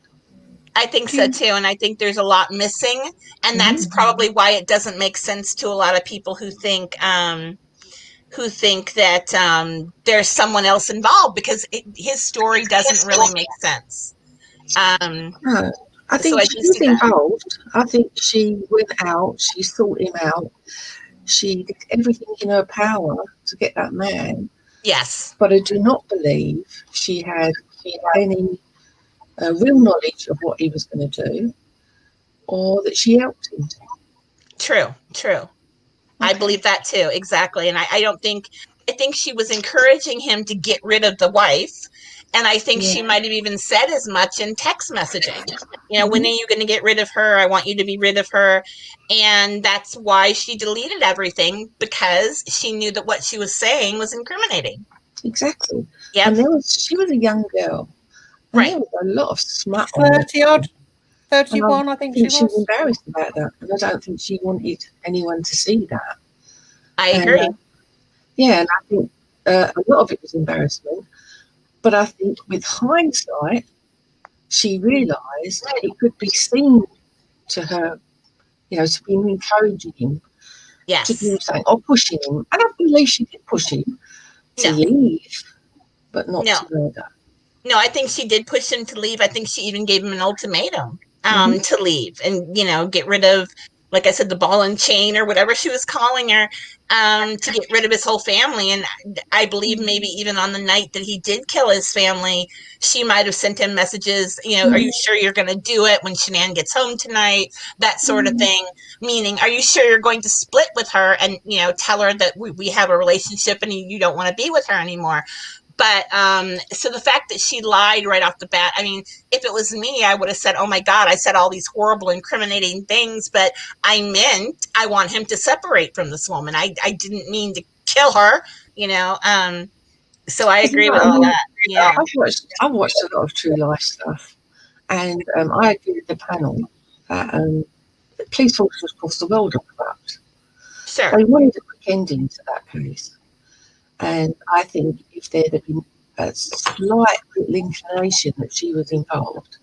I think so too, and I think there's a lot missing, and that's probably why it doesn't make sense to a lot of people who think that there's someone else involved because his story doesn't really make sense. No, I think she was involved. I think she went out, she sought him out, she did everything in her power to get that man. Yes. But I do not believe she had any real knowledge of what he was going to do, or that she helped him. True. Okay. I believe that too, exactly. And I think she was encouraging him to get rid of the wife. And I think she might have even said as much in text messaging. When are you going to get rid of her? I want you to be rid of her. And that's why she deleted everything, because she knew that what she was saying was incriminating. Exactly. Yeah. And she was a young girl. And there was a lot of smut. 30-odd. 31, I think she was. She was embarrassed about that. And I don't think she wanted anyone to see that. I agree. And I think a lot of it was embarrassment. But I think with hindsight, she realised it could be seen to her, to be encouraging him, to do something, or pushing him. I don't believe she did push him to leave, but not to murder. No, I think she did push him to leave. I think she even gave him an ultimatum to leave and, get rid of, like I said, the ball and chain or whatever she was calling her, to get rid of his whole family. And I believe maybe even on the night that he did kill his family, she might have sent him messages, are you sure you're going to do it when Shanann gets home tonight? That sort of thing. Meaning, are you sure you're going to split with her and, tell her that we have a relationship and you don't want to be with her anymore? But so the fact that she lied right off the bat, I mean, if it was me, I would have said, oh, my God, I said all these horrible, incriminating things, but I meant I want him to separate from this woman. I didn't mean to kill her, so I agree with all that. Yeah, I've watched a lot of true life stuff, and I agree with the panel that police officers across the world are corrupt. Sure. They wanted a quick ending to that case. And I think if there had been a slight little inclination that she was involved,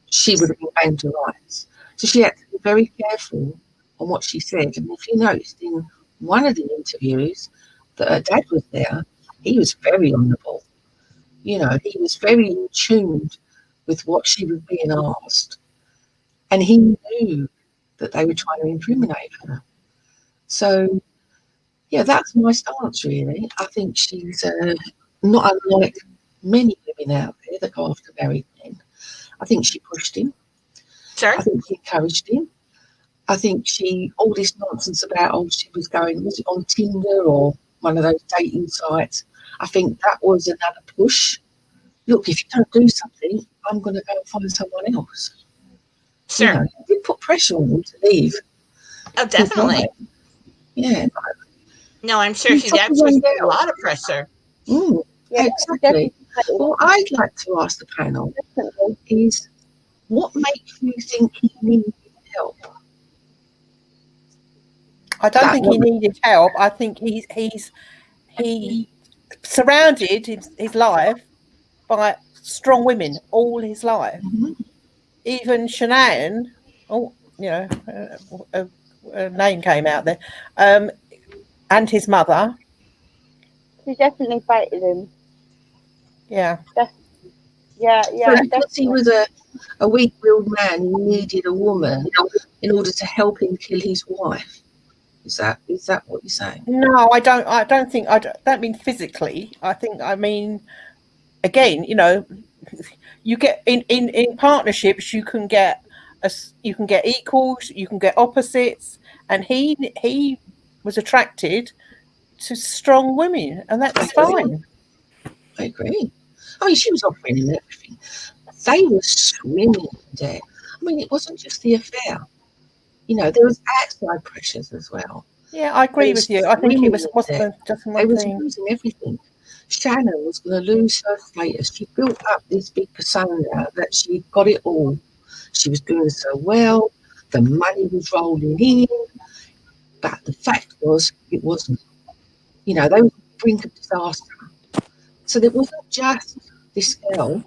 she would have been banged to rights. So she had to be very careful on what she said. And if you noticed in one of the interviews that her dad was there, he was very honourable. He was very in tune with what she was being asked. And he knew that they were trying to incriminate her. So, that's my stance, really. I think she's not unlike many women out there that go after married men. I think she pushed him. Sure. I think she encouraged him. I think all this nonsense about, she was it on Tinder or one of those dating sites? I think that was another push. Look, if you don't do something, I'm going to go and find someone else. Sure. It put pressure on him to leave. Oh, definitely. Yeah. No, I'm sure she actually put a lot of pressure. Exactly. Well, I'd like to ask the panel is, what makes you think he needed help? I don't think he needed help. I think he surrounded his life by strong women all his life. Even Shanann, a name came out there, and his mother. She definitely baited him. Yeah. So because he was a weak-willed man, he needed a woman in order to help him kill his wife. Is that what you're saying? No, I don't mean physically. I mean, again, you get in partnerships, you can get equals, you can get opposites, and he was attracted to strong women, and that's fine. I agree. I mean, she was offering him everything. They were swimming there. I mean, it wasn't just the affair. There was outside pressures as well. Yeah, I agree with you. I think it wasn't just one thing. They was losing everything. Shannon was going to lose her status. She built up this big persona that she got it all. She was doing so well. The money was rolling in. But the fact was, it wasn't. They were on the brink of disaster. So there wasn't just this girl.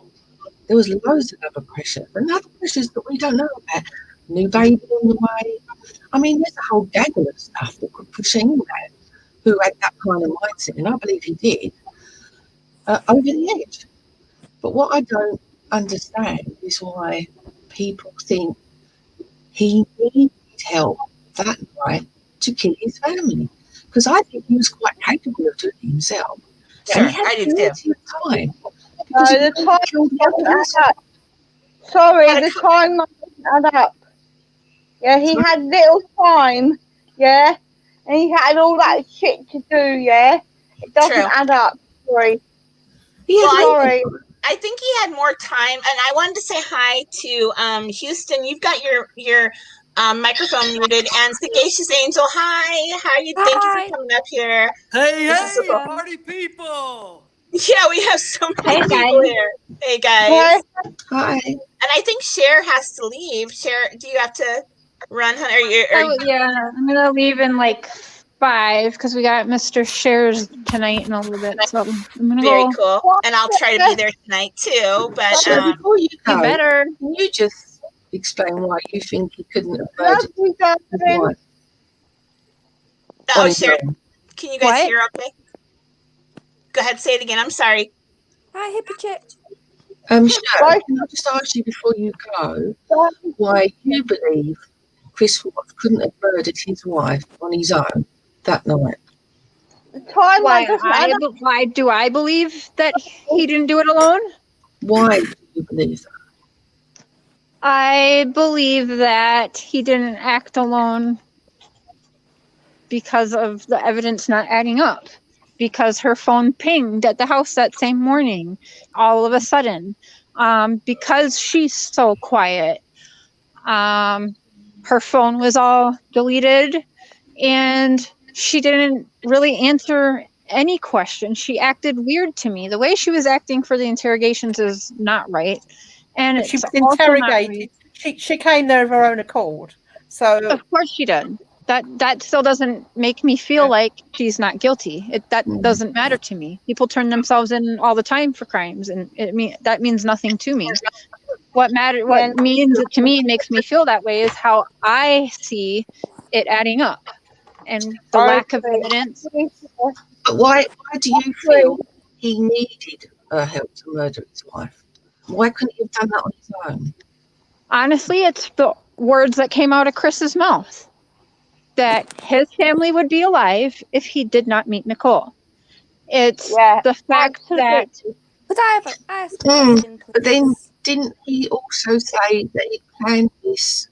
There was loads of other pressures and other pressures that we don't know about. New baby on the way. I mean, there's a whole gaggle of stuff that could push anyone who had that kind of mindset, and I believe he did, over the edge. But what I don't understand is why people think he needed help that night to kill his family. Because I think he was quite capable of doing it himself. Sure, And he had I do too. plenty of time. Because he The could have killed one person. Sorry, Gotta the co- time doesn't add up. Yeah, he had little time, yeah, and he had all that shit to do, yeah. It doesn't True. add up. Sorry. Well, Sorry. I think he had more time, and I wanted to say hi to Houston. You've got your microphone muted, and Sagacious Angel. Hi, how are you? Thank you for coming up here. Hey, This is hey, so- party people! Yeah, we have so many Hey, people guys. here. Hey guys, Hi. and I think Cher has to leave. Cher, do you have to run? Or Yeah, I'm gonna leave in like 5 because we got Mr. Shares tonight in a little bit. So I'm gonna very go. cool, and I'll try to be there tonight too. But So before you You go, better. can you just explain why you think he couldn't have Love murdered you, his darling. wife? oh, on his Cher, own? can you guys What? hear? Okay, go ahead, say it again. I'm sorry. Hi, hippie chick. Cher, can I just ask you before you go why you believe Chris Watts couldn't have murdered his wife on his own that night? The time Why, doesn't add up. why do I believe that he didn't do it alone? Why do you believe that? I believe that he didn't act alone because of the evidence not adding up. Because her phone pinged at the house that same morning, all of a sudden. Because she's so quiet. Her phone was all deleted and she didn't really answer any questions. She acted weird to me. The way she was acting for the interrogations is not right. And She it's was also not interrogated. She came there of her own accord. So Of course she did. That still doesn't make me feel like she's not guilty. That doesn't matter to me. People turn themselves in all the time for crimes, and that means nothing to me. What means to me makes me feel that way is how I see it adding up, and the lack of evidence. But why do you feel he needed her help to murder his wife? Why couldn't he have done that on his own? Honestly, it's the words that came out of Chris's mouth. That his family would be alive if he did not meet Nicole. It's the fact that... Could I ask a question, please? But then didn't he also say that he planned this?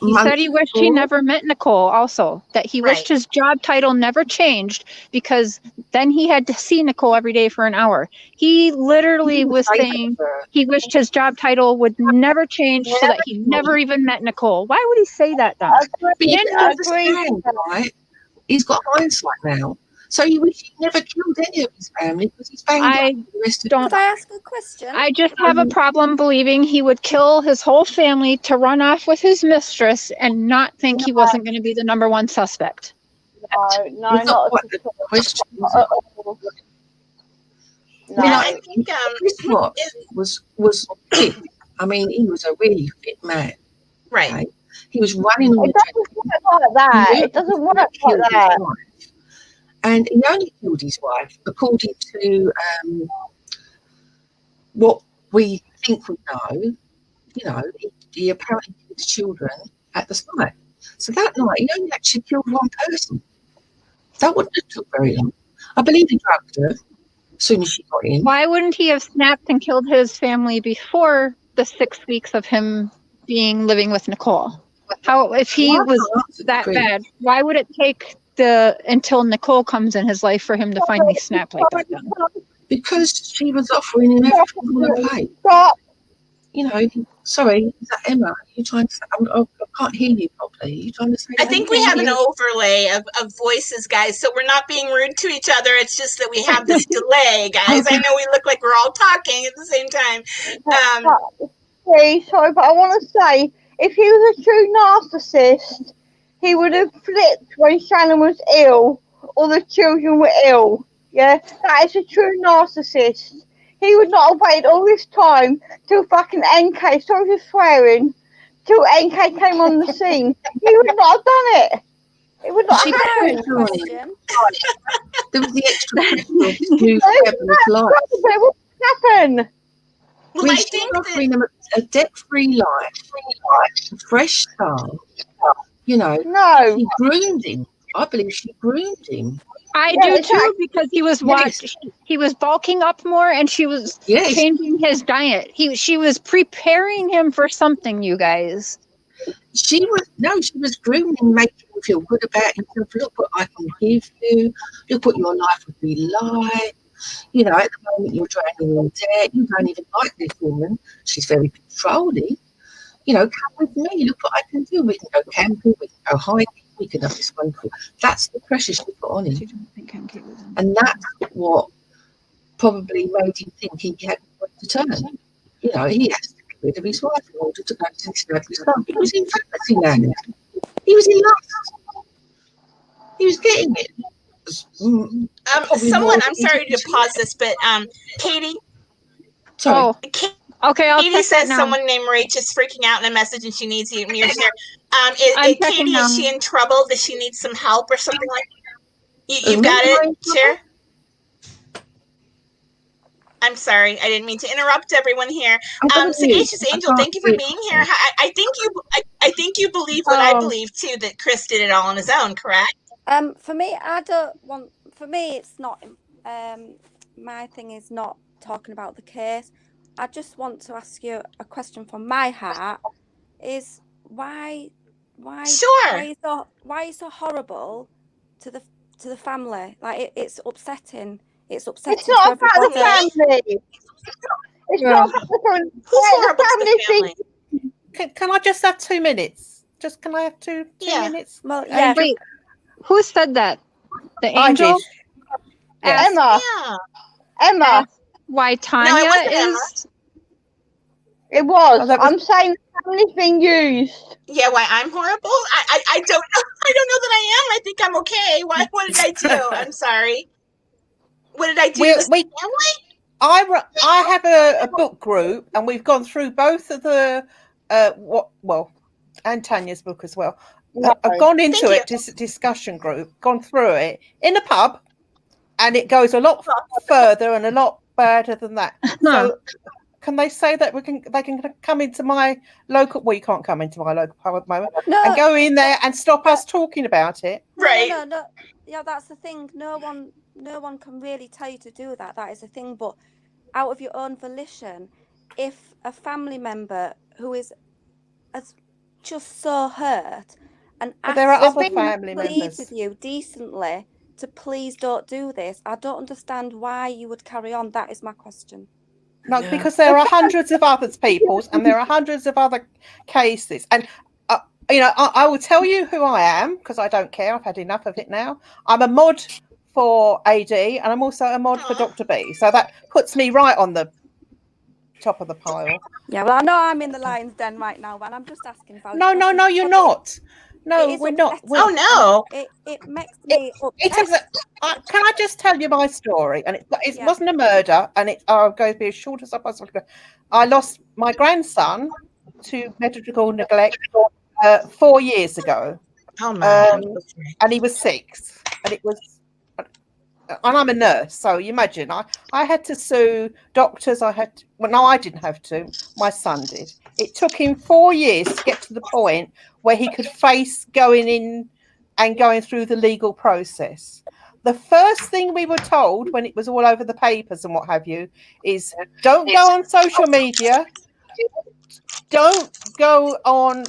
He said he wished he never met Nicole also. That he wished his job title never changed because then he had to see Nicole every day for an hour. He literally was saying he wished his job title would never change so that he never even metNicole. Why would he say that then? But you can understand, right? He's got hindsight now. So you wish he never killed any of his family because he's banged up the rest of Could I ask a question? I just have a problem believing he would kill his whole family to run off with his mistress and not think he wasn't going to be the number one suspect. No, not the question. No. I think Chris Watts was fit. I mean, he was a really fit man. Right. Okay? He was running on It doesn't work like that. It doesn't work like that. And he only killed his wife, according to what we think we know. You know, he apparently killed the children at the site. So that night, he only actually killed one person. That wouldn't have took very long. I believe he drugged her as soon as she got in. Why wouldn't he have snapped and killed his family before the 6 weeks of him living with Nicole? How, if he was that bad, why would it take until Nicole comes in his life for him to finally snap like that then? Because she was offering him everything on a plate. You know, sorry, is that Emma? Are you trying to say, I can't hear you properly. Are you trying to say I think we have an overlay of voices, guys, so we're not being rude to each other. It's just that we have this delay, guys. I know we look like we're all talking at the same time. Sorry, but I want to say, if he was a true narcissist, he would have flipped when Shannon was ill or the children were ill. Yeah, that is a true narcissist. He would not have waited all this time till fucking NK, sorry for swearing, till NK came on the scene. He would not have done it. It would not have happened. There was the extra question of who Kevin's life. It wouldn't happen. Well, I think that offering them a debt-free life, a fresh start. You know, No. she groomed him. I believe she groomed him. I Yeah, do too, because he was he was bulking up more, and she was changing his diet. She was preparing him for something, you guys. She was grooming him, making him feel good about himself. Look what I can give you. Look what your life would be like. You know, at the moment you're drowning in debt. You don't even like this woman. She's very controlling. You know, come with me. Look what I can do. We can go camping. We can go hiking. We can have this wonderful. That's the pressure she put on him, and that's what probably made him think he had to turn. You know, he has to get rid of his wife in order to go to this lovely stuff. He was in fantasy land. He was in love. He was getting it. Someone, I'm sorry to pause this, but Katie. Sorry. Okay, Katie says someone named Rach is freaking out in a message and she needs you. Katie, is she in trouble? Does she need some help or something like that? You got it, Cher? I'm sorry, I didn't mean to interrupt everyone here. Sagacious Angel, thank you for being here. I think you believe what I believe too, that Chris did it all on his own, correct? For me, it's not. My thing is not talking about the case. I just want to ask you a question from my heart: is why are you so horrible to the family? Like it's upsetting. It's upsetting. It's not about the family. It's not about the family. Who's horrible to the family? Can I just have 2 minutes? Can I have two minutes? Well, yeah. Wait, who said that? The angel? Yes. Emma. Yeah. Emma. Why Tanya is? It was. I'm saying the family's being used. Yeah, why I'm horrible? I don't know. I don't know that I am. I think I'm okay. What did I do? I'm sorry. What did I do to the family? I have a book group, and we've gone through both of the and Tanya's book as well. I've gone into it, this discussion group, gone through it in a pub, and it goes a lot further and a lot better than that. So can they say that they can come into my local? Well, you can't come into my local pub at the moment, and go in there and stop us talking about it. Right. No. Yeah, that's the thing. No one can really tell you to do that. That is the thing. But out of your own volition, if a family member who is just so hurt and there are other family members with you decently to please don't do this, I don't understand why you would carry on. That is my question. No, because there are hundreds of other people's, and there are hundreds of other cases, and I will tell you who I am, because I don't care. I've had enough of it now. I'm a mod for AD, and I'm also a mod for Dr. B. So that puts me right on the top of the pile. Yeah, well, I know I'm in the lion's den right now, but I'm just asking about. No, you're not. No, we're not. No. It makes me upset. Can I just tell you my story? And it wasn't a murder, and I'll go be as short as I possibly can. I lost my grandson to medical neglect 4 years ago. Oh man! And he was 6, and and I'm a nurse, so you imagine I had to sue doctors. I didn't have to. My son did. It took him 4 years to get to the point where he could face going in and going through the legal process. The first thing we were told when it was all over the papers and what have you is don't go on social media. Don't go on,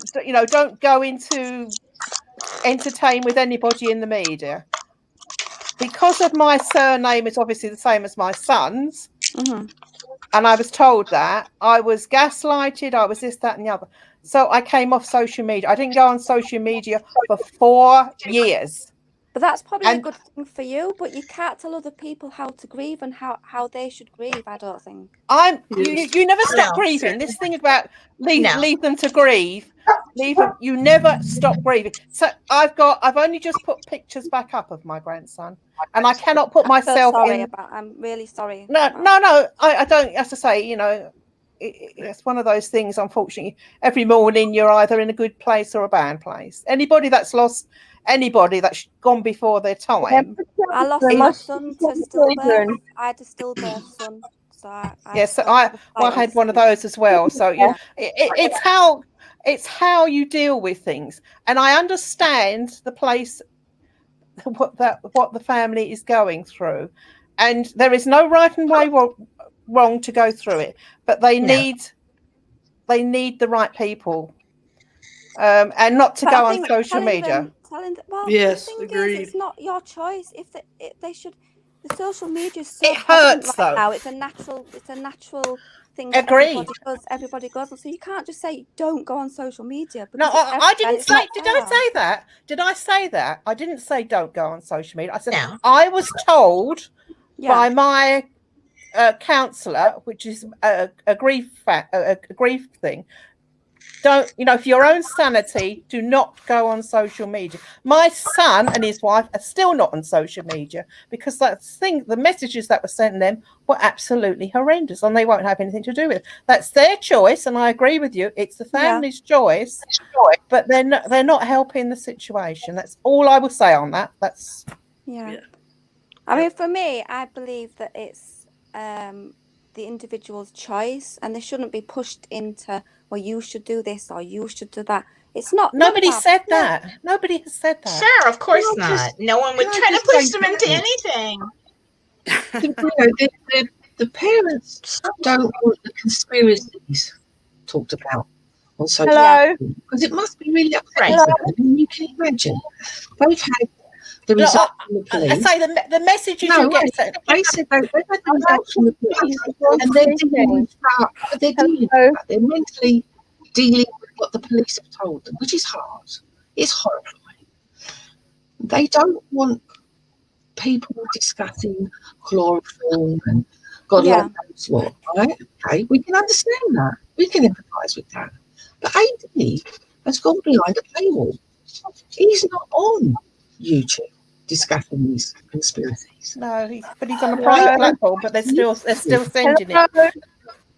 don't go into entertain with anybody in the media. Because of my surname is obviously the same as my son's, and I was told that, I was gaslighted, I was this, that, and the other. So I came off social media. I didn't go on social media for 4 years. But that's probably a good thing for you, but you can't tell other people how to grieve and how they should grieve, I don't think. You never stop grieving. This thing about leave them to grieve. You never stop grieving. So I've only just put pictures back up of my grandson, and I cannot put myself in. I'm really sorry. No, I don't have to say, it's one of those things, unfortunately. Every morning you're either in a good place or a bad place. Anybody that's gone before their time. I lost my son to stillbirth. I had a stillbirth son. So I had one of those as well. So it's how you deal with things, and I understand the place what the family is going through, and there is no right and way wrong to go through it, but they need the right people, and not to go on social media. Yes, agreed. It's not your choice. If they should, the social media is so it hurts right though. now. It's a natural thing. Agreed. Everybody goes on. So you can't just say don't go on social media. No, I didn't say. Did I say that? Did I say that? I didn't say don't go on social media. I said I was told by my counsellor, which is a grief thing. Don't, for your own sanity, do not go on social media. My son and his wife are still not on social media because the messages that were sent them were absolutely horrendous, and they won't have anything to do with it. That's their choice, and I agree with you. It's the family's choice, but they're not helping the situation. That's all I will say on that. I mean, for me, I believe that it's the individual's choice, and they shouldn't be pushed into, well, you should do this or you should do that. It's not. Nobody said that. Nobody has said that. Sure, of course not. No one would try to push them into anything. The parents don't want the conspiracies talked about on social media because it must be really upsetting. I mean, you can imagine. They've had the results from the police. I say the messages you get sent. They said they've had the results from the police, and they're dealing with that. They're mentally dealing with what the police have told them, which is hard. It's horrifying. They don't want people discussing chloroform and God knows what, right? Okay, we can understand that. We can empathise with that. But AD has gone behind a paywall. He's not on YouTube discussing these conspiracies. No, but he's on a private platform, but they're still sending it.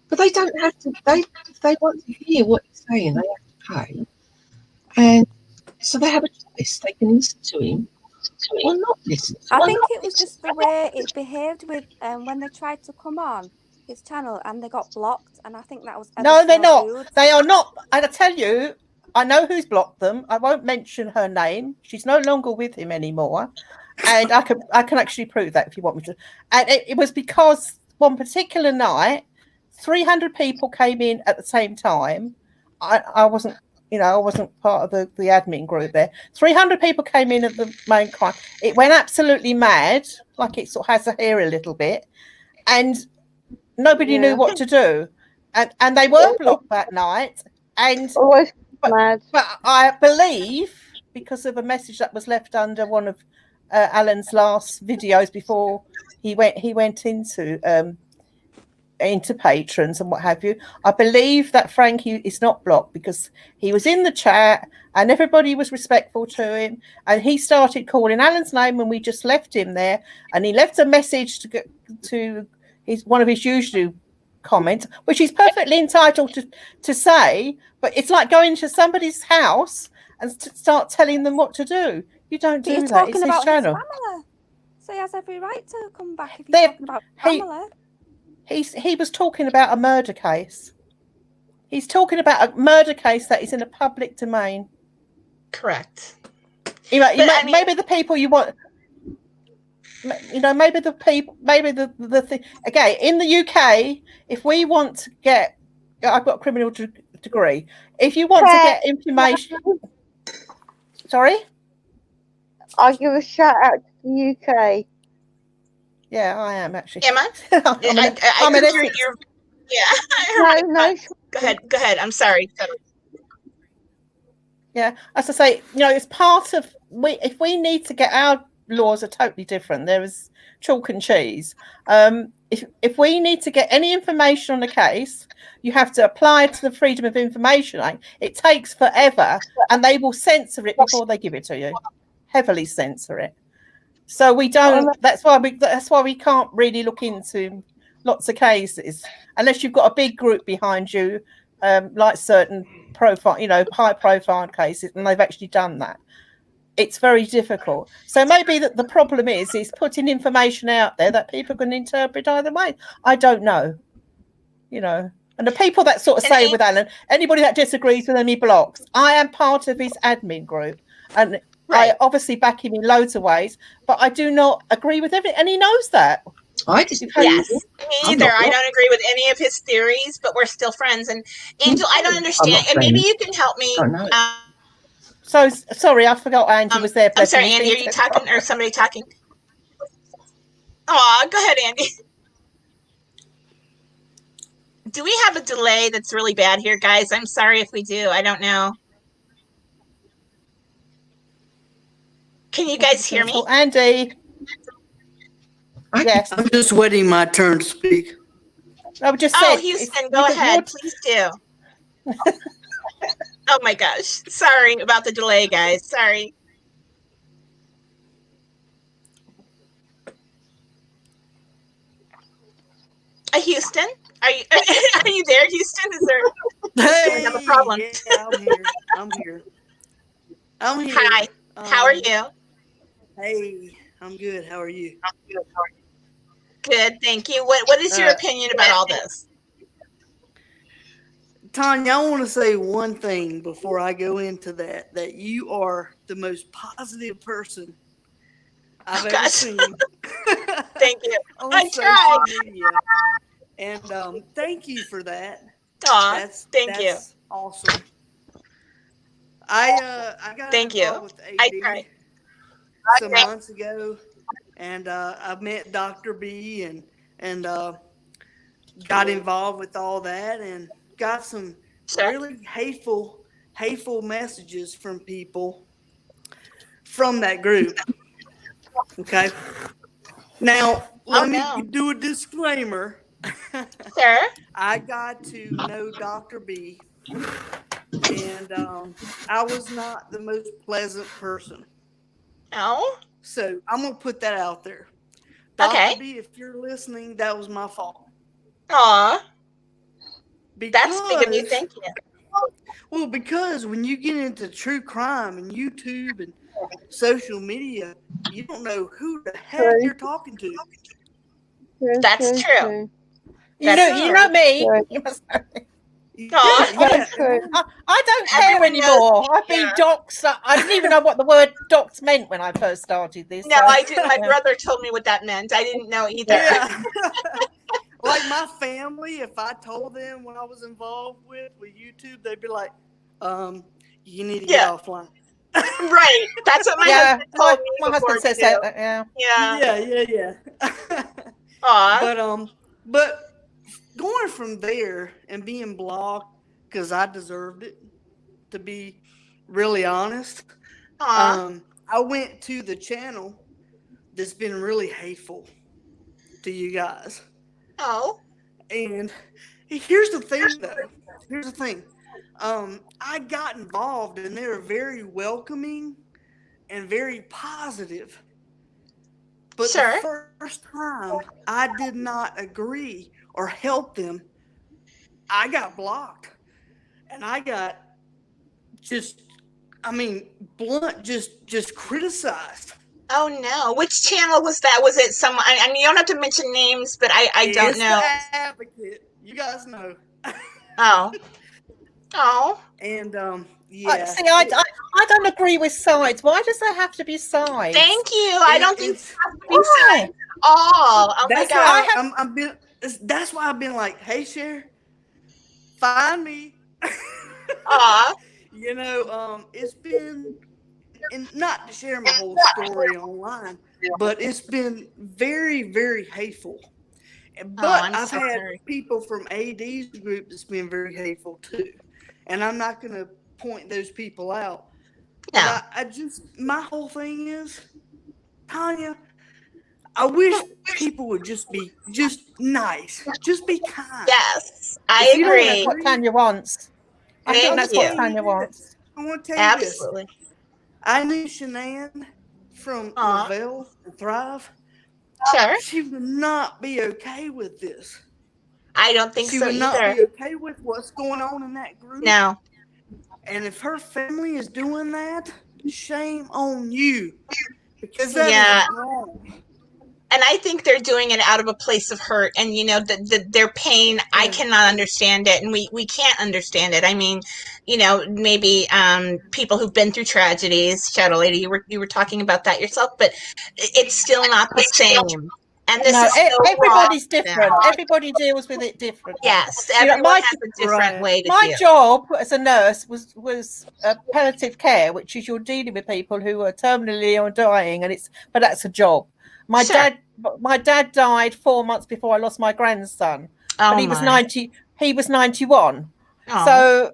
But they don't have to. If they want to hear what he's saying, they have to pay, and so they have a choice. They can listen to him or not listen. I think it was just the way it behaved with when they tried to come on his channel and they got blocked, and I think that was no, they're not. Rude. They are not. And I tell you, I know who's blocked them. I won't mention her name. She's no longer with him anymore, and I can actually prove that if you want me to. And it was because one particular night, 300 people came in at the same time. I wasn't, I wasn't part of the admin group there. 300 people came in at the main crime. It went absolutely mad, like it sort of has a hair a little bit, and nobody knew what to do. And they were blocked that night. And but I believe because of a message that was left under one of Alan's last videos before he went into patrons and what have you, I believe that Frankie is not blocked because he was in the chat and everybody was respectful to him, and he started calling Alan's name and we just left him there, and he left a message to one of his usual comments, which he's perfectly entitled to say, but it's like going to somebody's house and start telling them what to do. You don't do that. It's his channel. So he has every right to come back if he's talking about Pamela. He was talking about a murder case. He's talking about a murder case that is in a public domain. Correct. Maybe the people you want, maybe the people, maybe the thing. Again, in the UK, if we want to get, I've got a criminal degree. If you want to get information, sorry, I'll give a shout out to the UK. Yeah, I am actually. Am I? I'm an No. Go ahead. I'm sorry. Yeah, as I say, it's part of if we need to get, our laws are totally different. There is chalk and cheese. If we need to get any information on a case, you have to apply to the Freedom of Information Act. It takes forever, and they will censor it before they give it to you. Heavily censor it. So we don't. That's why we can't really look into lots of cases unless you've got a big group behind you, like certain high-profile cases, and they've actually done that. it's very difficult. So maybe that the problem is putting information out there that people can interpret either way. I don't know, you know. And the people that sort of say with Alan, anybody that disagrees with him, he blocks. I am part of his admin group, and I obviously back him in loads of ways, but I do not agree with everything, and he knows that. I disagree. Yes, me either. I don't agree with any of his theories, but we're still friends. And Angel, I don't understand, and maybe you can help me. So sorry, I forgot Andy was there. I'm sorry, Andy. Are you talking or somebody talking? Oh, go ahead, Andy. Do we have a delay that's really bad here, guys? I'm sorry if we do. I don't know. Can you guys hear me? Andy. Yes. I'm just waiting my turn to speak. I just said, Houston, go ahead. Please do. Oh my gosh. Sorry about the delay, guys. Sorry. Houston, are you there, Houston? Is there? Hey, we have a problem. Yeah, I'm here. Hi. How are you? Hey, I'm good. How are you? I'm good. How are you? Good, thank you. What is your opinion about all this? Tanya, I want to say one thing before I go into that you are the most positive person I've ever seen. Thank you. On social media. And thank you for that. That's awesome. I got involved with AD some months ago, and I met Dr. B and got involved with all that, and got some really hateful messages from people from that group. Okay. Now, let me do a disclaimer. Sure. I got to know Dr. B, and I was not the most pleasant person. Oh? So I'm going to put that out there. Dr. B, if you're listening, that was my fault. Aw. That's big of you. Thank you. Well, because when you get into true crime and YouTube and social media, you don't know who the heck you're talking to. That's true. You know me. I don't care anymore. I've been doxxed. I didn't even know what the word dox meant when I first started this. No, I didn't. My brother told me what that meant. I didn't know either. Yeah. Like my family, if I told them what I was involved with YouTube, they'd be like, you need to get offline. Right. That's what my husband told me. My husband says that. Yeah. Aw. But going from there and being blocked because I deserved it, to be really honest. I went to the channel that's been really hateful to you guys. Oh. And here's the thing, though. Here's the thing. I got involved, and they were very welcoming and very positive. But the first time I did not agree or help them, I got blocked. And I got blunt, just criticized. Oh no! Which channel was that? Was it some? I mean, you don't have to mention names, but I don't know. The Advocate. You guys know. Oh. And See, I don't agree with sides. Why does there have to be sides? Thank you. I don't think there has to be sides at all. Oh my God. That's why I've been like, hey, Cher, find me. You know, it's been, and not to share my whole story online, but it's been very, very hateful. But I've had people from AD's group that's been very hateful too. And I'm not going to point those people out. No. My whole thing is, Tanya, I wish people would just be nice. Just be kind. Yes, I agree. That's what Tanya wants. I think that's what Tanya wants. I want to tell you this. I knew Shanann from Lavelle and Thrive. Sure. She would not be okay with this. I don't think so either. She would not be okay with what's going on in that group. No. And if her family is doing that, shame on you, because that Yeah. is wrong. And I think they're doing it out of a place of hurt, and their pain. I cannot understand it, and we can't understand it. I mean, maybe people who've been through tragedies. Shadow Lady, you were talking about that yourself, but it's still not the same. And this is so everybody's wrong different. now. Everybody deals with it differently. Yes, You know, everyone has a different way to my deal. job as a nurse was palliative care, which is you're dealing with people who are terminally ill or dying, but that's a job. My dad died 4 months before I lost my grandson, but he was 90. He was 91. Oh. So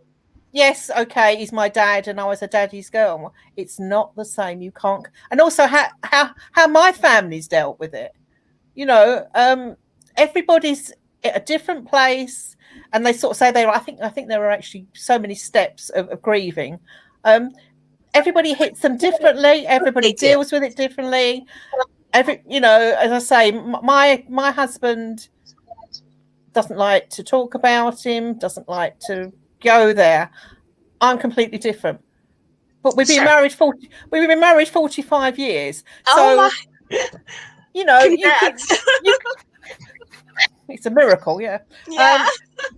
yes, okay, he's my dad, and I was a daddy's girl. It's not the same. You can't. And also how my family's dealt with it. Everybody's at a different place, and they sort of say I think there are actually so many steps of grieving. Everybody hits them differently. Everybody deals with it differently. As I say, my husband doesn't like to talk about him, doesn't like to go there. I'm completely different. But we've been married 45 years. So it's a miracle, yeah.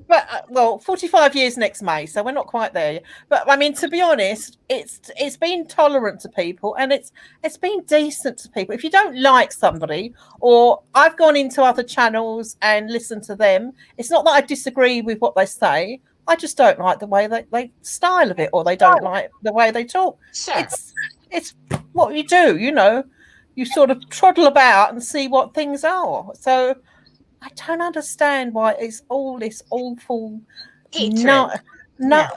But 45 years next May, so we're not quite there yet. But I mean, to be honest, it's been tolerant to people, and it's been decent to people. If you don't like somebody, or I've gone into other channels and listened to them, it's not that I disagree with what they say. I just don't like the way they style of it, or they don't like the way they talk. Sure. It's what you do, you sort of trundle about and see what things are. So I don't understand why it's all this awful hatred. It's and I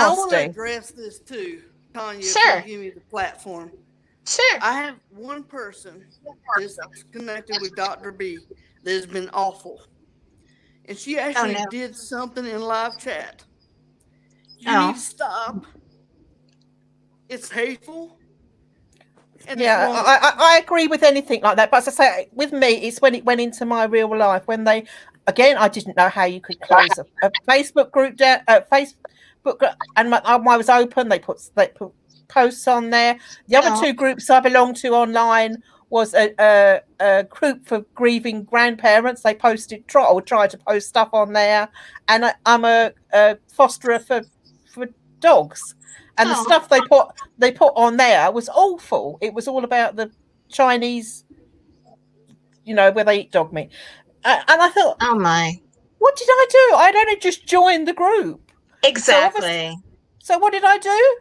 want to nasty. address this too, Tanya. Sure. If you give me the platform. Sure. I have one person that's connected with Dr. B that has been awful, and she actually did something in live chat. You need to stop. It's hateful. I agree with anything like that. But as I say, with me, it's when it went into my real life. When I didn't know how you could close a Facebook group down. Facebook, and I was open. They put posts on there. The other two groups I belong to online was a group for grieving grandparents. They tried to post stuff on there, and I'm a fosterer for dogs. And the stuff they put on there was awful. It was all about the Chinese, where they eat dog meat. And I thought, oh my, what did I do? I'd only just joined the group. Exactly. So what did I do?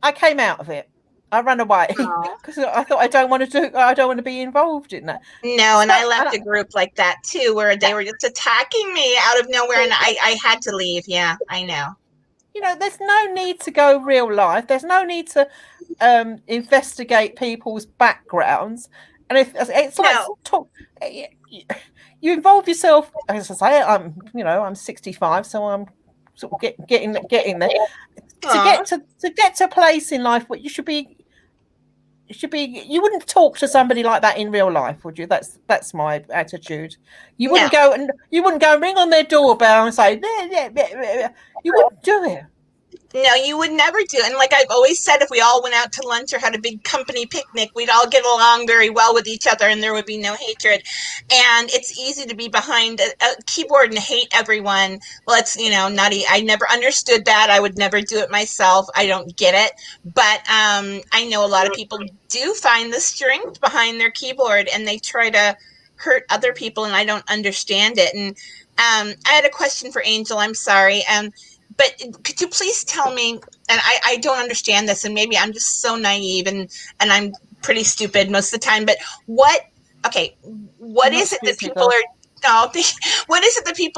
I came out of it. I ran away because I thought I don't want to be involved in that. No, and I left a group like that too, where they were just attacking me out of nowhere, and I had to leave. Yeah, I know. There's no need to go real life. There's no need to investigate people's backgrounds. And if it's like you involve yourself, as I say, I'm 65, so I'm sort of getting there. To get to a place in life where you should be. You wouldn't talk to somebody like that in real life, would you? That's my attitude. You wouldn't go and ring on their doorbell and say, you wouldn't do it. No, you would never do. And like I've always said, if we all went out to lunch or had a big company picnic, we'd all get along very well with each other, and there would be no hatred. And it's easy to be behind a keyboard and hate everyone. Well, it's, I never understood that. I would never do it myself. I don't get it. But I know a lot of people do find the strength behind their keyboard, and they try to hurt other people, and I don't understand it. And I had a question for Angel. I'm sorry. But could you please tell me, and I don't understand this, and maybe I'm just so naive and I'm pretty stupid most of the time, but what is it that people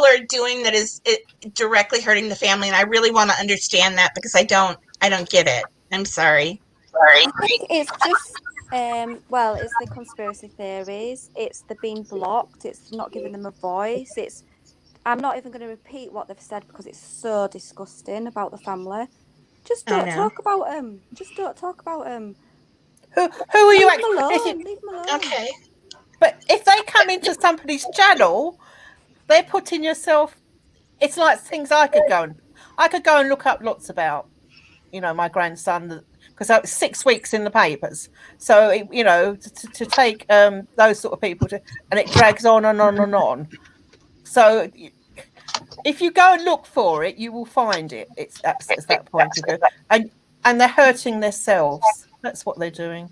are doing that is directly hurting the family? And I really want to understand that, because I don't get it. I'm sorry. I think it's just it's the conspiracy theories, it's the being blocked, it's not giving them a voice, I'm not even going to repeat what they've said because it's so disgusting about the family. Just don't talk about them. Just don't talk about them. Who are you actually? Leave them alone. Okay. But if they come into somebody's channel, they're putting yourself. It's like things I could go and look up lots about. My grandson. because that was 6 weeks in the papers. So, to take those sort of people and it drags on and on and on. So if you go and look for it, you will find it. It's at that point of view. And they're hurting themselves. That's what they're doing.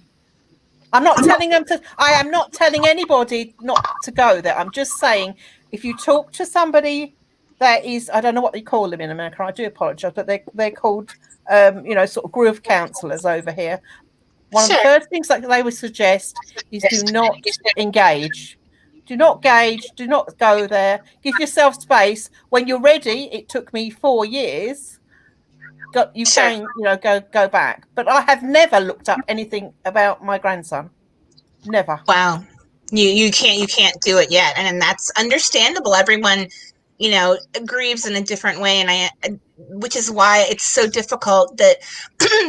I am not telling anybody not to go there. I'm just saying, if you talk to somebody that is, I don't know what they call them in America, I do apologize, but they're called, sort of grief counselors over here. One of the first things that they would suggest is do not engage. Do not gauge, do not go there. Give yourself space. When you're ready, it took me 4 years. You can, go back. But I have never looked up anything about my grandson. Never. Wow. You can't do it yet. And that's understandable. Everyone, grieves in a different way. And which is why it's so difficult that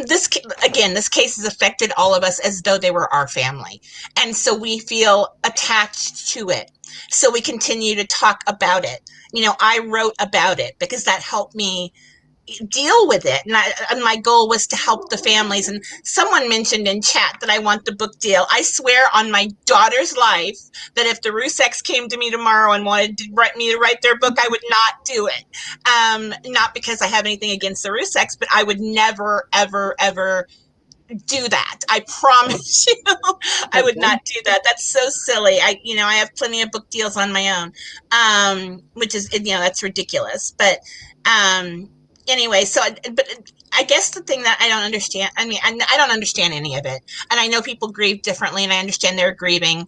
this case has affected all of us as though they were our family. And so we feel attached to it. So we continue to talk about it. I wrote about it because that helped me deal with it. And my goal was to help the families. And someone mentioned in chat that I want the book deal. I swear on my daughter's life that if the Rzuceks came to me tomorrow and wanted me to write their book, I would not do it. Not because I have anything against the Rzuceks, but I would never, ever, ever do that. I promise you, I would not do that. That's so silly. I have plenty of book deals on my own, which is, that's ridiculous. But, anyway, but I guess the thing that I don't understand, I don't understand any of it. And I know people grieve differently and I understand they're grieving.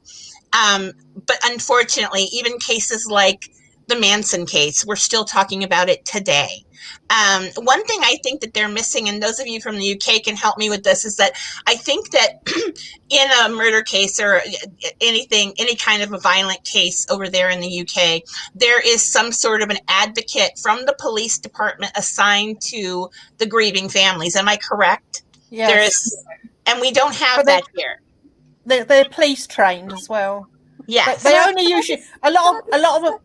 But unfortunately, even cases like the Manson case, we're still talking about it today. One thing I think that they're missing, and those of you from the UK can help me with this, is that I think that in a murder case or any kind of a violent case over there in the UK, there is some sort of an advocate from the police department assigned to the grieving families. Am I correct? Yes. There is, and we don't have that here. They're police trained as well. Yes. They only usually a lot of them.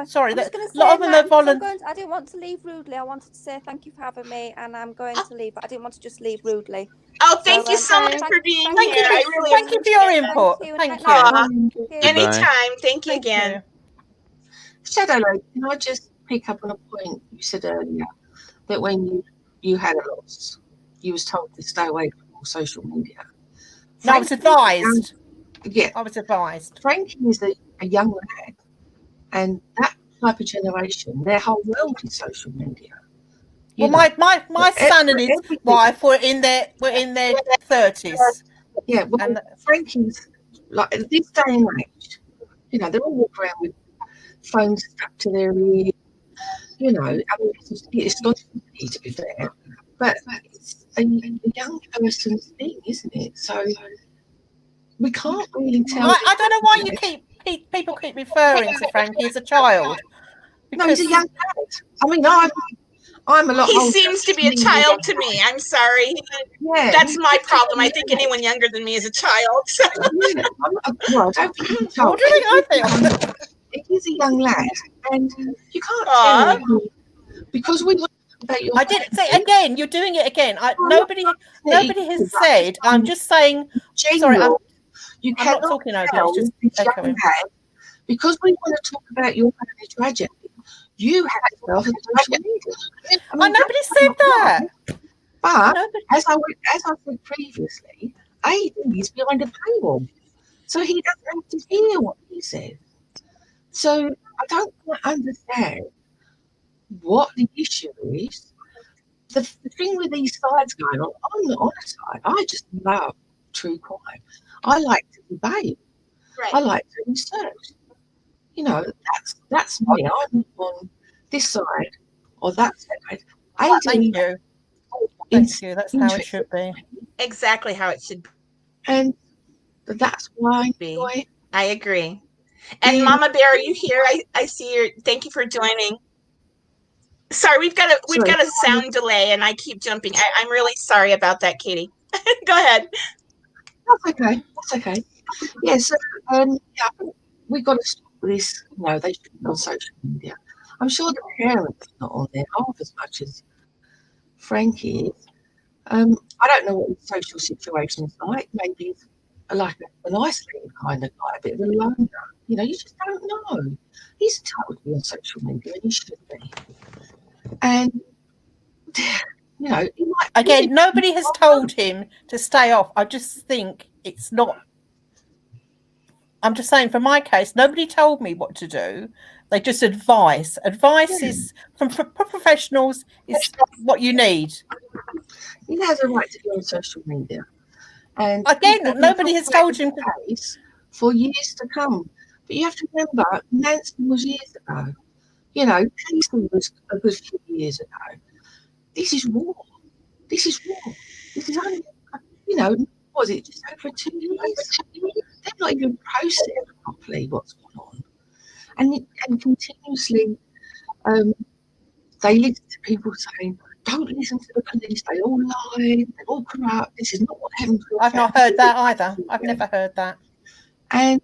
Sorry, a lot of them are volunteers. I didn't want to leave rudely. I wanted to say thank you for having me, and I'm going to leave, but I didn't want to just leave rudely. Oh, thank you so much for being here. Thank you for your input. Thank you. Anytime. Thank you again. Shadowlight, can I just pick up on a point you said earlier, that when you had a loss, you was told to stay away from all social media? No, I was advised. Yeah. I was advised. Frankie is a young lad, and that type of generation, their whole world is social media. Well, my son and his wife were in their 30s. Yeah, well, and Frankie's like at this day and age, they all walk around with phones strapped to their ear. It's not easy, to be fair, but it's a young person's thing, isn't it? So we can't really tell. I don't know why people keep referring to Frankie as a child. No, he's a young lad. I'm a lot. He seems to be a child to me. I'm sorry. Yeah, that's my problem. I think anyone younger than me is a child. So. Yeah. Well, I don't think he's a child. What do you think I think? He's a young lad, and you can't tell him because we. I didn't say again. You're doing it again. Nobody has said. I'm just saying. Sorry, I'm not talking over you. Just echoing. Because we want to talk about your family tragedy. You have to go off of social media. Nobody said that. But as I said previously, Aidan is behind a paywall, so he doesn't have to hear what he says. So I don't understand what the issue is. The thing with these sides going on, I'm not on a side. I just love true crime. I like to debate. Right. I like to research. That's me. I'm on this side or that side. Thank you. Thank you. That's how it should be. Exactly how it should be. And that's why I agree. And Mama Bear, are you here? I see you. Thank you for joining. Sorry, we've got a sound delay, and I keep jumping. I'm really sorry about that, Katie. Go ahead. That's okay. Yeah. So we've got to stop this. They shouldn't be on social media. I'm sure the parents are not on there half as much as Frankie is. I don't know what his social situation is like. Maybe he's like an isolated kind of guy, a bit of a loner. You know, you just don't know. He's entitled to be on social media, and he should be. And you know, he might Again, nobody has told him to stay off. I just think it's not. I'm just saying, for my case, nobody told me what to do. They just advise. Advice is from professionals is what you need. He has a right to be on social media. And again, nobody has told him to for years to come. But you have to remember, Nancy was years ago. You know, Casey was a good few years ago. This is war. This is war. This is only, you know, was it just over 2 years? They've not even processed properly what's going on. And continuously, they listen to people saying, don't listen to the police, they all lie, they're all corrupt, this is not what happened. I've not heard that either. I've never heard that. And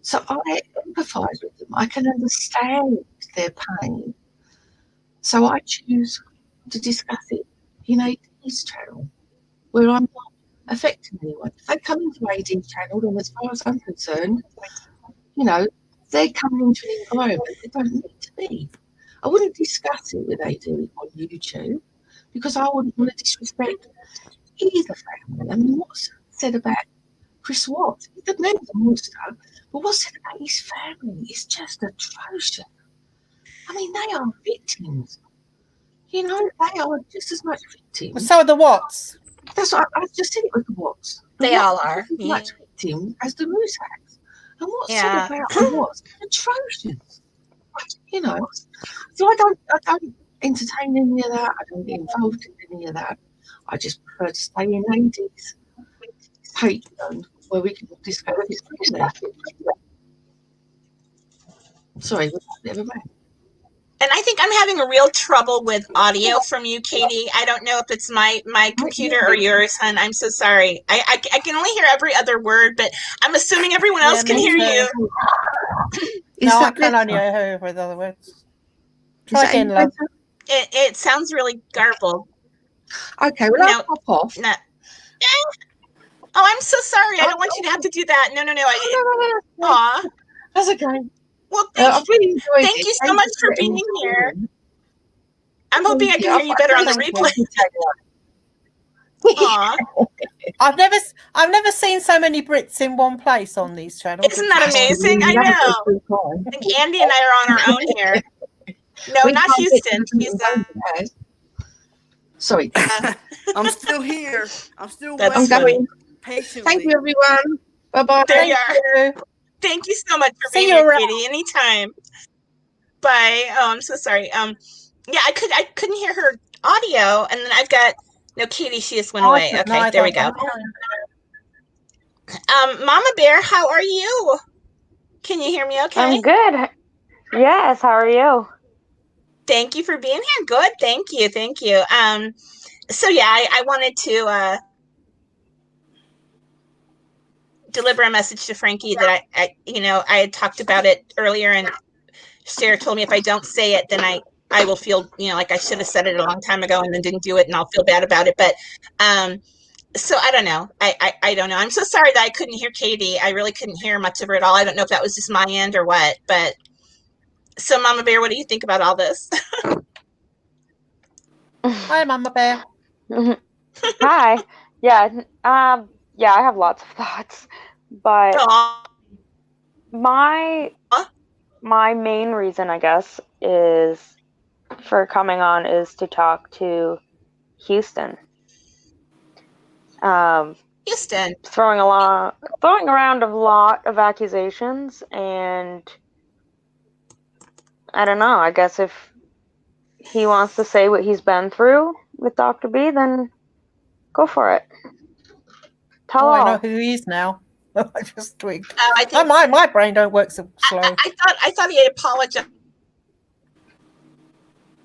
so I empathise with them. I can understand their pain. So I choose to discuss it in AD's channel, where I'm not affecting anyone. If they come into AD's channel, then as far as I'm concerned, you know, they're coming into an environment they don't need to be. I wouldn't discuss it with AD on YouTube because I wouldn't want to disrespect either family. I mean, what's said about Chris Watts? The name's a monster, but what's said about his family is just atrocious. I mean, they are victims. You know, they are just as much victims. Well, so are the Watts. That's what I just said it with the Watts. They all are. As much victims as the Rusaks. And what's said about the Watts is atrocious. You know, so I don't entertain any of that. I don't get involved in any of that. I just prefer to stay in AD's Patreon where we can discuss this freely. Sorry, was that a bit of a rant? And I think I'm having a real trouble with audio from you, Katie. I don't know if it's my computer or yours, hon. I'm so sorry. I can only hear every other word, but I'm assuming everyone else can hear you. No, I can only hear the other words. Try again, love. It sounds really garbled. Okay, well, I'll pop off. No. Oh, I'm so sorry. I don't want you to have to do that. No. Aw. That's okay. Well, I've really enjoyed thank you so much for being here. I'm hoping I can hear you better on the replay. Aw. I've never seen so many Brits in one place on these channels. Isn't that amazing? I know. I think Andy and I are on our own here. No, not Houston. Sorry. I'm still here. I'm still waiting patiently. Thank you, everyone. Bye-bye. There you are. Thank you so much for being here, Katie. Anytime. Bye. Oh, I'm so sorry. Yeah, I couldn't hear her audio, and then I've got Katie. She just went away. Okay, there we go. Mama Bear, how are you? Can you hear me? Okay. I'm good. Yes. How are you? Thank you for being here. Good. Thank you. So yeah, I wanted to deliver a message to Frankie that I had talked about it earlier, and Cher told me if I don't say it, then I will feel, like I should have said it a long time ago and then didn't do it, and I'll feel bad about it. But so I don't know. I don't know. I'm so sorry that I couldn't hear Katie. I really couldn't hear much of her at all. I don't know if that was just my end or what. But so, Mama Bear, what do you think about all this? Hi, Mama Bear. Hi. Yeah. Yeah, I have lots of thoughts, but my main reason, I guess, is for coming on is to talk to Houston. Houston throwing around a lot of accusations, and I don't know. I guess if he wants to say what he's been through with Dr. B, then go for it. Tell all. I know who he is now. I just tweaked. I think my brain don't work so slow. I thought he had apologized.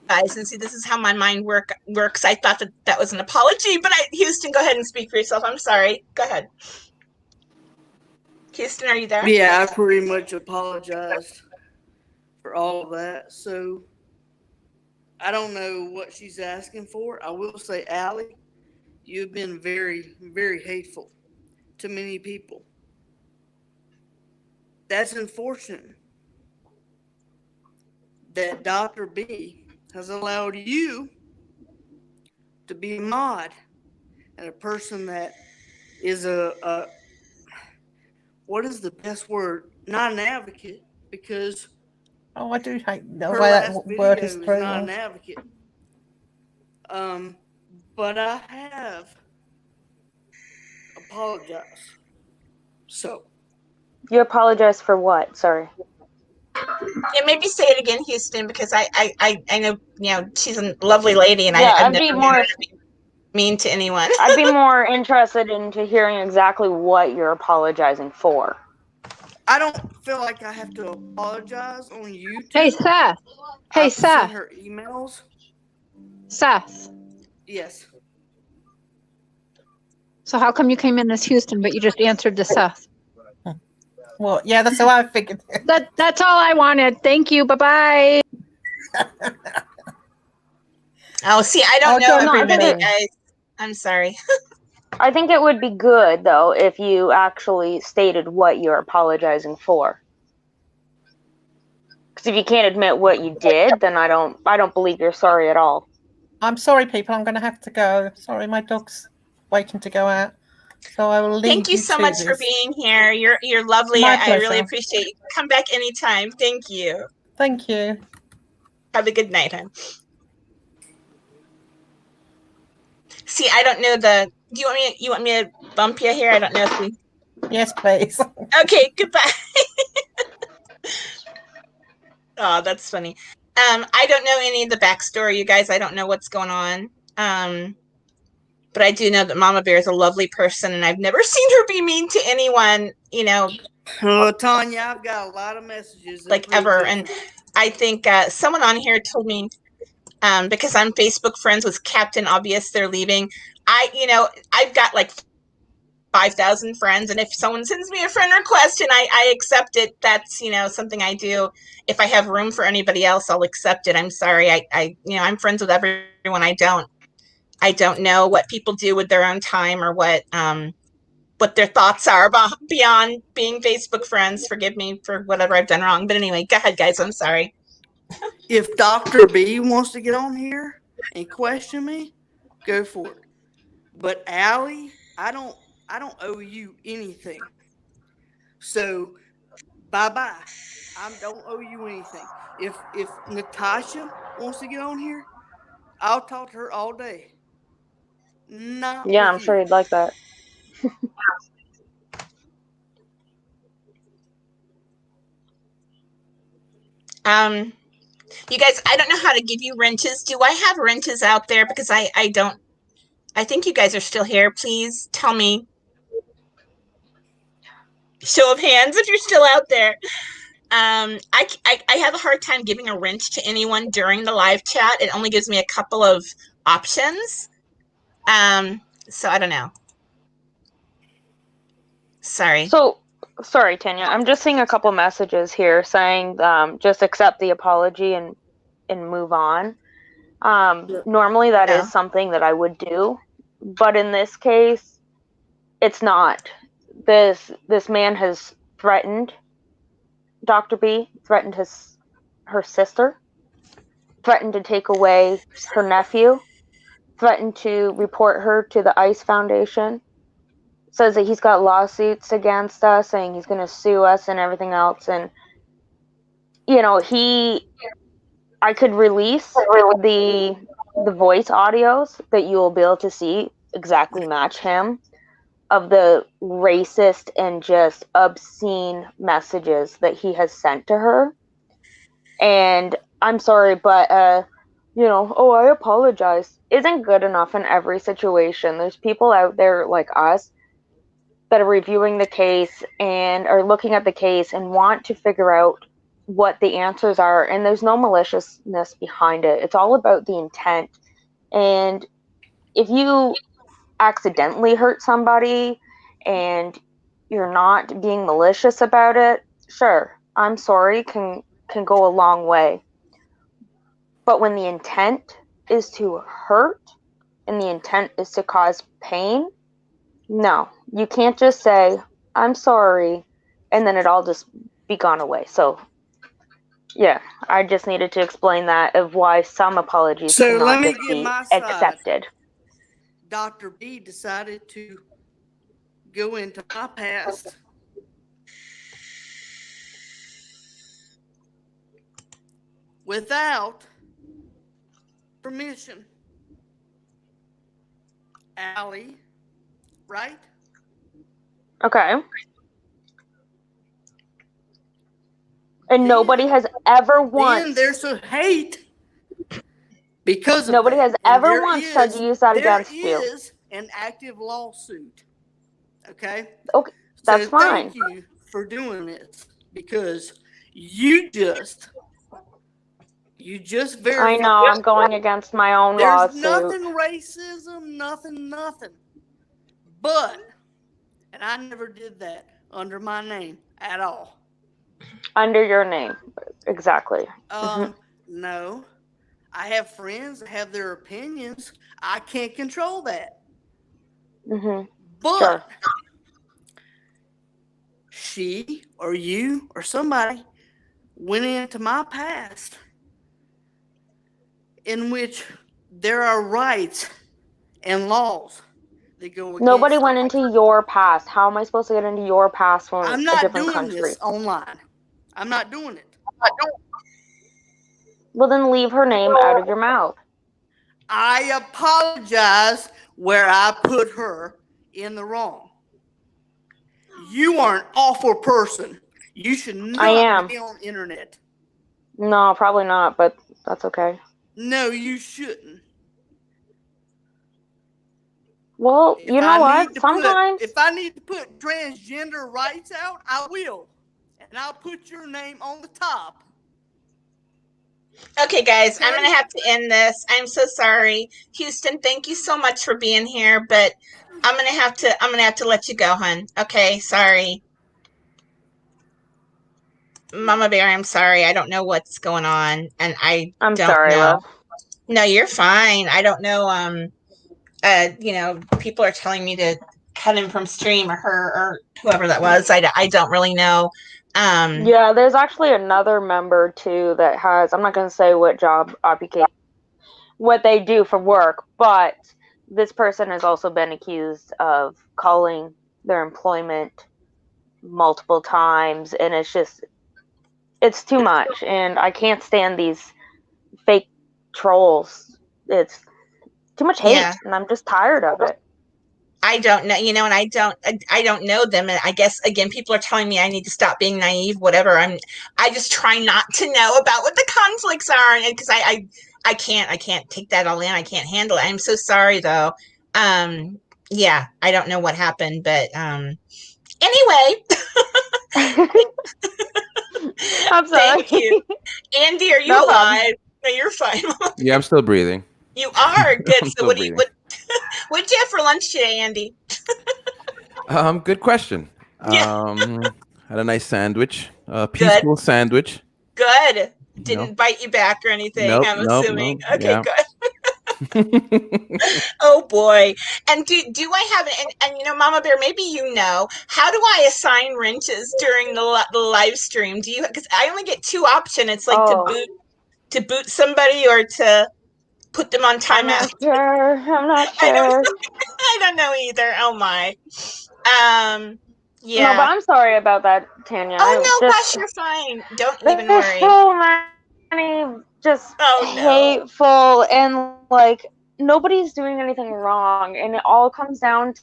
And see, this is how my mind works. I thought that was an apology, but Houston, go ahead and speak for yourself. I'm sorry. Go ahead. Houston, are you there? Yeah, I pretty much apologized for all of that. So I don't know what she's asking for. I will say, Allie, you've been very, very hateful to many people. That's unfortunate that Dr. B has allowed you to be a mod and a person that is what is the best word? Not an advocate, because Oh, I do hate the her way last that video word is is thrown. not an advocate. But I have apologized. So. You apologize for what? Sorry. Yeah, maybe say it again, Houston, because I know, you know, she's a lovely lady, and Yeah, I've I'd be never more. been mean to anyone. I'd be more interested into hearing exactly what you're apologizing for. I don't feel like I have to apologize on YouTube. Hey, Seth. Hey, I've Seth. sent her emails. Seth. Yes. So how come you came in as Houston, but you just answered to Seth? Well, yeah, that's how I figured. That's all I wanted. Thank you. Bye-bye. Oh, see, I don't know no, everybody, guys. I'm sorry. I think it would be good, though, if you actually stated what you're apologizing for. Because if you can't admit what you did, then I don't believe you're sorry at all. I'm sorry, people. I'm going to have to go. Sorry, my dog's waiting to go out. So I will leave Thank you so much for being here. You're lovely. I really appreciate you. Come back anytime. Thank you. Thank you. Have a good night, hon. See, I don't know the. Do you want me to bump you here? I don't know if we. Yes, please. Okay. Goodbye. Oh, that's funny. I don't know any of the backstory, you guys. I don't know what's going on. But I do know that Mama Bear is a lovely person, and I've never seen her be mean to anyone, you know. Tanya, I've got a lot of messages. Like ever. And I think someone on here told me, because I'm Facebook friends with Captain Obvious, they're leaving. I've got like 5,000 friends, and if someone sends me a friend request and I accept it, that's, you know, something I do. If I have room for anybody else, I'll accept it. I'm sorry. I'm friends with everyone. I don't know what people do with their own time, or what their thoughts are beyond being Facebook friends. Forgive me for whatever I've done wrong. But anyway, go ahead, guys. I'm sorry. If Dr. B wants to get on here and question me, go for it. But Allie, I don't owe you anything. So bye-bye. I don't owe you anything. If Natasha wants to get on here, I'll talk to her all day. Yeah, I'm sure you'd like that. You guys, I don't know how to give you wrenches. Do I have wrenches out there? Because I don't. I think you guys are still here. Please tell me. Show of hands if you're still out there. I have a hard time giving a wrench to anyone during the live chat. It only gives me a couple of options. So I don't know. Sorry. So, sorry, Tanya. I'm just seeing a couple messages here saying just accept the apology and move on. Normally that is something that I would do, but in this case, it's not. This man has threatened Dr. B, threatened her sister, threatened to take away her nephew, threatened to report her to the ICE Foundation, says that he's got lawsuits against us, saying he's going to sue us and everything else. And, you know, I could release the voice audios that you will be able to see exactly match him, of the racist and just obscene messages that he has sent to her. And I'm sorry, but I apologize isn't good enough in every situation. There's people out there like us that are reviewing the case and are looking at the case and want to figure out what the answers are, and there's no maliciousness behind it. It's all about the intent. And if you accidentally hurt somebody and you're not being malicious about it, sure, I'm sorry, can go a long way. But when the intent is to hurt and the intent is to cause pain, no, you can't just say, I'm sorry, and then it all just be gone away. So, yeah, I just needed to explain that of why some apologies So let cannot me just give be my side. accepted. Dr. B decided to go into my past without permission. Allie, right? Okay. And Then- nobody has ever Then once. there's a hate because of Nobody that. has And ever there once tried to use that against you. There is an active lawsuit. Okay? Okay, that's So fine. thank you for doing this because you just verified. I know, I'm going against my own There's lawsuit. nothing racism, nothing. But, and I never did that under my name at all. Under your name, exactly. No. I have friends that have their opinions. I can't control that. But Sure. she or you or somebody went into my past in which there are rights and laws that go against Nobody it. went into your past. How am I supposed to get into your past from I'm a not different doing country? this online. I'm not doing it. Well, then leave her name out of your mouth. I apologize where I put her in the wrong. You are an awful person. You should not be on the internet. No, probably not, but that's okay. No, you shouldn't. Well, you know what? Sometimes if I need to put transgender rights out, I will. And I'll put your name on the top. Okay, guys, I'm going to have to end this. I'm so sorry. Houston, thank you so much for being here, but I'm going to have to let you go, hon. Okay, sorry. Mama Bear, I'm sorry. I don't know what's going on, and I'm don't sorry, know. love. No, you're fine. I don't know. People are telling me to cut him from stream, or her, or whoever that was. I don't really know. Yeah, there's actually another member too that has, I'm not going to say what job occupation, what they do for work, but this person has also been accused of calling their employment multiple times, and it's too much, and I can't stand these fake trolls. It's too much hate, and I'm just tired of it. I don't know, and I don't know them. And I guess, again, people are telling me I need to stop being naive, whatever. I just try not to know about what the conflicts are. And because I can't take that all in. I can't handle it. I'm so sorry though. Yeah, I don't know what happened, but, anyway, I'm sorry. Thank you. Andy, are you No alive? problem. No, you're fine. Yeah, I'm still breathing. You are good. I'm So still what'd breathing. you have for lunch today, Andy? Good question. Yeah. Had a nice sandwich, a peaceful sandwich. Good. Didn't bite you back or anything, Nope, I'm nope, assuming. nope. Okay, Yeah. good. Oh boy. And do I have and Mama Bear, maybe how do I assign wrenches during the live stream? Do you, because I only get two options. It's like to boot somebody or to put them on timeout. I'm not sure. I don't know either. Oh my. Yeah. No, but I'm sorry about that, Tanya. Oh no, gosh, you're fine. Don't even There's worry. so many just hateful and nobody's doing anything wrong, and it all comes down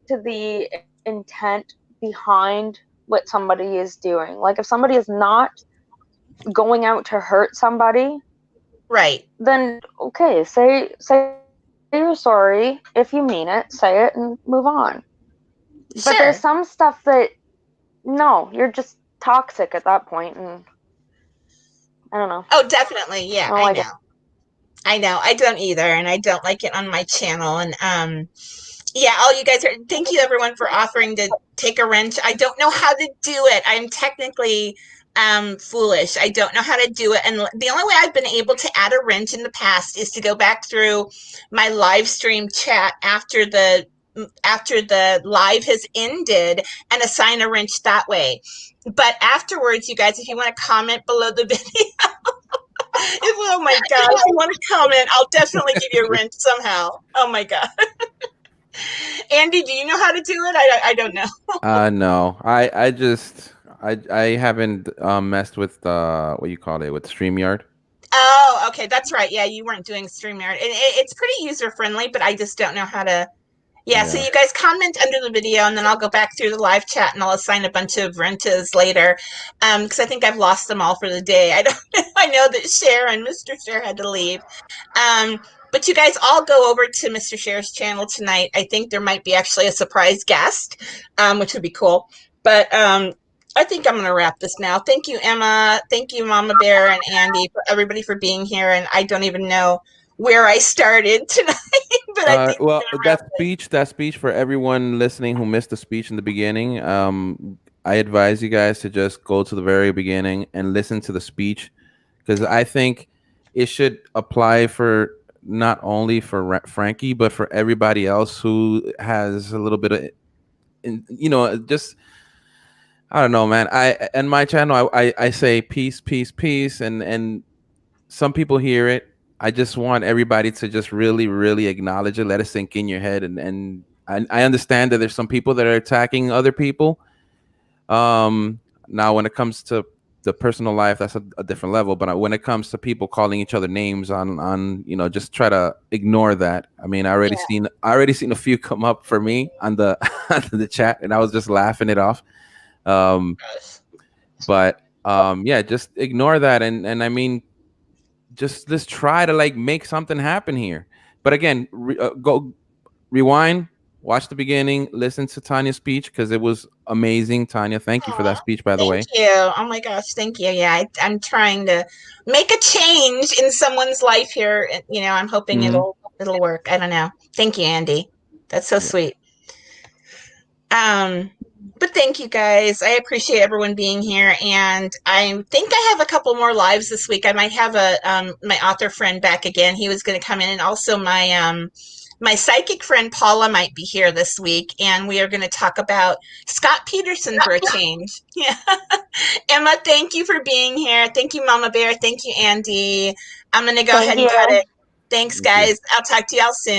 to the intent behind what somebody is doing. Like, if somebody is not going out to hurt somebody, right, then okay, say you're sorry. If you mean it, say it and move on. Sure. But there's some stuff that, no, you're just toxic at that point, and I don't know. Oh, definitely. Yeah, I know. It. I know. I don't either, and I don't like it on my channel. And yeah, all you guys thank you everyone for offering to take a wrench. I don't know how to do it. I'm technically foolish. I don't know how to do it. And the only way I've been able to add a wrench in the past is to go back through my live stream chat after the live has ended and assign a wrench that way. But afterwards, you guys, if you want to comment below the video, oh my God, if you want to comment, I'll definitely give you a wrench somehow. Oh my God. Andy, do you know how to do it? I don't know. No, I haven't messed with what you call it, with StreamYard. Oh, okay, that's right. Yeah, you weren't doing StreamYard, and it's pretty user friendly, but I just don't know how to. Yeah, so you guys comment under the video, and then I'll go back through the live chat and I'll assign a bunch of wrenches later, because I think I've lost them all for the day. I know that Cher and Mr. Cher had to leave. But you guys all go over to Mr. Cher's channel tonight. I think there might be actually a surprise guest, which would be cool. But I think I'm going to wrap this now. Thank you, Emma. Thank you, Mama Bear and Andy, for everybody for being here. And I don't even know where I started tonight. But I think well, that speech for everyone listening who missed the speech in the beginning. I advise you guys to just go to the very beginning and listen to the speech, because I think it should apply for not only for Frankie, but for everybody else who has a little bit of, just, I don't know, man. In my channel, I say peace, peace, peace, and some people hear it. I just want everybody to just really, really acknowledge it, let it sink in your head, and I understand that there's some people that are attacking other people. Now, when it comes to the personal life, that's a different level. But when it comes to people calling each other names on just try to ignore that. I mean, I already seen a few come up for me on the the chat, and I was just laughing it off. But just ignore that, and I mean, just let's try to make something happen here. But again, go rewind, watch the beginning, listen to Tanya's speech, because it was amazing. Tanya, thank you for that speech, by the way. Thank you. Oh my gosh, thank you. Yeah, I'm trying to make a change in someone's life here. I'm hoping it'll work. I don't know. Thank you, Andy. That's so sweet. But thank you guys. I appreciate everyone being here, and I think I have a couple more lives this week. I might have my author friend back again. He was going to come in, and also my psychic friend Paula might be here this week, and we are going to talk about Scott Peterson for a change. Yeah. Emma, thank you for being here. Thank you, Mama Bear. Thank you, Andy. I'm going to go ahead and cut it. Thanks, guys. I'll talk to y'all soon.